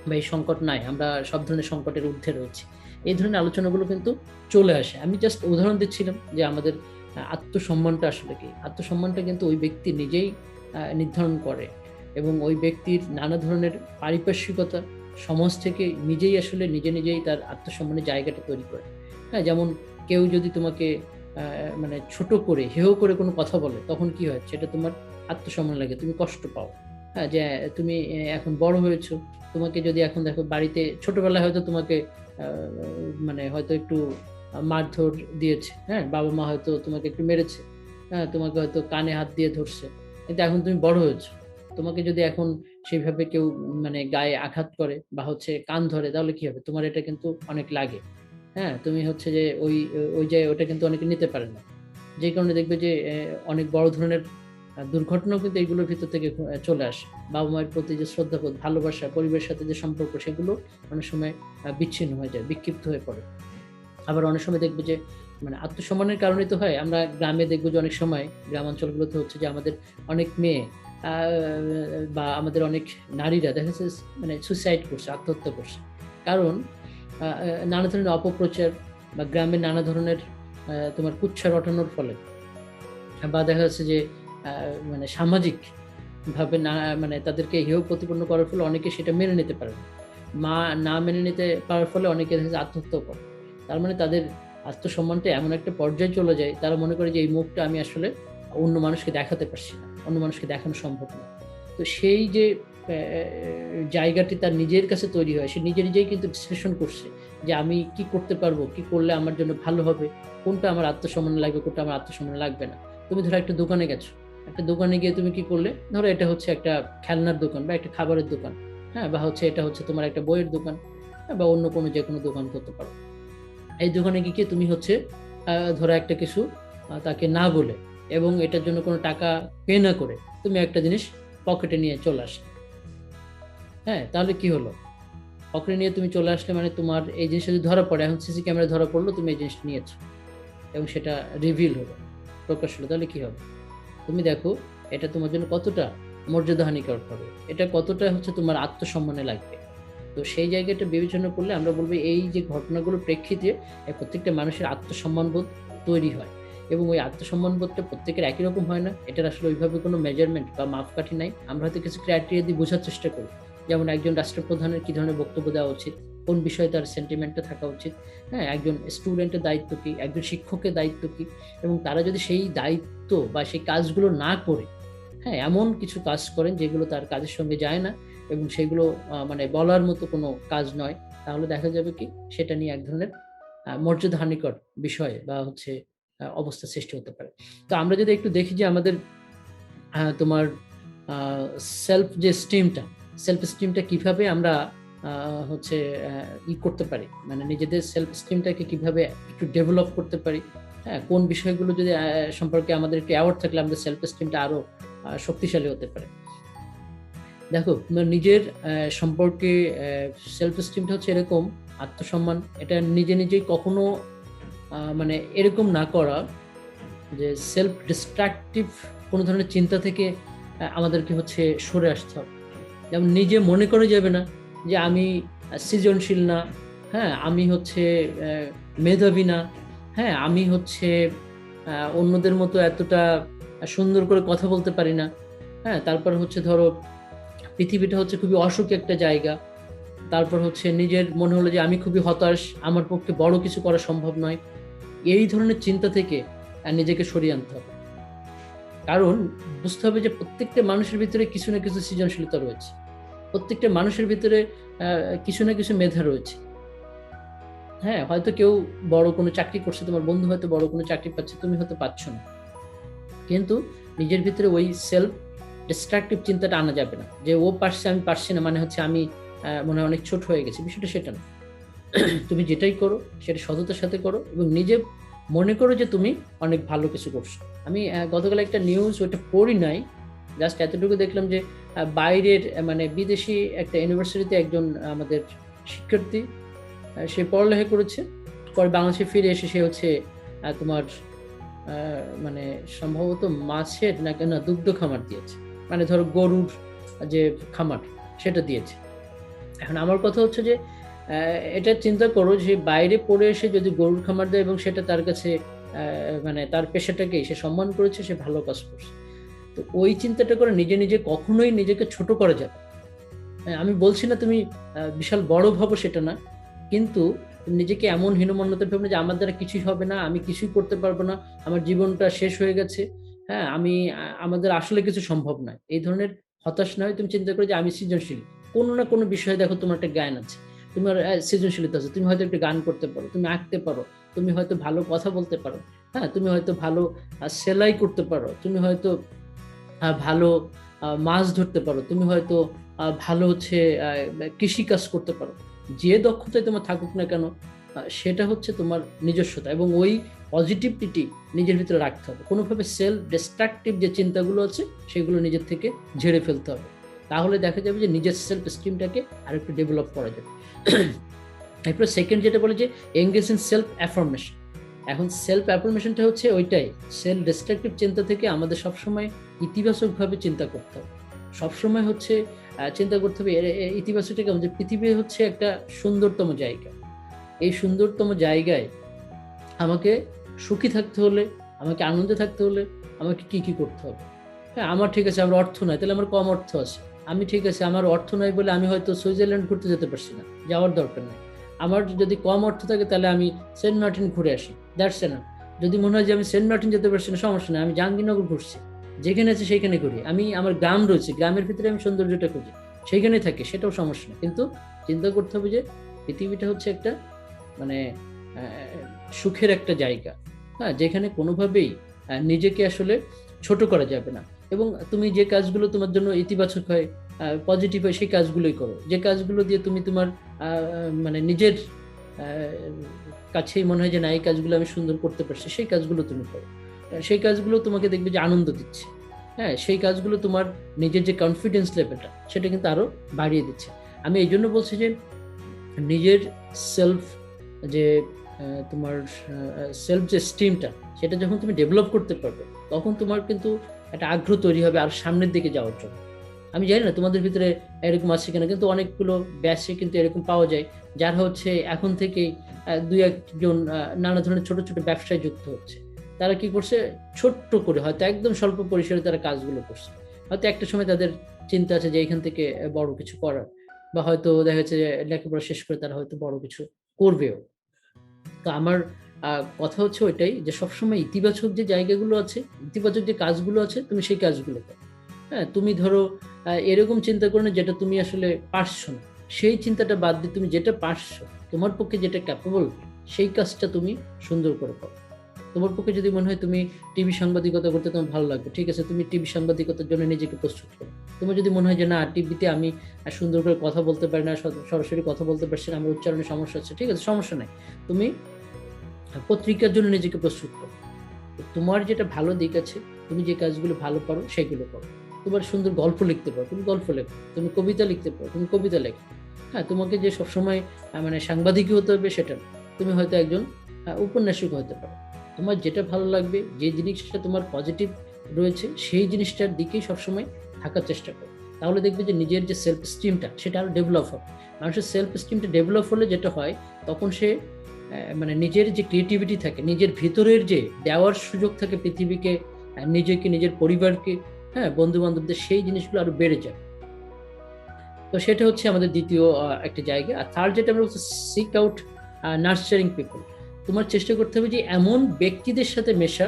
বা এই সংকট নাই, আমরা সব ধরনের সংকটের ঊর্ধ্বে রয়েছি। এই ধরনের আলোচনাগুলো কিন্তু চলে আসে। আমি জাস্ট উদাহরণ দিচ্ছিলাম যে আমাদের আত্মসম্মানটা আসলে কি? আত্মসম্মানটা কিন্তু ওই ব্যক্তি নিজেই নির্ধারণ করে এবং ওই ব্যক্তির নানা ধরনের পারিপার্শ্বিকতা, সমাজ থেকে নিজেই আসলে নিজেই তার আত্মসম্মানের জায়গাটা তৈরি করে। হ্যাঁ, যেমন কেউ যদি তোমাকে মানে ছোট করে, হেয় করে কোনো কথা বলে, তখন কি হয়? সেটা তোমার আত্মসম্মান লাগে, তুমি কষ্ট পাও। হ্যাঁ, যে তুমি এখন বড় হয়েছো, তোমাকে যদি এখন দেখো বাড়িতে ছোটবেলায় হয়তো তোমাকে মানে হয়তো একটু মারধর দিয়েছে, হ্যাঁ, বাবা মা হয়তো তোমাকে একটু মেরেছে, হ্যাঁ, তোমাকে হয়তো কানে হাত দিয়ে ধরছে, কিন্তু এখন তুমি বড় হয়েছো, তোমাকে যদি এখন সেইভাবে কেউ মানে গায়ে আঘাত করে বা হচ্ছে কান ধরে, তাহলে কি হবে? তোমার এটা কিন্তু অনেক লাগে। হ্যাঁ, তুমি হচ্ছে যে ওই যে ওটা কিন্তু অনেকে নিতে পারে না, যে কারণে দেখবে যে অনেক বড় ধরনের দুর্ঘটনাও কিন্তু এগুলোর ভিতর থেকে চলে আসে। বাবা মায়ের প্রতি যে শ্রদ্ধাবোধ, ভালোবাসা, পরিবারের সাথে যে সম্পর্ক, সেগুলো অনেক সময় বিচ্ছিন্ন হয়ে যায়, বিক্ষিপ্ত হয়ে পড়ে। আবার অনেক সময় দেখবে যে মানে আত্মসম্মানের কারণেই তো হয়, আমরা গ্রামে দেখবো যে অনেক সময় গ্রামাঞ্চলগুলোতে হচ্ছে যে আমাদের অনেক মেয়ে বা আমাদের অনেক নারীরা দেখা যাচ্ছে মানে সুইসাইড করছে, আত্মহত্যা করছে। কারণ নানা ধরনের অপপ্রচার বা গ্রামের নানা ধরনের তোমার কুৎসা রটানোর ফলে বা দেখা যাচ্ছে যে মানে সামাজিকভাবে না, মানে তাদেরকে হেয় প্রতিপন্ন করার ফলে অনেকে সেটা মেনে নিতে পারে না। না মেনে নিতে পারার ফলে অনেকে দেখা যাচ্ছে আত্মহত্যাও করে। তার মানে তাদের আত্মসম্মানটা এমন একটা পর্যায়ে চলে যায়, তারা মনে করে যে এই মুখটা আমি আসলে অন্য মানুষকে দেখাতে পারছি না, অন্য মানুষকে দেখানো সম্ভব না। তো সেই যে জায়গাটি তার নিজের কাছে তৈরি হয়, সে নিজেই কিন্তু বিশ্লেষণ করছে যে আমি কি করতে পারবো, কি করলে আমার জন্য ভালো হবে, কোনটা আমার আত্মসম্মানে লাগবে, কোনটা আমার আত্মসম্মানে লাগবে না। তুমি ধরো একটা দোকানে গেছো, একটা দোকানে গিয়ে তুমি কি করলে? ধরো এটা হচ্ছে একটা খেলনার দোকান বা একটা খাবারের দোকান, হ্যাঁ, বা হচ্ছে এটা হচ্ছে তোমার একটা বইয়ের দোকান, বা অন্য কোনো যে কোনো দোকান করতে পারো। এই দোকানে গিয়ে তুমি হচ্ছে ধরো একটা কিছু তাকে না বলে এবং এটার জন্য কোনো টাকা পে না করে তুমি একটা জিনিস পকেটে নিয়ে চলে আসলে। হ্যাঁ, তাহলে কি হলো? পকেটে নিয়ে তুমি চলে আসলে মানে তোমার এই জিনিসটা যদি ধরা পড়ে, এখন সিসি ক্যামেরা ধরা পড়লো তুমি এই জিনিসটা নিয়েছো এবং সেটা রিভিল হলো, প্রকাশ হলো, তাহলে কি হবে? তুমি দেখো এটা তোমার জন্য কতটা মর্যাদাহানিকর হবে, এটা কতটা হচ্ছে তোমার আত্মসম্মানে লাগবে। তো সেই জায়গাটা বিবেচনা করলে আমরা বলবো এই যে ঘটনাগুলোর প্রেক্ষিতে প্রত্যেকটা মানুষের আত্মসম্মানবোধ তৈরি হয় এবং ওই আত্মসম্মানবোধটা প্রত্যেকের একই রকম হয় না। এটার আসলে ওইভাবে কোনো মেজারমেন্ট বা মাপকাঠি নাই। আমরা হয়তো কিছু ক্রাইটেরিয়া দিয়ে বোঝার চেষ্টা করি, যেমন একজন রাষ্ট্রপ্রধানের কি ধরনের বক্তব্য দেওয়া উচিত, কোন বিষয়ে তার সেন্টিমেন্টটা থাকা উচিত, হ্যাঁ, একজন স্টুডেন্টের দায়িত্ব কি, একজন শিক্ষকের দায়িত্ব কি, এবং তারা যদি সেই দায়িত্ব বা সেই কাজগুলো না করে, হ্যাঁ, এমন কিছু কাজ করেন যেগুলো তার কাজের সঙ্গে যায় না এবং সেগুলো মানে বলার মতো কোনো কাজ নয়, তাহলে দেখা যাবে কি সেটা নিয়ে এক ধরনের মর্যাদাহানিকর বিষয় বা হচ্ছে অবস্থা সৃষ্টি হতে পারে। তো আমরা যদি একটু দেখি যে আমাদের তোমার সেলফ যে স্টিমটা, সেলফ স্টিমটা কিভাবে আমরা হচ্ছে করতে পারি, মানে নিজেদের সেলফ স্টিমটাকে কিভাবে একটু ডেভেলপ করতে পারি, হ্যাঁ, কোন বিষয়গুলো যদি সম্পর্কে আমাদের একটু অ্যাওয়ার্ড থাকলে আমাদের সেলফ স্টিমটা আরো শক্তিশালী হতে পারে। দেখো, নিজের সম্পর্কে সেলফ এস্টিমটা হচ্ছে এরকম, আত্মসম্মান এটা নিজেই কখনো মানে এরকম না করা যে সেলফ ডিস্ট্রাকটিভ কোনো ধরনের চিন্তা থেকে আমাদেরকে হচ্ছে সরে আসতে হবে। যেমন নিজে মনে করা যাবে না যে আমি সৃজনশীল না, হ্যাঁ আমি হচ্ছে মেধাবী না, হ্যাঁ আমি হচ্ছে অন্যদের মতো এতটা সুন্দর করে কথা বলতে পারি না, হ্যাঁ তারপর হচ্ছে ধরো পৃথিবীটা হচ্ছে খুবই অসুখী একটা জায়গা, তারপর হচ্ছে নিজের মনে হলো যে আমি খুবই হতাশ, আমার পক্ষে বড় কিছু করা সম্ভব নয়। এই ধরনের চিন্তা থেকে নিজেকে সরিয়ে আনতে হবে। কারণ বুঝতে হবে যে প্রত্যেকটা মানুষের ভিতরে কিছু না কিছু সৃজনশীলতা রয়েছে, প্রত্যেকটা মানুষের ভিতরে কিছু না কিছু মেধা রয়েছে। হ্যাঁ হয়তো কেউ বড় কোনো চাকরি করছে, তোমার বন্ধু হয়তো বড় কোনো চাকরি পাচ্ছে, তুমি হয়তো পাচ্ছ না, কিন্তু নিজের ভিতরে ওই সেলফ ডিস্ট্রাকটিভ চিন্তাটা আনা যাবে না যে ও পারছে আমি পারছি না, মানে হচ্ছে আমি মনে হয় অনেক ছোট হয়ে গেছি। বিষয়টা সেটা না। তুমি যেটাই করো সেটা সততার সাথে করো এবং নিজে মনে করো যে তুমি অনেক ভালো কিছু করছো। আমি গতকাল একটা নিউজ, ওইটা পড়ি নাই, জাস্ট এতটুকু দেখলাম যে বাইরের মানে বিদেশি একটা ইউনিভার্সিটিতে একজন আমাদের শিক্ষার্থী, সে পড়ালেখা করেছে, পরে বাংলাদেশে ফিরে এসে সে হচ্ছে তোমার মানে সম্ভবত মাছের না দুগ্ধ খামার দিয়েছে, মানে ধরো গরুর যে খামার সেটা দিয়েছে। এখন আমার কথা হচ্ছে যে এটা চিন্তা করো যে বাইরে পড়ে এসে যদি গরুর খামার দেয় এবং সেটা তার কাছে মানে তার পেশাটাকে সে সম্মান করেছে, সে ভালো কাজ করছে, তো ওই চিন্তাটা করে নিজে নিজে কখনোই নিজেকে ছোট করা যাবে। আমি বলছি না তুমি বিশাল বড় ভাবো, সেটা না, কিন্তু তুমি নিজেকে এমন হীনমন্যতা ভেবো না যে আমার দ্বারা কিছুই হবে না, আমি কিছুই করতে পারবো না, আমার জীবনটা শেষ হয়ে গেছে, হ্যাঁ আমি আমাদের আসলে কিছু সম্ভব নয়, এই ধরনের হতাশ নয়। তুমি চিন্তা করো যে আমি সৃজনশীল, কোনো না কোনো বিষয়ে দেখো তোমার একটা জ্ঞান আছে, তোমার সৃজনশীলতা আছে, তুমি হয়তো একটা গান করতে পারো, তুমি আঁকতে পারো, তুমি হয়তো ভালো কথা বলতে পারো, হ্যাঁ তুমি হয়তো ভালো সেলাই করতে পারো, তুমি হয়তো ভালো মাছ ধরতে পারো, তুমি হয়তো ভালো হচ্ছে কৃষি কাজ করতে পারো। যে দক্ষতায় তোমার থাকুক না কেন, সেটা হচ্ছে তোমার নিজস্বতা, এবং ওই পজিটিভিটি নিজের ভিতরে রাখতে হবে। কোনোভাবে সেলফ ডিস্ট্রাকটিভ যে চিন্তাগুলো আছে সেগুলো নিজের থেকে ঝেড়ে ফেলতে হবে, তাহলে দেখা যাবে যে নিজের সেলফ স্টিমটাকে আরেকটু ডেভেলপ করা যাবে। এরপর সেকেন্ড যেটা বলে যে এঙ্গেজ ইন সেলফ অ্যাফার্মেশন। এখন সেলফ অ্যাফার্মেশনটা হচ্ছে ওইটাই, সেলফ ডিস্ট্রাকটিভ চিন্তা থেকে আমাদের সবসময় ইতিবাচকভাবে চিন্তা করতে হবে। সবসময় হচ্ছে চিন্তা করতে হবে ইতিবাচকটা কেমন, যে পৃথিবী হচ্ছে একটা সুন্দরতম জায়গা, এই সুন্দরতম জায়গায় আমাকে সুখী থাকতে হলে, আমাকে আনন্দে থাকতে হলে আমাকে কি কি করতে হবে। হ্যাঁ আমার ঠিক আছে, আমার অর্থ নাই, তাহলে আমার কম অর্থ আছে, আমি ঠিক আছে আমার অর্থ নাই বলে আমি হয়তো সুইজারল্যান্ড ঘুরতে যেতে পারছি না, যাওয়ার দরকার নেই। আমার যদি কম অর্থ থাকে তাহলে আমি সেন্ট মার্টিন ঘুরে আসি, দ্যাটস এনাফ। যদি মনে হয় যে আমি সেন্ট মার্টিন যেতে পারছি না, সমস্যা নেই, আমি জাহাঙ্গীরনগর ঘুরছি, যেখানে আছে সেইখানে ঘুরি, আমি আমার গ্রাম রয়েছে, গ্রামের ভিতরে আমি সৌন্দর্যটা খুঁজি, সেইখানে থাকি, সেটাও সমস্যা নেই। কিন্তু চিন্তা করতে হবে যে পৃথিবীটা হচ্ছে একটা মানে সুখের একটা জায়গা, হ্যাঁ যেখানে কোনোভাবেই নিজেকে আসলে ছোট করা যাবে না। এবং তুমি যে কাজগুলো তোমার জন্য ইতিবাচক হয়, পজিটিভ হয়, সেই কাজগুলোই করো, যে কাজগুলো দিয়ে তুমি তোমার মানে নিজের কাছেই মনে হয় যে না এই কাজগুলো আমি সুন্দর করতে পারছি, সেই কাজগুলো তুমি করো। সেই কাজগুলো তোমাকে দেখবে যে আনন্দ দিচ্ছে, হ্যাঁ সেই কাজগুলো তোমার নিজের যে কনফিডেন্স লেভেলটা সেটা কিন্তু আরো বাড়িয়ে দিচ্ছে। আমি এই জন্য বলছি যে নিজের সেলফ যে তোমার সেলফ যে স্টিমটা, সেটা যখন তুমি ডেভেলপ করতে পারবে তখন তোমার কিন্তু একটা আগ্রহ তৈরি হবে আর সামনের দিকে যাওয়ার জন্য। আমি জানি না তোমাদের ভিতরে এরকম আছে কিনা, কিন্তু অনেকগুলো ব্যাচে কিন্তু এরকম পাওয়া যায় যারা হচ্ছে এখন থেকেই দুই একজন নানা ধরনের ছোট ছোট ব্যবসায় যুক্ত হচ্ছে। তারা কি করছে, ছোট্ট করে হয়তো একদম স্বল্প পরিসরে তারা কাজগুলো করছে, হয়তো একটা সময় তাদের চিন্তা আছে যে এখান থেকে বড় কিছু করার, বা হয়তো দেখা যাচ্ছে যে লেখাপড়া শেষ করে তারা হয়তো বড় কিছু করবেও। তো আমার কথা হচ্ছে ওইটাই যে সবসময় ইতিবাচক যে জায়গাগুলো আছে, ইতিবাচক যে কাজগুলো আছে, তুমি সেই কাজগুলো করো। হ্যাঁ তুমি ধরো এরকম চিন্তা করো না যেটা তুমি আসলে পারছো না, সেই চিন্তাটা বাদ দিয়ে তুমি যেটা পারছো, তোমার পক্ষে যেটা ক্যাপেবল, সেই কাজটা তুমি সুন্দর করে করো। তোমার পক্ষে যদি মনে হয় তুমি টিভি সাংবাদিকতা করতে তোমার ভালো লাগবে, ঠিক আছে তুমি টিভি সাংবাদিকতার জন্য নিজেকে প্রস্তুত করো। তোমার যদি মনে হয় যে না টিভিতে আমি সুন্দর করে কথা বলতে পারি না, সরাসরি কথা বলতে পারছি না, আমার উচ্চারণের সমস্যা আছে, ঠিক আছে সমস্যা নাই, তুমি পত্রিকার জন্য নিজেকে প্রস্তুত করো। তোমার যেটা ভালো দিক আছে, তুমি যে কাজগুলো ভালো পারো সেগুলো করো। তোমার সুন্দর গল্প লিখতে পারো, তুমি গল্প লেখো, তুমি কবিতা লিখতে পারো, তুমি কবিতা লেখো। হ্যাঁ তোমাকে যে সবসময় মানে সাংবাদিকই হতে হবে সেটা না, তুমি হয়তো একজন উপন্যাসিক হতে পারো। তোমার যেটা ভালো লাগবে, যে জিনিসটা তোমার পজিটিভ রয়েছে, সেই জিনিসটার দিকেই সবসময় থাকার চেষ্টা করো। তাহলে দেখবে যে নিজের যে সেলফ স্টিমটা সেটা আরো ডেভেলপ হবে। মানুষের সেলফ স্টিমটা ডেভেলপ হলে যেটা হয়, তখন সে মানে নিজের যে ক্রিয়েটিভিটি থাকে, নিজের ভিতরের যে দেওয়ার সুযোগ থাকে পৃথিবীকে, নিজেকে, নিজের পরিবারকে, হ্যাঁ, বন্ধু বান্ধবদের, সেই জিনিসগুলো আরো বেড়ে যায়। তো সেটা হচ্ছে আমাদের দ্বিতীয় একটা জায়গা। আর থার্ড যেটা আমরা হচ্ছে সিক আউট নার্চারিং পিপল। তোমার চেষ্টা করতে হবে যে এমন ব্যক্তিদের সাথে মেশা,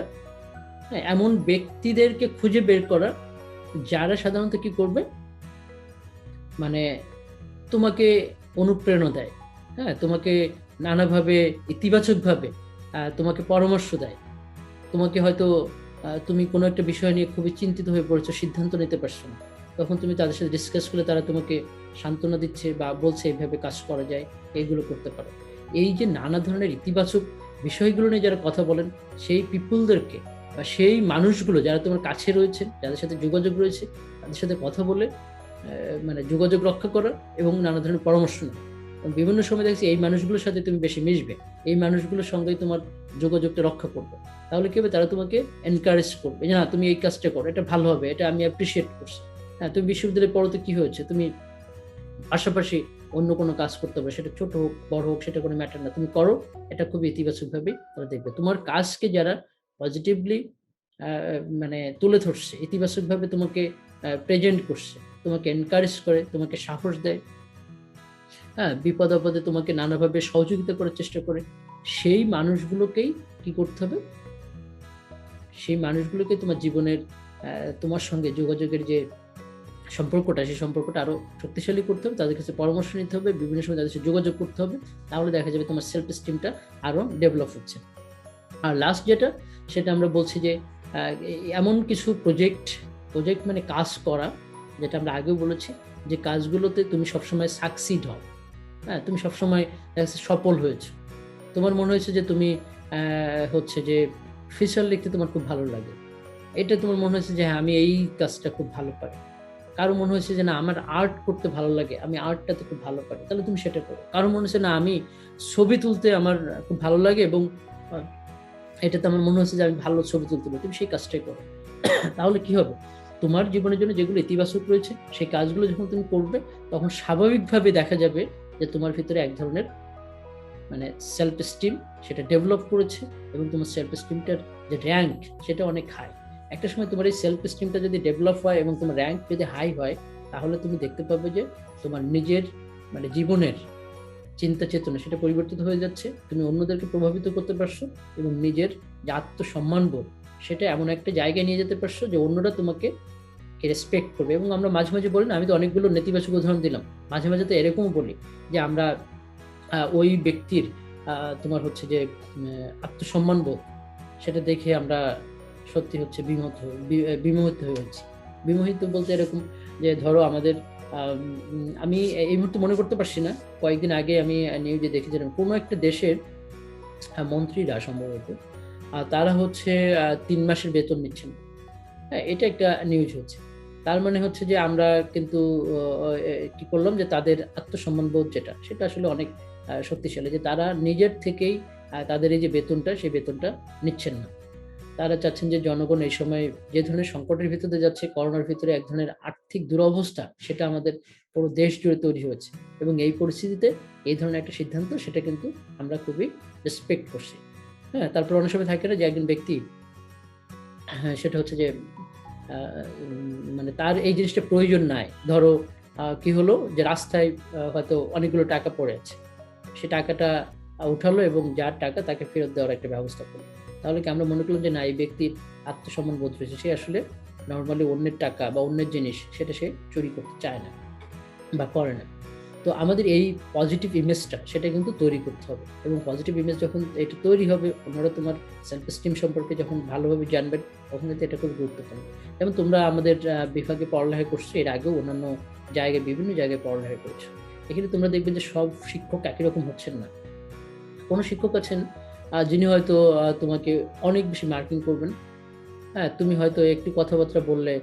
হ্যাঁ, এমন ব্যক্তিদেরকে খুঁজে বের করা যারা সাধারণত কি করবে, মানে তোমাকে অনুপ্রেরণা দেয়, হ্যাঁ, তোমাকে নানাভাবে ইতিবাচকভাবে তোমাকে পরামর্শ দেয়। তোমাকে হয়তো তুমি কোনো একটা বিষয় নিয়ে খুবই চিন্তিত হয়ে পড়েছো, সিদ্ধান্ত নিতে পারছো না, তখন তুমি তাদের সাথে ডিসকাস করলে তারা তোমাকে সান্ত্বনা দিচ্ছে বা বলছে এইভাবে কাজ করা যায়, এইগুলো করতে পারো। এই যে নানা ধরনের ইতিবাচক বিষয়গুলো নিয়ে যারা কথা বলেন, সেই পিপুলদেরকে বা সেই মানুষগুলো যারা তোমার কাছে রয়েছে, যাদের সাথে যোগাযোগ রয়েছে, তাদের সাথে কথা বলে মানে যোগাযোগ রক্ষা করা এবং নানা ধরনের পরামর্শ নেওয়া। বিভিন্ন সময় দেখছি এই মানুষগুলোর সাথে তুমি বেশি মিশবে, এই মানুষগুলোর সঙ্গেই তোমার যোগাযোগটা রক্ষা করবে। তাহলে কি হবে, তারা তোমাকে এনকারেজ করবে যে না তুমি এই কাজটা করো, এটা ভালো হবে, এটা আমি অ্যাপ্রিসিয়েট করছি। হ্যাঁ, তুমি বিশ্ববিদ্যালয়ে পড়ো তো কি হয়েছে, তুমি পাশাপাশি অন্য কোনো কাজ করতে হবে, সেটা ছোট হোক বড় হোক সেটা কোনো ম্যাটার না, তুমি করো, এটা খুবই ইতিবাচকভাবে তারা দেখবে। তোমার কাজকে যারা পজিটিভলি মানে তুলে ধরছে, ইতিবাচকভাবে তোমাকে প্রেজেন্ট করছে, তোমাকে এনকারেজ করে, তোমাকে সাহস দেয়, হ্যাঁ, বিপদ আপদে তোমাকে নানাভাবে সহযোগিতা করার চেষ্টা করে, সেই মানুষগুলোকেই কি করতে হবে, সেই মানুষগুলোকে তোমার জীবনের তোমার সঙ্গে যোগাযোগের যে সম্পর্কটা, সেই সম্পর্কটা আরো শক্তিশালী করতে হবে, তাদের কাছে পরামর্শ নিতে হবে, বিভিন্ন সময় তাদের সাথে যোগাযোগ করতে হবে। তাহলে দেখা যাবে তোমার সেলফ স্টিমটা আরো ডেভেলপ হচ্ছে। আর লাস্ট যেটা, সেটা আমরা বলছি যে এমন কিছু প্রজেক্ট মানে কাজ করা, যেটা আমরা আগেও বলেছি, যে কাজগুলোতে তুমি সবসময় সাকসিড হও, হ্যাঁ, তুমি সবসময় সফল হয়েছো, তোমার মনে হয়েছে যে তুমি হচ্ছে যে ফিচার লিখতে তোমার খুব ভালো লাগে, এটা তোমার মনে হয়েছে যে হ্যাঁ আমি এই কাজটা খুব ভালো পারি। কারো মনে হয়েছে যে না আমার আর্ট করতে ভালো লাগে, আমি আর্টটাতে খুব ভালো পারি, তাহলে তুমি সেটা করো। কারো মনে হচ্ছে না আমি ছবি তুলতে আমার খুব ভালো লাগে এবং এটাতে আমার মনে হচ্ছে যে আমি ভালো ছবি তুলতে পারি, তুমি সেই কাজটাই করো। তাহলে কি হবে, তোমার জীবনের জন্য যেগুলো ইতিবাচক রয়েছে সেই কাজগুলো যখন তুমি করবে, তখন স্বাভাবিকভাবে দেখা যাবে যে তোমার ভিতরে এক ধরনের মানে সেলফ স্টিম সেটা ডেভেলপ করেছে, এবং তোমার সেলফ স্টিমটার যে র্যাঙ্ক সেটা অনেক হাই। একটা সময় তোমার এই সেলফ স্টিমটা যদি ডেভেলপ হয় এবং তোমার র্যাঙ্ক যদি হাই হয়, তাহলে তুমি দেখতে পাবে যে তোমার নিজের মানে জীবনের চিন্তা চেতনা সেটা পরিবর্তিত হয়ে যাচ্ছে, তুমি অন্যদেরকে প্রভাবিত করতে পারছো, এবং নিজের যে আত্মসম্মান বোধ সেটা এমন একটা জায়গায় নিয়ে যেতে পারছো যে অন্যরা তোমাকে রেসপেক্ট করবে। এবং আমরা মাঝে মাঝে বলি না, আমি তো অনেকগুলো নেতিবাচক উদাহরণ দিলাম, মাঝে মাঝে তো এরকমও বলি যে আমরা ওই ব্যক্তির তোমার হচ্ছে যে আত্মসম্মান বোধ সেটা দেখে আমরা সত্যি হচ্ছে বিমোহিত হয়েছি। বিমোহিত বলতে এরকম যে ধরো আমাদের আমি এই মুহূর্তে মনে করতে পারছি না, কয়েকদিন আগে আমি নিউজে দেখেছিলাম কোনো একটা দেশের মন্ত্রীরা সম্ভবত তারা হচ্ছে 3 মাসের বেতন নিচ্ছেন। হ্যাঁ, এটা একটা নিউজ হচ্ছে। তার মানে হচ্ছে যে আমরা কিন্তু কি করলাম যে তাদের আত্মসম্মান বোধ যেটা সেটা আসলে অনেক শক্তিশালী, যে তারা নিজের থেকেই তাদের এই যে বেতনটা সেই বেতনটা নিচ্ছেন না। তারা চাচ্ছেন যে জনগণ এই সময় যে ধরনের সংকটের ভিতরে যাচ্ছে, করোনার ভিতরে এক ধরনের আর্থিক দুরবস্থা সেটা আমাদের পুরো দেশ জুড়ে তৈরি হয়েছে, এবং এই পরিস্থিতিতে এই ধরনের একটা সিদ্ধান্ত সেটা কিন্তু আমরা খুবই রেসপেক্ট করছি। হ্যাঁ, তারপর অনেক সময় থাকে না যে একজন ব্যক্তি, হ্যাঁ, সেটা হচ্ছে যে মানে তার এই জিনিসটা প্রয়োজন নাই, ধরো কি হলো যে রাস্তায় হয়তো অনেকগুলো টাকা পড়ে আছে, সে টাকাটা উঠালো এবং যার টাকা তাকে ফেরত দেওয়ার একটা ব্যবস্থা করলো। তাহলে কি আমরা মনে করলাম যে না এই ব্যক্তির আত্মসম্মান বোধ রয়েছে, সে আসলে নর্মালি অন্যের টাকা বা অন্যের জিনিস সেটা সে চুরি করতে চায় না বা করে না। তো আমাদের এই পজিটিভ ইমেজটা সেটা কিন্তু তৈরি করতে হবে, এবং পজিটিভ ইমেজ যখন এটা তৈরি হবে, অন্যরা তোমার সেলফ এস্টিম সম্পর্কে যখন ভালোভাবে জানবেন, তখন কিন্তু এটা খুব গুরুত্বপূর্ণ। যেমন তোমরা আমাদের বিভাগে পড়ালেখা করছো, এর আগেও অন্যান্য জায়গায় বিভিন্ন জায়গায় পড়ালেখা করছো, এখানে তোমরা দেখবে যে সব শিক্ষক একই রকম হচ্ছেন না। কোনো শিক্ষক আছেন যিনি হয়তো তোমাকে অনেক বেশি মার্কিং করবেন, হ্যাঁ, তুমি হয়তো একটু কথাবার্তা বললে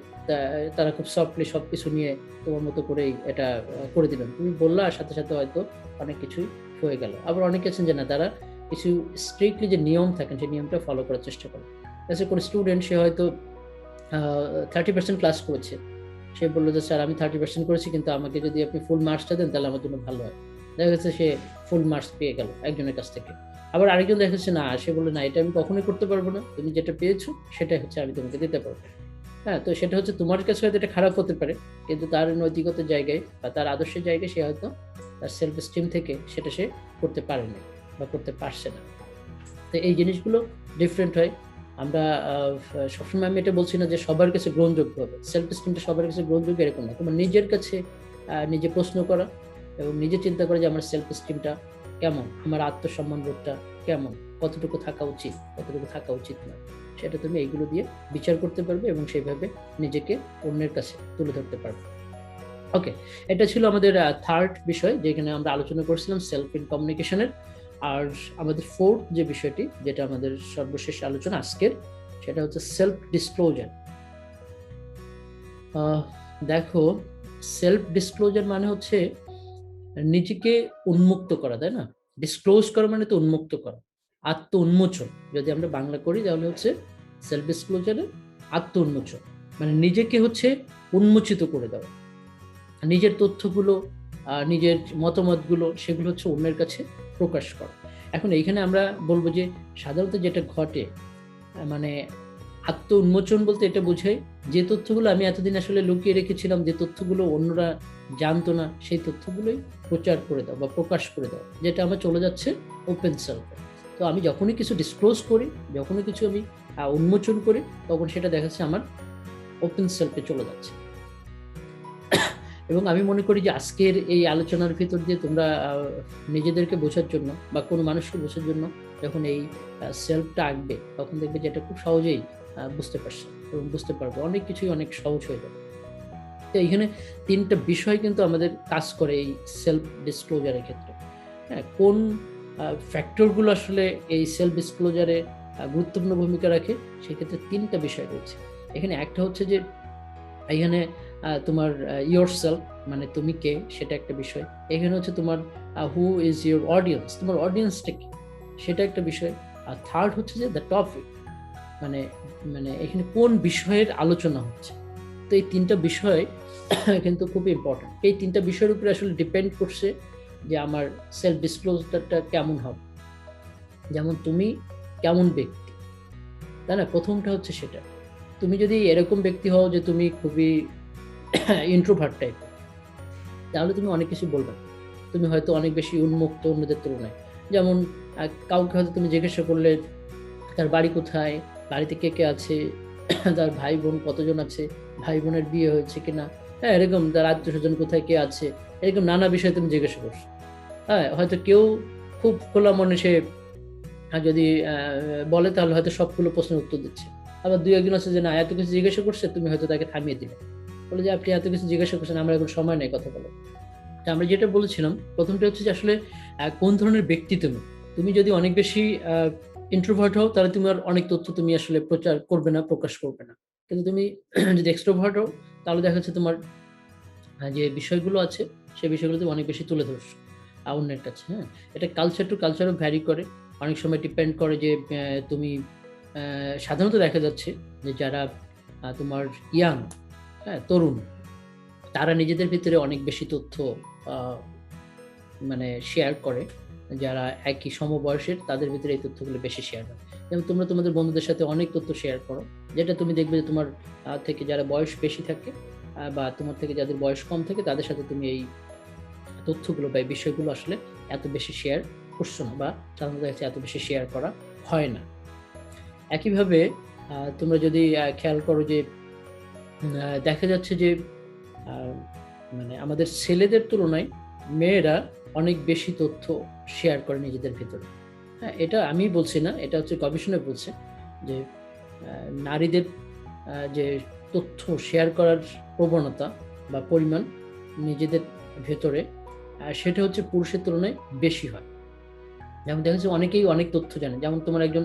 তারা খুব সফটলি সবকিছু নিয়ে তোমার মতো করেই এটা করে দিলেন, তুমি বললা আর সাথে সাথে হয়তো অনেক কিছুই হয়ে গেল। আবার অনেকে আছেন যে না, তারা কিছু স্ট্রিক্টলি যে নিয়ম থাকেন সেই নিয়মটা ফলো করার চেষ্টা করে। কোনো স্টুডেন্ট সে হয়তো 30% ক্লাস করেছে, সে বললো যে স্যার আমি 30% করেছি, কিন্তু আমাকে যদি আপনি ফুল মার্কসটা দেন তাহলে আমার জন্য ভালো হয়। দেখা যাচ্ছে সে ফুল মার্কস পেয়ে গেল একজনের কাছ থেকে। আবার আরেকজন দেখা যাচ্ছে না, সে বললো না এটা আমি কখনোই করতে পারবো না, তুমি যেটা পেয়েছো সেটাই হচ্ছে আমি তোমাকে দিতে পারবো। হ্যাঁ, তো সেটা হচ্ছে তোমার কাছে হয়তো এটা খারাপ হতে পারে, কিন্তু তার নৈতিকতার জায়গায় বা তার আদর্শের জায়গায় সে হয়তো তার সেলফ এস্টিম থেকে সেটা সে করতে পারেনি বা করতে পারছে না। তো এই জিনিসগুলো ডিফারেন্ট হয়। আমরা সবসময় আমি এটা বলছি না যে সবার কাছে গ্রহণযোগ্য হবে, সেলফ এস্টিমটা সবার কাছে গ্রহণযোগ্য এরকম না। তোমার নিজের কাছে নিজে প্রশ্ন করা এবং নিজে চিন্তা করা যে আমার সেলফ এস্টিমটা কেমন, আমার আত্মসম্মান বোধটা কেমন, কতটুকু থাকা উচিত, কতটুকু থাকা উচিত না, সেটা তুমি এইগুলো দিয়ে বিচার করতে পারবে এবং সেইভাবে নিজেকে অন্যের কাছে তুলে ধরতে পারবে। ওকে, এটা ছিল আমাদের থার্ড বিষয়, যেখানে আমরা আলোচনা করছিলাম সেলফ ইন কমিউনিকেশনের। আর আমাদের ফোর্থ যে বিষয়টি, যেটা আমাদের সর্বশেষ আলোচনা আজকের, সেটা হচ্ছে সেলফ ডিসক্লোজার। দেখো, সেলফ ডিসক্লোজার মানে হচ্ছে নিজেকে উন্মুক্ত করা, তাই না? ডিসক্লোজ করা মানে তো উন্মুক্ত করা, আত্ম উন্মোচন যদি আমরা বাংলা করি তাহলে হচ্ছে সেলফ ডিসক্লোজারে আত্ম উন্মোচন, মানে নিজেকে হচ্ছে উন্মোচিত করে দেওয়া, নিজের তথ্যগুলো, নিজের মতামতগুলো, সেগুলো হচ্ছে অন্যের কাছে প্রকাশ করা। এখন এইখানে আমরা বলবো যে সাধারণত যেটা ঘটে, মানে আত্ম উন্মোচন বলতে এটা বোঝায় যে তথ্যগুলো আমি এতদিন আসলে লুকিয়ে রেখেছিলাম, যে তথ্যগুলো অন্যরা জানতো না, সেই তথ্যগুলোই প্রচার করে দাও বা প্রকাশ করে দাও, যেটা আমার চলে যাচ্ছে ওপেন সেলফে। তো আমি যখনই কিছু ডিসক্লোজ করি, যখনই কিছু আমি উন্মোচন করি, তখন সেটা দেখাচ্ছে আমার ওপেন সেলফে চলে যাচ্ছে। এবং আমি মনে করি যে আজকের এই আলোচনার ভিতর দিয়ে তোমরা নিজেদেরকে বোঝার জন্য বা কোনো মানুষকে বোঝার জন্য যখন এই সেলফটা আঁকবে, তখন দেখবে যে এটা খুব সহজেই বুঝতে পারছে এবং বুঝতে পারবে, অনেক কিছুই অনেক সহজ হয়ে যাবে। তো এইখানে তিনটা বিষয় কিন্তু আমাদের কাজ করে এই সেলফ ডিসক্লোজারের ক্ষেত্রে। হ্যাঁ, কোন ফ্যাক্টরগুলো আসলে এই সেলফ ডিসক্লোজারে গুরুত্বপূর্ণ ভূমিকা রাখে, সেক্ষেত্রে তিনটা বিষয় রয়েছে। এখানে একটা হচ্ছে যে এখানে তোমার ইয়োর সেলফ, মানে তুমি কে, সেটা একটা বিষয়। এখানে হচ্ছে তোমার হু ইজ ইউর অডিয়েন্স, তোমার অডিয়েন্সটা কি, সেটা একটা বিষয়। আর থার্ড হচ্ছে যে দ্য টপিক, মানে মানে এখানে কোন বিষয়ের আলোচনা হচ্ছে। তো এই তিনটা বিষয় কিন্তু খুব ইম্পর্টেন্ট। এই তিনটা বিষয়ের উপরে আসলে ডিপেন্ড করছে যে আমার সেলফ ডিসক্লোজারটা কেমন হবে। যেমন তুমি কেমন ব্যক্তি, তাই না? প্রথমটা হচ্ছে সেটা। তুমি যদি এরকম ব্যক্তি হও যে তুমি খুবই ইন্ট্রোভার্ট টাইপ, তাহলে তুমি অনেক কিছু বলবে না, তুমি হয়তো অনেক বেশি উন্মুক্ত অন্যদের তুলনায়। যেমন কাউকে হয়তো তুমি জিজ্ঞাসা করলে তার বাড়ি কোথায়, বাড়িতে কে কে আছে, তার ভাই বোন কতজন আছে, ভাই বোনের বিয়ে হয়েছে কিনা, হ্যাঁ এরকম, তার আত্মীয় স্বজন কোথায় কে আছে, এরকম নানা বিষয় তুমি জিজ্ঞাসা করছো। হ্যাঁ, হয়তো কেউ খুব খোলা মনে সে যদি বলে তাহলে হয়তো সবগুলো প্রশ্নের উত্তর দিচ্ছে। আবার দুই একজন আছে যে না, এত কিছু জিজ্ঞাসা করছে, তুমি হয়তো তাকে থামিয়ে দিলে, বলে যে আপনি এত কিছু জিজ্ঞাসা করছেন, আমার এখন সময় নেই কথা বলো। তা আমরা যেটা বলেছিলাম প্রথমটা হচ্ছে যে আসলে কোন ধরনের ব্যক্তি তুমি। তুমি যদি অনেক বেশি ইন্ট্রোভার্ট হও, তাহলে তোমার অনেক তথ্য তুমি আসলে প্রচার করবে না, প্রকাশ করবে না। কিন্তু তুমি যদি এক্সট্রোভার্ট হও, তাহলে দেখা যাচ্ছে তোমার যে বিষয়গুলো আছে সেই বিষয়গুলো তুমি অনেক বেশি তুলে ধরছো অন্যের কাছে। হ্যাঁ, এটা কালচার টু কালচারও ভ্যারি করে, অনেক সময় ডিপেন্ড করে যে তুমি সাধারণত দেখা যাচ্ছে যে যারা তোমার ইয়াং, হ্যাঁ তরুণ, তারা নিজেদের ভিতরে অনেক বেশি তথ্য মানে শেয়ার করে, যারা একই সমবয়সের তাদের ভিতরে এই তথ্যগুলো বেশি শেয়ার হয়। যেমন তোমরা তোমাদের বন্ধুদের সাথে অনেক তথ্য শেয়ার করো, যেটা তুমি দেখবে যে তোমার থেকে যারা বয়স বেশি থাকে বা তোমার থেকে যাদের বয়স কম থাকে, তাদের সাথে তুমি এই তথ্যগুলো বা এই বিষয়গুলো আসলে এত বেশি শেয়ার করছো না, বা সাধারণত এত বেশি শেয়ার করা হয় না। একইভাবে তোমরা যদি খেয়াল করো যে দেখা যাচ্ছে যে মানে আমাদের ছেলেদের তুলনায় মেয়েরা অনেক বেশি তথ্য শেয়ার করে নিজেদের ভিতরে। হ্যাঁ, এটা আমি বলছি না, এটা হচ্ছে গবেষণায় বলছে যে নারীদের যে তথ্য শেয়ার করার প্রবণতা বা পরিমাণ নিজেদের ভেতরে, সেটা হচ্ছে পুরুষের তুলনায় বেশি হয়। যেমন দেখা যাচ্ছে অনেকেই অনেক তথ্য জানে, যেমন তোমার একজন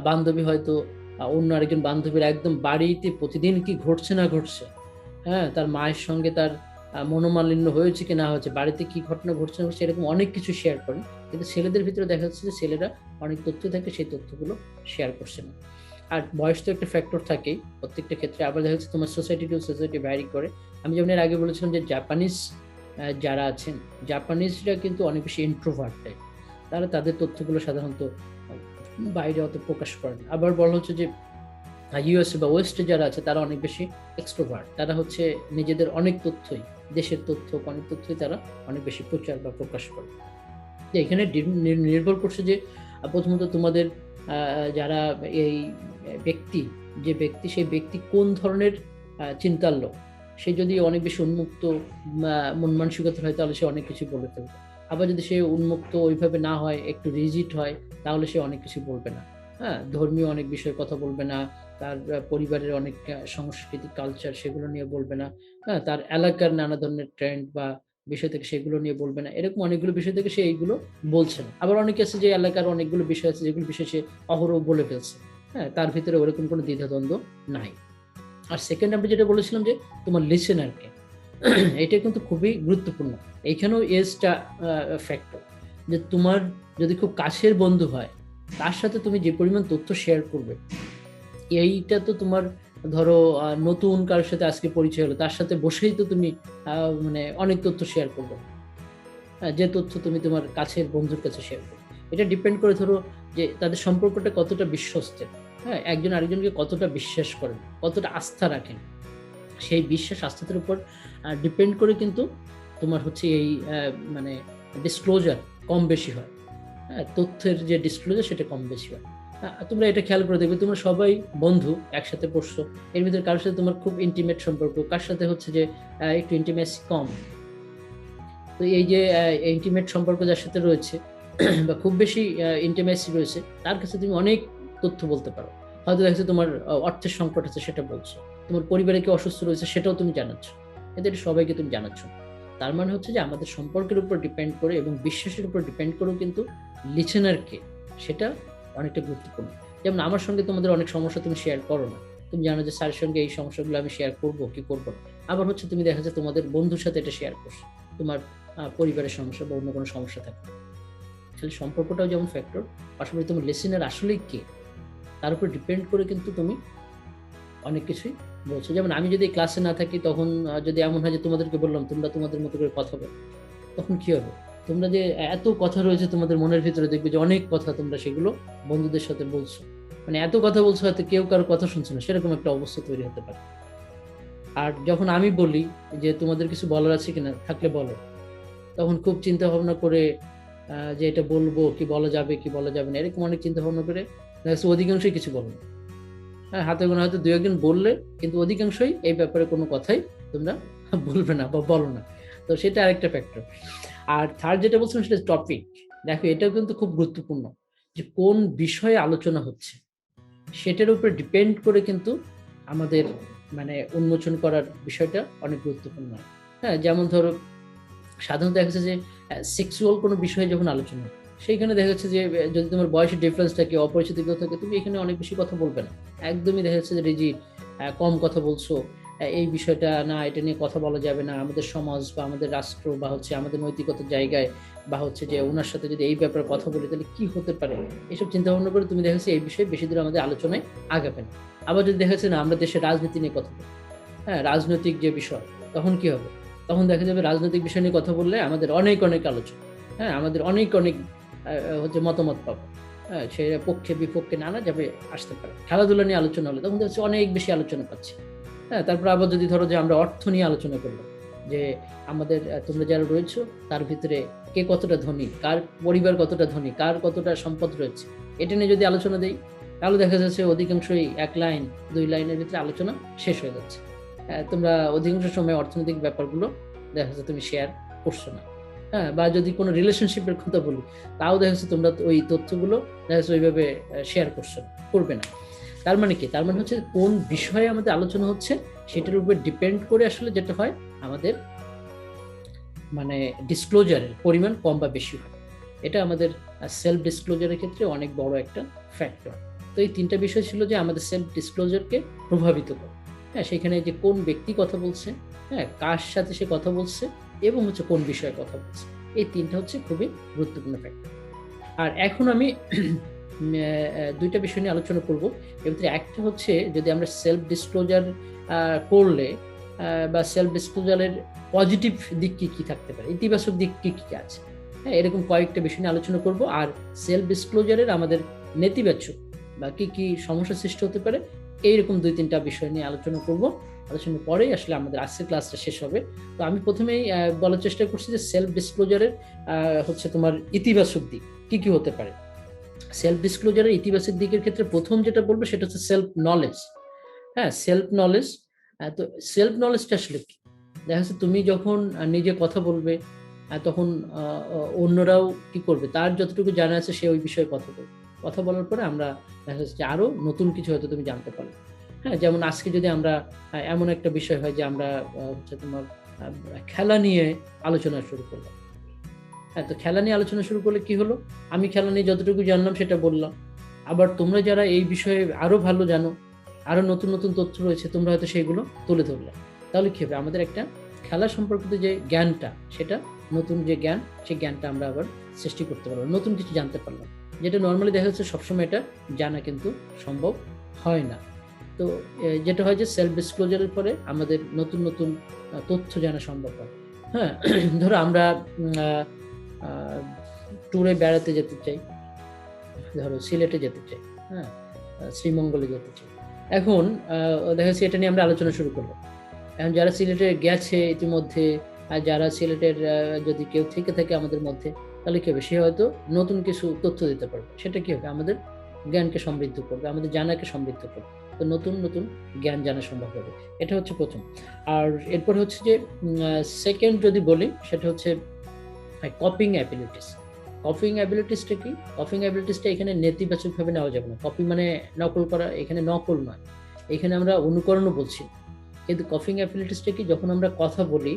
বান্ধবী হয়তো অন্য আরেকজন বান্ধবীর একদম বাড়িতে প্রতিদিন কি ঘটছে না ঘটছে, হ্যাঁ তার মায়ের সঙ্গে তার মনোমালিন্য হয়েছে কি না হয়েছে, বাড়িতে কি ঘটনা ঘটছে না ঘটছে, এরকম অনেক কিছু শেয়ার করেন। কিন্তু ছেলেদের ভিতরে দেখা যাচ্ছে যে ছেলেরা অনেক তথ্য থাকে, সেই তথ্যগুলো শেয়ার করছে না। আর বয়স তো একটা ফ্যাক্টর থাকেই প্রত্যেকটা ক্ষেত্রে। আবার দেখা যাচ্ছে তোমার সোসাইটি টু সোসাইটি ভ্যারি করে। আমি যেমন এর আগে বলেছিলাম যে জাপানিজ যারা আছেন, জাপানিজরা কিন্তু অনেক বেশি ইন্ট্রোভার্ট টাইপ। তারা তাদের তথ্যগুলো সাধারণত বাইরে অত প্রকাশ করে না। আবার বলা হচ্ছে যে ইউএসএ বা ওয়েস্টে যারা আছে তারা অনেক বেশি এক্সট্রোভার্ট। তারা হচ্ছে নিজেদের অনেক তথ্যই, দেশের তথ্য, অনেক তথ্যই তারা অনেক বেশি প্রচার বা প্রকাশ করে। এখানে নির্ভর করছে যে প্রথমত তোমাদের যারা এই ব্যক্তি, যে ব্যক্তি, সেই ব্যক্তি কোন ধরনের চিন্তার লোক। সে যদি অনেক বেশি উন্মুক্ত মন মানসিকতার হয় তাহলে সে অনেক কিছু বলে ফেলবে। আবার যদি সে উন্মুক্ত ওইভাবে না হয়, একটু রিজিড হয়, তাহলে সে অনেক কিছু বলবে না। হ্যাঁ, ধর্মীয় অনেক বিষয়ে কথা বলবে না, তার পরিবারের অনেক সংস্কৃতি কালচার সেগুলো নিয়ে বলবে না। হ্যাঁ, তার এলাকার নানা ধরনের ট্রেন্ড বা বিষয় থেকে সেগুলো নিয়ে বলবে না। এরকম অনেকগুলো বিষয় থেকে সে এইগুলো বলছে না। আবার অনেকে আছে যে এলাকার অনেকগুলো বিষয় আছে যেগুলো বিষয় সে অহরহ বলে ফেলছে। হ্যাঁ, তার ভিতরে ওরকম কোনো দ্বিধাদ্বন্দ্ব নাই। আর সেকেন্ড আমি যেটা বলেছিলাম যে তোমার লিসেনারকে, এটা কিন্তু খুবই গুরুত্বপূর্ণ। এইখানেও এজটা ফ্যাক্টর। যে তোমার যদি খুব কাছের বন্ধু হয়, তার সাথে তুমি যে পরিমাণ তথ্য শেয়ার করবে, এইটা তো তোমার ধরো নতুন কারোর সাথে আজকে পরিচয় হলো, তার সাথে বসেই তো তুমি মানে অনেক তথ্য শেয়ার করবে। যে তথ্য তুমি তোমার কাছের বন্ধুর কাছে শেয়ার করো, এটা ডিপেন্ড করে ধরো যে তাদের সম্পর্কটা কতটা বিশ্বস্তের। হ্যাঁ, একজন আরেকজনকে কতটা বিশ্বাস করেন, কতটা আস্থা রাখেন, সেই বিশ্বাস আস্থার উপর ডিপেন্ড করে কিন্তু তোমার হচ্ছে এই মানে ডিসক্লোজার কম বেশি হয়। হ্যাঁ, তথ্যের যে ডিসক্লোজার সেটা কম বেশি হয়। তোমরা এটা খেয়াল করে দেখবে, তোমরা সবাই বন্ধু, একসাথে পড়ছো, এর ভিতরে কারোর সাথে তোমার খুব ইন্টিমেট সম্পর্ক, কার সাথে হচ্ছে যে একটু ইন্টিমেসি কম। তো এই যে ইন্টিমেট সম্পর্ক যার সাথে রয়েছে বা খুব বেশি ইন্টিমেসি রয়েছে, তার কাছে তুমি অনেক তথ্য বলতে পারো। হয়তো দেখছো তোমার অর্থের সংকট আছে, সেটা বলছো। তোমার পরিবারে কেউ অসুস্থ রয়েছে, সেটাও তুমি জানাচ্ছ। এদের সবাইকে তুমি জানাচ্ছ। তার মানে হচ্ছে যে আমাদের সম্পর্কের উপর ডিপেন্ড করে এবং বিশ্বাসের উপর ডিপেন্ড করেও কিন্তু লিসেনারকে, সেটা অনেকটা গুরুত্বপূর্ণ। যেমন আমার সঙ্গে তোমাদের অনেক সমস্যা তুমি শেয়ার করো না, তুমি জানো যে স্যারের সঙ্গে এই সমস্যাগুলো আমি শেয়ার করবো কি করবো না। আবার হচ্ছে তুমি দেখা যায় তোমাদের বন্ধুর সাথে এটা শেয়ার করছো, তোমার পরিবারের সমস্যা বা অন্য কোনো সমস্যা থাকে। তাহলে সম্পর্কটাও যেমন ফ্যাক্টর, পাশাপাশি তোমার লিসেনার আসলেই কে, তার উপর ডিপেন্ড করে কিন্তু তুমি অনেক কিছুই বলছো। যেমন আমি যদি ক্লাসে না থাকি, তখন যদি এমন হয় যে তোমাদেরকে বললাম তোমরা তোমাদের মতো করে কথা বলো, তখন কি হবে? তোমরা যে এত কথা রয়েছে তোমাদের মনের ভিতরে, দেখবে যে অনেক কথা তোমরা সেগুলো বন্ধুদের সাথে বলছো। মানে এত কথা বলছো, হয়তো কেউ কারো কথা শুনছে না, সেরকম একটা অবস্থা তৈরি হতে পারে। আর যখন আমি বলি যে তোমাদের কিছু বলার আছে কিনা, থাকলে বলো, তখন খুব চিন্তা ভাবনা করে যে এটা বলবো কি বলা যাবে কি বলা যাবে না, এরকম অনেক চিন্তা ভাবনা করে অধিকাংশই কিছু বলো না। হ্যাঁ, হাতে গোনা হয়তো দু একজন বললে, কিন্তু অধিকাংশই এই ব্যাপারে কোনো কথাই তোমরা বলবে না বা বলো না। তো সেটা আরেকটা ফ্যাক্টর। আর থার্ড যেটা বলছিলাম সেটা টপিক। দেখো, এটাও কিন্তু খুব গুরুত্বপূর্ণ যে কোন বিষয়ে আলোচনা হচ্ছে, সেটার উপরে ডিপেন্ড করে কিন্তু আমাদের মানে উন্মোচন করার বিষয়টা অনেক গুরুত্বপূর্ণ। হ্যাঁ, যেমন ধরো সাধারণত দেখা যাচ্ছে যে সেক্সুয়াল কোনো বিষয়ে যখন আলোচনা, সেইখানে দেখা যাচ্ছে যে যদি তোমার বয়সের ডিফারেন্স থাকে, অপরিচিত কেউ থাকে, তুমি এখানে অনেক বেশি কথা বলবে না। একদমই দেখা যাচ্ছে যে রিজিড, কম কথা বলছো। এই বিষয়টা না, এটা নিয়ে কথা বলা যাবে না, আমাদের সমাজ বা আমাদের রাষ্ট্র বা হচ্ছে আমাদের নৈতিকতার জায়গায়, বা হচ্ছে যে ওনার সাথে যদি এই ব্যাপারে কথা বলি তাহলে কি হতে পারে, এসব চিন্তা ভাবনা করে তুমি দেখা যাচ্ছে এই বিষয়ে বেশি দূর আমাদের আলোচনায় আগাবে না। আবার যদি দেখা যাচ্ছে না, আমরা দেশের রাজনীতি নিয়ে কথা বলি, হ্যাঁ, রাজনৈতিক যে বিষয়, তখন কি হবে? তখন দেখা যাবে রাজনৈতিক বিষয় নিয়ে কথা বললে আমাদের অনেক অনেক আলোচনা, হ্যাঁ, আমাদের অনেক অনেক হচ্ছে মতামত পাবো। হ্যাঁ, সে পক্ষে বিপক্ষে নানা যাবে আসতে পারে। খেলাধুলা নিয়ে আলোচনা হলে তখন হচ্ছে অনেক বেশি আলোচনা পাচ্ছি। হ্যাঁ, তারপর আবার যদি ধরো যে আমরা অর্থ নিয়ে আলোচনা করবো, যে আমাদের তোমরা যারা রয়েছো তার ভিতরে কে কতটা ধনী, কার পরিবার কতটা ধনী, কার কতটা সম্পদ রয়েছে, এটা নিয়ে যদি আলোচনা দেই, তাহলে দেখা যাচ্ছে অধিকাংশই এক লাইন দুই লাইনের ভিতরে আলোচনা শেষ হয়ে যাচ্ছে। তোমরা অধিকাংশ সময় অর্থনৈতিক ব্যাপারগুলো দেখা যাচ্ছে তুমি শেয়ার করছো না। হ্যাঁ, বা যদি কোনো রিলেশনশিপের কথা বলি, তাও দেখা যাচ্ছে তোমরা ওই তথ্যগুলো দেখা যাচ্ছে ওইভাবে শেয়ার করছো না, করবে না। তার মানে কি? তার মানে হচ্ছে কোন বিষয়ে আমাদের আলোচনা হচ্ছে সেটার উপর ডিপেন্ড করে আসলে যেটা হয়, আমাদের মানে ডিসক্লোজারের পরিমাণ কম বা বেশি হয়। এটা আমাদের সেলফ ডিসক্লোজারের ক্ষেত্রে অনেক বড় একটা ফ্যাক্টর। তো এই তিনটা বিষয় ছিল যে আমাদের সেলফ ডিসক্লোজারকে প্রভাবিত করে। হ্যাঁ, সেখানে যে কোন ব্যক্তি কথা বলছে, হ্যাঁ, কার সাথে সে কথা বলছে, এবং হচ্ছে কোন বিষয়ে কথা বলছে, এই তিনটা হচ্ছে খুবই গুরুত্বপূর্ণ ফ্যাক্টর। আর এখন আমি দুইটা বিষয় নিয়ে আলোচনা করব। এর ভিতরে একটা হচ্ছে যদি আমরা সেলফ ডিসক্লোজার করলে বা সেলফ ডিসক্লোজারের পজিটিভ দিক কি কি থাকতে পারে, ইতিবাচক দিক কি কি আছে, হ্যাঁ এরকম কয়েকটা বিষয় নিয়ে আলোচনা করব। আর সেলফ ডিসক্লোজারের আমাদের নেতিবাচক বা কি কি সমস্যা সৃষ্টি হতে পারে এইরকম 2-3টা বিষয় নিয়ে আলোচনা করব। আলোচনার পরেই আসলে আমাদের আজকের ক্লাসটা শেষ হবে। তো আমি প্রথমেই বলার চেষ্টা করছি যে সেলফ ডিসক্লোজারের হচ্ছে তোমার ইতিবাচক দিক কি কি হতে পারে। সেলফ ডিসক্লোজারের ইতিবাচক দিকের ক্ষেত্রে প্রথম যেটা বলবো সেটা হচ্ছে সেলফ নলেজ। হ্যাঁ, সেলফ নলেজ। তো সেলফ নলেজটা আসলে কি? দেখা যাচ্ছে তুমি যখন নিজে কথা বলবে তখন অন্যরাও কি করবে, তার যতটুকু জানা আছে সে ওই বিষয়ে কথা বলবে। কথা বলার পরে আমরা দেখা যাচ্ছে যে আরো নতুন কিছু হয়তো তুমি জানতে পারবে। হ্যাঁ, যেমন আজকে যদি আমরা এমন একটা বিষয় হয় যে আমরা হচ্ছে তোমার খেলা নিয়ে আলোচনা শুরু করলাম। হ্যাঁ, তো খেলা নিয়ে আলোচনা শুরু করলে কি হলো, আমি খেলা নিয়ে যতটুকু জানলাম সেটা বললাম। আবার তোমরা যারা এই বিষয়ে আরো ভালো জানো, আরো নতুন নতুন তথ্য রয়েছে, তোমরা হয়তো সেগুলো তুলে ধরলে। তাহলে কি হবে, আমাদের একটা খেলা সম্পর্কিত যে জ্ঞানটা, সেটা নতুন যে জ্ঞান, সেই জ্ঞানটা আমরা আবার সৃষ্টি করতে পারবো, নতুন কিছু জানতে পারলাম, যেটা নর্মালি দেখা যাচ্ছে সবসময় এটা জানা কিন্তু সম্ভব হয় না। তো যেটা হয় যে সেলফ ডিসক্লোজারের পরে আমাদের নতুন নতুন তথ্য জানা সম্ভব হয়। হ্যাঁ, ধরো আমরা ট্যুরে বেড়াতে যেতে চাই, ধরো সিলেটে যেতে চাই, হ্যাঁ শ্রীমঙ্গলে যেতে চাই। এখন দেখা যাচ্ছে এটা নিয়ে আমরা আলোচনা শুরু করবো। এখন যারা সিলেটে গেছে ইতিমধ্যে, আর যারা সিলেটের যদি কেউ থেকে থাকে আমাদের মধ্যে, তাহলে কি হবে, সে হয়তো নতুন কিছু তথ্য দিতে পারবে। সেটা কি হবে, আমাদের জ্ঞানকে সমৃদ্ধ করবে, আমাদের জানাকে সমৃদ্ধ করবে। তো নতুন নতুন জ্ঞান জানা সম্ভব হবে। এটা হচ্ছে প্রথম। আর এরপর হচ্ছে যে সেকেন্ড যদি বলি, সেটা হচ্ছে কপিং অ্যাবিলিটিস। কপিং অ্যাবিলিটিসটা কি? কপিং অ্যাবিলিটিসটা এখানে নেতিবাচকভাবে নেওয়া যাবে না। কপি মানে নকল করা, এখানে নকল নয়, এখানে আমরা অনুকরণও বলছি। কিন্তু কপিং অ্যাবিলিটিসটা কি, যখন আমরা কথা বলি,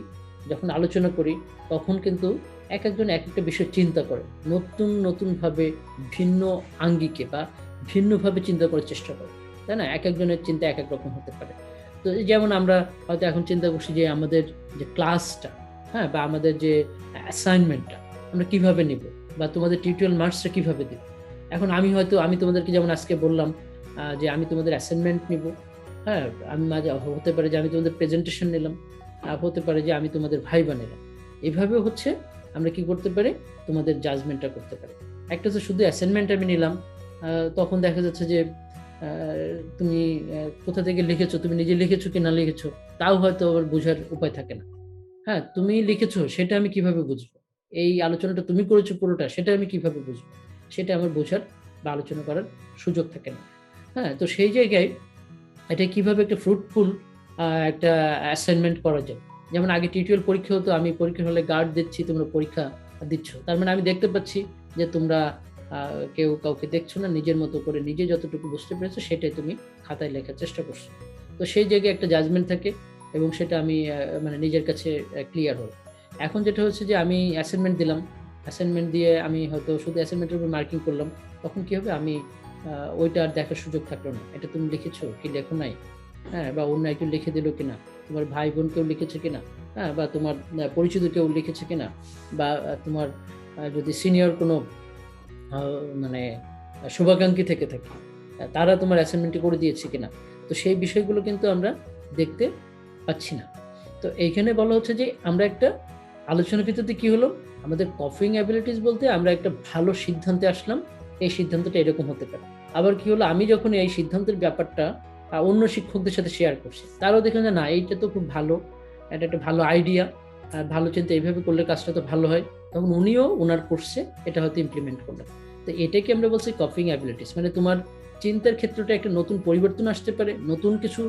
যখন আলোচনা করি, তখন কিন্তু এক একজন এক একটা বিষয় চিন্তা করে, নতুন নতুনভাবে ভিন্ন আঙ্গিকে বা ভিন্নভাবে চিন্তা করার চেষ্টা করে, তাই না? এক একজনের চিন্তা এক এক রকম হতে পারে। তো যেমন আমরা হয়তো এখন চিন্তা করছি যে আমাদের যে ক্লাসটা, হ্যাঁ বা আমাদের যে অ্যাসাইনমেন্টটা আমরা কিভাবে নিব, বা তোমাদের টিউটোরিয়াল মার্কসটা কিভাবে দেব। এখন আমি তোমাদেরকে যেমন আজকে বললাম যে আমি তোমাদের অ্যাসাইনমেন্ট নিব, হ্যাঁ আমি মাঝে হতে পারে যে আমি তোমাদের প্রেজেন্টেশন নিলাম, হতে পারে যে আমি তোমাদের ভাইবা নিলাম। এভাবেও হচ্ছে আমরা কি করতে পারি, তোমাদের জাজমেন্টটা করতে পারি। একটা হচ্ছে শুধু অ্যাসাইনমেন্ট আমি নিলাম, তখন দেখা যাচ্ছে যে তুমি কোথা থেকে লিখেছো, তুমি নিজে লিখেছো কি না লিখেছো তাও হয়তো আবার বোঝার উপায় থাকে না। হ্যাঁ, তুমি লিখেছো সেটা আমি কিভাবে বুঝবো, এই আলোচনাটা তুমি করেছো পুরোটা, সেটা আমি কিভাবে বুঝবো, সেটা আমার বোঝার বা আলোচনা করার সুযোগ থাকে না। হ্যাঁ, তো সেই জায়গায় এটা কিভাবে একটা ফ্রুটফুল একটা অ্যাসাইনমেন্ট করা যায়। যেমন আগে টিউটোরিয়াল পরীক্ষা হতো, আমি পরীক্ষার হলে গার্ড দিচ্ছি, তোমরা পরীক্ষা দিচ্ছ, তার মানে আমি দেখতে পাচ্ছি যে তোমরা কেউ কাউকে দেখছো না, নিজের মতো করে নিজে যতটুকু বুঝতে পেরেছো সেটাই তুমি খাতায় লেখার চেষ্টা করছো। তো সেই জায়গায় একটা জাজমেন্ট থাকে এবং সেটা আমি মানে নিজের কাছে ক্লিয়ার হল। এখন যেটা হচ্ছে যে আমি অ্যাসাইনমেন্ট দিলাম, অ্যাসাইনমেন্ট দিয়ে আমি হয়তো শুধু অ্যাসাইনমেন্টের উপর মার্কিং করলাম, তখন কি হবে, আমি ওইটা আর দেখার সুযোগ থাকলো না, এটা তুমি লিখেছো কি লেখো নাই, হ্যাঁ বা অন্য একজন লিখে দিল কিনা, তোমার ভাই বোন কেউ লিখেছে কিনা, হ্যাঁ বা তোমার পরিচিত কেউ লিখেছে কিনা, বা তোমার যদি সিনিয়র কোনো মানে শুভাকাঙ্ক্ষী থেকে থাকে, তারা তোমার অ্যাসাইনমেন্টটি করে দিয়েছে কিনা। তো সেই বিষয়গুলো কিন্তু আমরা দেখতে পাচ্ছি না। তো এইখানে বলা হচ্ছে যে আমরা একটা আলোচনার ভিত্তিতে কি হলো, আমাদের কপিং অ্যাবিলিটিস বলতে আমরা একটা ভালো সিদ্ধান্তে আসলাম, এই সিদ্ধান্তটা এরকম হতে পারে। আবার কি হলো, আমি যখন এই সিদ্ধান্তের ব্যাপারটা অন্য শিক্ষকদের সাথে শেয়ার করছি, তারাও দেখলেন যে না এইটা তো খুব ভালো, এটা একটা ভালো আইডিয়া, ভালো চিন্তা, এইভাবে করলে কাজটা তো ভালো হয়, তখন উনিও ওনার কোর্সে এটা হয়তো ইমপ্লিমেন্ট করলেন। তো এটাকে আমরা বলছি কপিং অ্যাবিলিটিস, মানে তোমার চিন্তার ক্ষেত্রটা একটা নতুন পরিবর্তন আসতে পারে, নতুন কিছু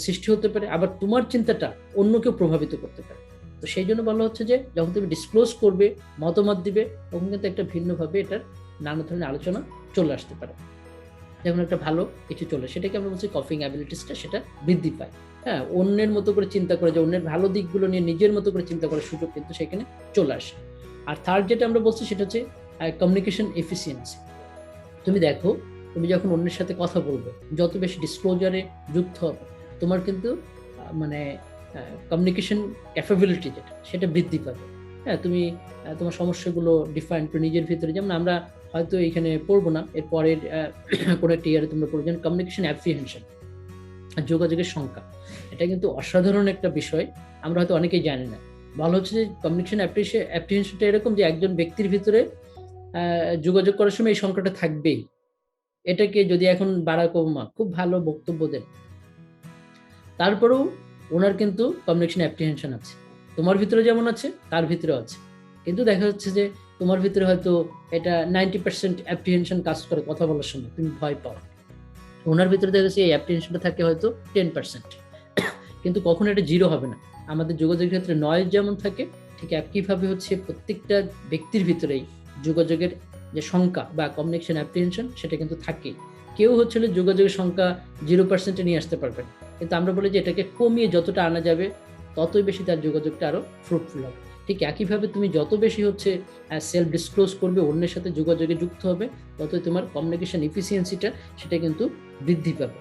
সৃষ্টি হতে পারে, আবার তোমার চিন্তাটা অন্যকেও প্রভাবিত করতে পারে। তো সেই জন্য বলা হচ্ছে যে যখন তুমি ডিসক্লোজ করবে, মতামত দিবে, তখন কিন্তু একটা ভিন্নভাবে এটার নানা ধরনের আলোচনা চলে আসতে পারে। যেমন একটা ভালো কিছু চলে, সেটাকে আমরা বলছি কপিং অ্যাবিলিটিসটা সেটা বৃদ্ধি পায়। হ্যাঁ, অন্যের মতো করে চিন্তা করে, যে অন্যের ভালো দিকগুলো নিয়ে নিজের মতো করে চিন্তা করার সুযোগ কিন্তু সেখানে চলে আসে। আর থার্ড যেটা আমরা বলছি সেটা হচ্ছে কমিউনিকেশন এফিসিয়েন্সি। তুমি দেখো, তুমি যখন অন্যের সাথে কথা বলবে, যত বেশি ডিসক্লোজারে যুক্ত হবে, তোমার কিন্তু মানে কমিউনিকেশন ক্যাপাবিলিটি যেটা, সেটা বৃদ্ধি পাবে। হ্যাঁ, তুমি তোমার সমস্যাগুলো ডিফাইন করে নিজের ভিতরে, যেমন আমরা হয়তো এখানে পড়বো না, এর পরের কোনো একটা ইয়ারে তোমরা পড়বে, কমিউনিকেশন অ্যাপ্রিহেনশন, যোগাযোগের সংখ্যা। এটা কিন্তু অসাধারণ একটা বিষয়, আমরা হয়তো অনেকেই জানি না। ভালো হচ্ছে যে কমিউনিকেশন অ্যাপ্রিহেনশনটা এরকম যে একজন ব্যক্তির ভিতরে যোগাযোগ করার সময় এই সংখ্যাটা থাকবেই। এটাকে যদি এখন বারাক ওবামা খুব ভালো বক্তব্য দেন, তারপরেও ওনার কিন্তু কমিউনিকেশন অ্যাপ্রিহেনশন আছে। তোমার ভিতরে যেমন আছে তার ভিতরেও আছে, কিন্তু দেখা যাচ্ছে যে তোমার ভিতরে হয়তো এটা 90% অ্যাপ্রিহেনশন কাজ করে কথা বলার সময়, তুমি ভয় পাও। ওনার ভিতরে দেখা যাচ্ছে এই অ্যাপ্রিহেনশনটা থাকে হয়তো 10%, কিন্তু কখনো এটা জিরো হবে না। আমাদের যোগাযোগের ক্ষেত্রে নয়েজ যেমন থাকে, ঠিক একইভাবে হচ্ছে প্রত্যেকটা ব্যক্তির ভিতরেই যোগাযোগের যে সংখ্যা বা কমিউনিকেশন অ্যাপ্রিহেনশন সেটা কিন্তু থাকেই। কেউ হচ্ছে যোগাযোগের সংখ্যা 0%-এ নিয়ে আসতে পারবে না, কিন্তু আমরা বলি যে এটাকে কমিয়ে যতটা আনা যাবে ততই বেশি তার যোগাযোগটা আরো ফ্রুটফুল হবে। ঠিক একইভাবে তুমি যত বেশি হচ্ছে সেলফ ডিসক্লোজ করবে, অন্যের সাথে যোগাযোগে যুক্ত হবে, ততই তোমার কমিউনিকেশন এফিসিয়েন্সিটা সেটা কিন্তু বৃদ্ধি পাবে।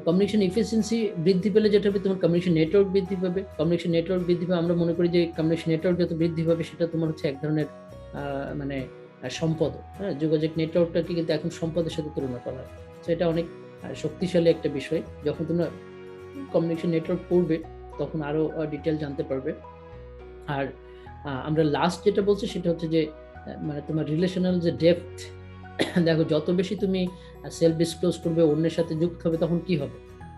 কমিউনিকেশন এফিসিয়েন্সি বৃদ্ধি পেলে যেটা হবে, তোমার কমিউনিকেশন নেটওয়ার্ক বৃদ্ধি পাবে। কমিউনিকেশন নেটওয়ার্ক বৃদ্ধি পাবে, আমরা মনে করি যে কমিউনিকেশন নেটওয়ার্ক যত বৃদ্ধি পাবে সেটা তোমার হচ্ছে এক ধরনের মানে সম্পদ। হ্যাঁ, যোগাযোগ নেটওয়ার্কটাকে কিন্তু এখন সম্পদের সাথে তুলনা করা হয়। তো এটা অনেক শক্তিশালী একটা বিষয়। যখন তোমরা কমিউনিকেশন নেটওয়ার্ক পড়বে তখন আরো ডিটেল জানতে পারবে। আর আমরা লাস্ট যেটা বলছি সেটা হচ্ছে যে মানে তোমার রিলেশনাল যে ডেপথ, দেখো যত বেশি তুমি সেলফ ডিসক্লোজ করবে, অন্যের সাথে যুক্ত হবে, তখন কি হবে,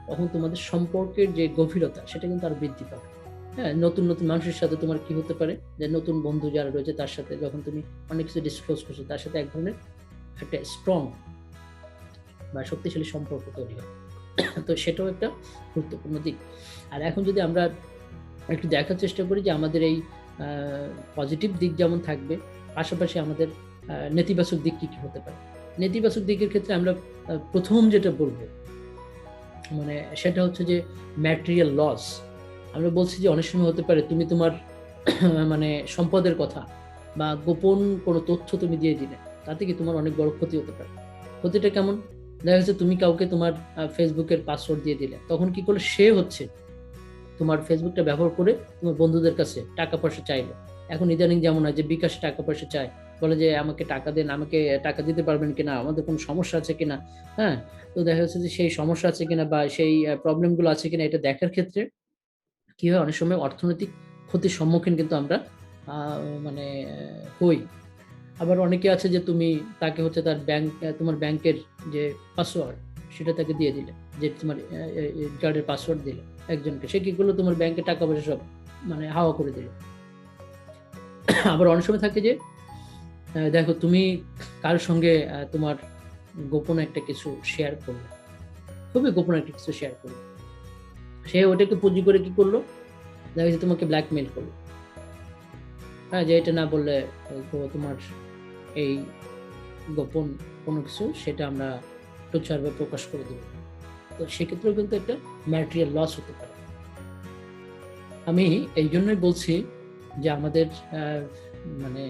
তখন তোমাদের সম্পর্কের যে গভীরতা সেটা কিন্তু আরো বৃদ্ধি পাবে। হ্যাঁ, নতুন নতুন মানুষের সাথে তোমার কি হতে পারে, যে নতুন বন্ধু যারা রয়েছে তার সাথে যখন তুমি অনেক কিছু ডিসক্লোজ করছো, তার সাথে এক ধরনের একটা স্ট্রং বা শক্তিশালী সম্পর্ক তৈরি হয়। তো সেটাও একটা গুরুত্বপূর্ণ দিক। আর এখন যদি আমরা একটু দেখার চেষ্টা করি যে আমাদের এই পজিটিভ দিক যেমন থাকবে, পাশাপাশি আমাদের নেতিবাচক দিক কি কি হতে পারে। নেতিবাচক দিকের ক্ষেত্রে আমরা প্রথম যেটা বলবো মানে সেটা হচ্ছে যে ম্যাটেরিয়াল লস। আমরা বলছি যে অনেক সময় হতে পারে তুমি তোমার মানে সম্পদের কথা বা গোপন কোনো তথ্য তুমি দিয়ে দিলে, তাতে কি তোমার অনেক বড় ক্ষতি হতে পারে। ক্ষতিটা কেমন, দেখা যাচ্ছে তুমি কাউকে তোমার ফেসবুকের পাসওয়ার্ড দিয়ে দিলে, তখন কি করলে সে হচ্ছে তোমার ফেসবুকটা ব্যবহার করে তোমার বন্ধুদের কাছে টাকা পয়সা চাইলো। এখন ইদানিং যেমন হয় যে বিকাশে টাকা পয়সা চায়, বলে যে আমাকে টাকা দেন, আমাকে টাকা দিতে পারবেন কিনা, আমাদের কোনো সমস্যা আছে কিনা। হ্যাঁ, তো দেখা যাচ্ছে যে সেই সমস্যা আছে কিনা বা সেই প্রবলেমগুলো আছে কিনা এটা দেখার ক্ষেত্রে কি হয়, অনেক সময় অর্থনৈতিক ক্ষতির সম্মুখীন কিন্তু আমরা মানে হই। আবার অনেকে আছে যে তুমি তাকে হচ্ছে তার তোমার ব্যাংকের যে পাসওয়ার্ড সেটা তাকে দিয়ে দিলে, যে তোমার কার্ডের পাসওয়ার্ড দিলে একজনকে, সে কি করলো, তোমার ব্যাংকে টাকা পয়সা সব মানে হাওয়া করে দিল। আবার অনেক সময় থাকে যে দেখো তুমি কারোর সঙ্গে তোমার গোপন একটা কিছু শেয়ার করবে, খুবই গোপন একটা কিছু শেয়ার করবে, সে ওটাকে পুঁজি করে কি করলো, দেখা যাচ্ছে তোমাকে ব্ল্যাকমেইল করলো। হ্যাঁ, যে এটা না বললে তো তোমার এই গোপন কোনো কিছু সেটা আমরা প্রচার বা প্রকাশ করে দেব। তো সেক্ষেত্রেও কিন্তু একটা ম্যাটেরিয়াল লস হতে পারে। আমি এই জন্যই বলছি যে আমাদের মানে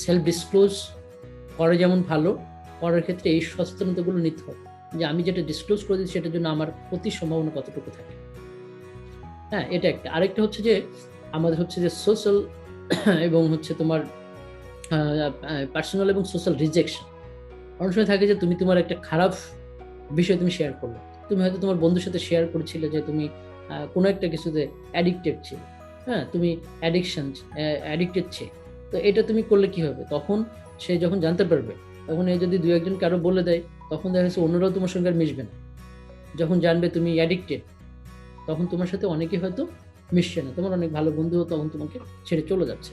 সেলফ ডিসক্লোজ করা যেমন ভালো, করার ক্ষেত্রে এই সচেতনতাগুলো নিতে হবে যে আমি যেটা ডিসক্লোজ করে দিচ্ছি সেটার জন্য আমার ক্ষতির সম্ভাবনা কতটুকু থাকে। হ্যাঁ, এটা একটা। আরেকটা হচ্ছে যে আমাদের হচ্ছে যে সোশ্যাল এবং হচ্ছে তোমার পার্সোনাল এবং সোশ্যাল রিজেকশন। অনেক সময় থাকে যে তুমি তোমার একটা খারাপ বিষয় তুমি শেয়ার করলে, তুমি হয়তো তোমার বন্ধুর সাথে শেয়ার করেছিলে যে তুমি কোনো একটা কিছুতে অ্যাডিক্টেড ছিল। হ্যাঁ, তুমি অ্যাডিক্টেড ছে, তো এটা তুমি করলে কি হবে, তখন সে যখন জানতে পারবে, তখন এই যদি দু একজন কারো বলে দেয়, তখন দেখা যাচ্ছে অন্যরাও তোমার সঙ্গে আর মিশবে না। যখন জানবে তুমি অ্যাডিক্টেড, তখন তোমার সাথে অনেকে হয়তো মিশছে না, তোমার অনেক ভালো বন্ধুও তখন তোমাকে ছেড়ে চলে যাচ্ছে।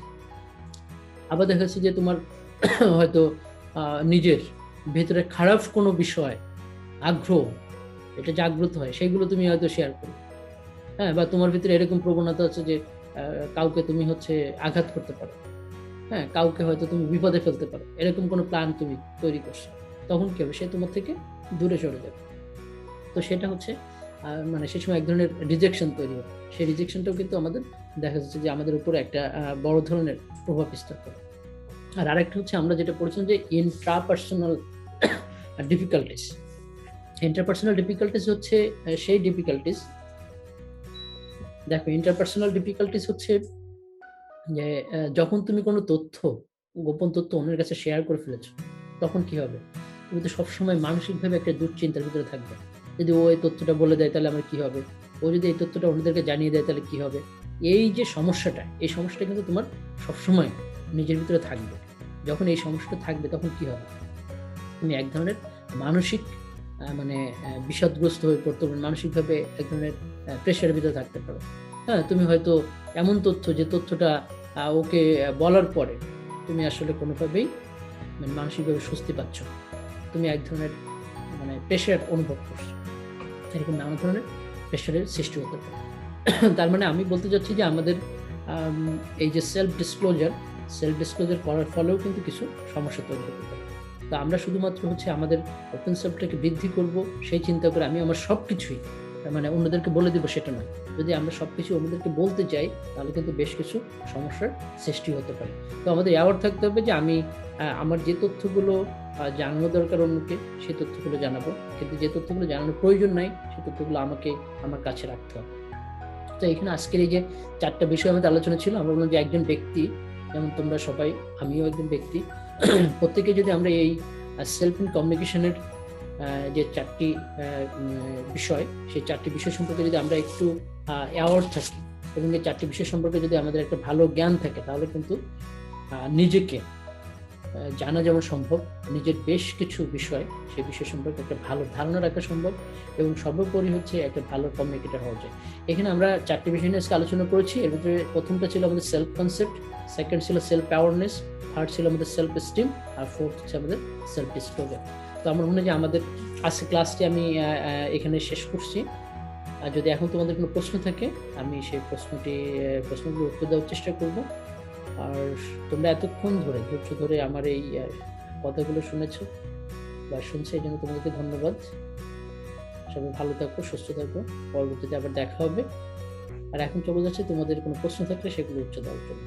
আবার দেখা যাচ্ছে যে তোমার হয়তো নিজের ভেতরে খারাপ কোনো বিষয় আগ্রহ এটা জাগ্রত হয়, সেইগুলো তুমি হয়তো শেয়ার করো। হ্যাঁ, বা তোমার ভিতরে এরকম প্রবণতা আছে যে কাউকে তুমি হচ্ছে আঘাত করতে পারো। হ্যাঁ, কাউকে হয়তো তুমি বিপদে ফেলতে পারো, এরকম কোনো প্ল্যান তুমি তৈরি করছো, তখন কি হবে, সে তোমার থেকে দূরে সরে যাবে। তো সেটা হচ্ছে মানে সে সময় এক ধরনের রিজেকশন তৈরি হবে। সেই রিজেকশনটাও কিন্তু আমাদের দেখা যাচ্ছে যে আমাদের উপরে একটা বড় ধরনের প্রভাব বিস্তার করে। আর আরেকটা হচ্ছে আমরা যেটা পড়েছিলাম যে ইন্ট্রাপার্সোনাল ডিফিকাল্টিস। ইন্টারপার্সোনাল ডিফিকাল্টিস হচ্ছে সেই ডিফিকাল্টিস, দেখো ইন্টারপার্সোনাল ডিফিকাল্টিস হচ্ছে যে যখন তুমি কোনো তথ্য গোপন তথ্য অন্যের কাছে শেয়ার করে ফেলেছো, তখন কি হবে? তুমি তো সবসময় মানসিকভাবে একটা দুশ্চিন্তার ভিতরে থাকবে। যদি ও এই তথ্যটা বলে দেয় তাহলে আমার কি হবে? ও যদি এই তথ্যটা অন্যদেরকে জানিয়ে দেয় তাহলে কি হবে? এই যে সমস্যাটা, এই সমস্যাটা কিন্তু তোমার সবসময় নিজের ভিতরে থাকবে। যখন এই সমস্যাটা থাকবে তখন কি হবে? তুমি এক ধরনের মানসিক মানে বিষাদগ্রস্ত হয়ে পড়তে পারো, মানসিকভাবে এক ধরনের প্রেশারের ভিতরে থাকতে পারো। হ্যাঁ, তুমি হয়তো এমন তথ্য যে তথ্যটা ওকে বলার পরে তুমি আসলে কোনোভাবেই মানে মানসিকভাবে স্বস্তি পাচ্ছ না। তুমি এক ধরনের মানে প্রেশার অনুভব করছো। এরকম নানা ধরনের প্রেশারের সৃষ্টি হতে পারে। তার মানে আমি বলতে চাচ্ছি যে আমাদের এই যে সেলফ ডিসক্লোজার করার ফলেও কিন্তু কিছু সমস্যা তৈরি হতে পারে। তো আমরা শুধুমাত্র হচ্ছে আমাদের ওপেন সেলফটাকে বৃদ্ধি করব সেই চিন্তা করে আমি আমার সবকিছুই মানে অন্যদেরকে বলে দিব সেটা নয়। যদি আমরা সবকিছু অন্যদেরকে বলতে যাই তাহলে কিন্তু বেশ কিছু সমস্যার সৃষ্টি হতে পারে। তো আমাদের অ্যাওয়ার থাকতে হবে যে আমি আমার যে তথ্যগুলো জানানো দরকার অন্যকে সেই তথ্যগুলো জানাবো। কিন্তু যে তথ্যগুলো জানানোর প্রয়োজন নাই সেই তথ্যগুলো আমাকে আমার কাছে রাখতে হবে। তো এখানে আজকের এই যে ৪ টা বিষয় আমাদের আলোচনা ছিল, আমরা বললাম যে একজন ব্যক্তি যেমন তোমরা সবাই, আমিও একজন ব্যক্তি, প্রত্যেকে যদি আমরা এই সেলফ ইন কমিউনিকেশনের যে ৪ টি বিষয়, সেই ৪ টি বিষয় সম্পর্কে যদি আমরা একটু অ্যাওয়ার্ড থাকি এবং এই ৪ টি বিষয় সম্পর্কে যদি আমাদের একটা ভালো জ্ঞান থাকে তাহলে কিন্তু নিজেকে জানা যেমন সম্ভব, নিজের বেশ কিছু বিষয় সেই বিষয় সম্পর্কে একটা ভালো ধারণা রাখা সম্ভব এবং সর্বোপরি হচ্ছে একটা ভালো কমিউনিকেটর হওয়া যায়। এখানে আমরা ৪ টি বিষয় নিয়ে আজকে আলোচনা করেছি। এর ভিতরে প্রথমটা ছিল আমাদের সেলফ কনসেপ্ট, সেকেন্ড ছিল সেলফ অ্যাওয়ারনেস, থার্ড ছিল আমাদের সেলফ এস্টিম, আর ফোর্থ হচ্ছে আমাদের সেলফ ডিসক্লোজার। তো আমার মনে হয় যে আমাদের আজকে ক্লাসটি আমি এখানে শেষ করছি। আর যদি এখন তোমাদের কোনো প্রশ্ন থাকে আমি সেই প্রশ্নগুলোর উত্তর দেওয়ার চেষ্টা করব। আর তোমরা এতক্ষণ ধরে ধৈর্য ধরে আমার এই কথাগুলো শুনেছো বা শুনছো, এই জন্য তোমাদেরকে ধন্যবাদ। সবাই ভালো থাকো, সুস্থ থাকো, পরবর্তীতে আবার দেখা হবে। আর এখন চলে যাচ্ছে তোমাদের কোনো প্রশ্ন থাকলে সেগুলো উত্তর দেওয়ার জন্য।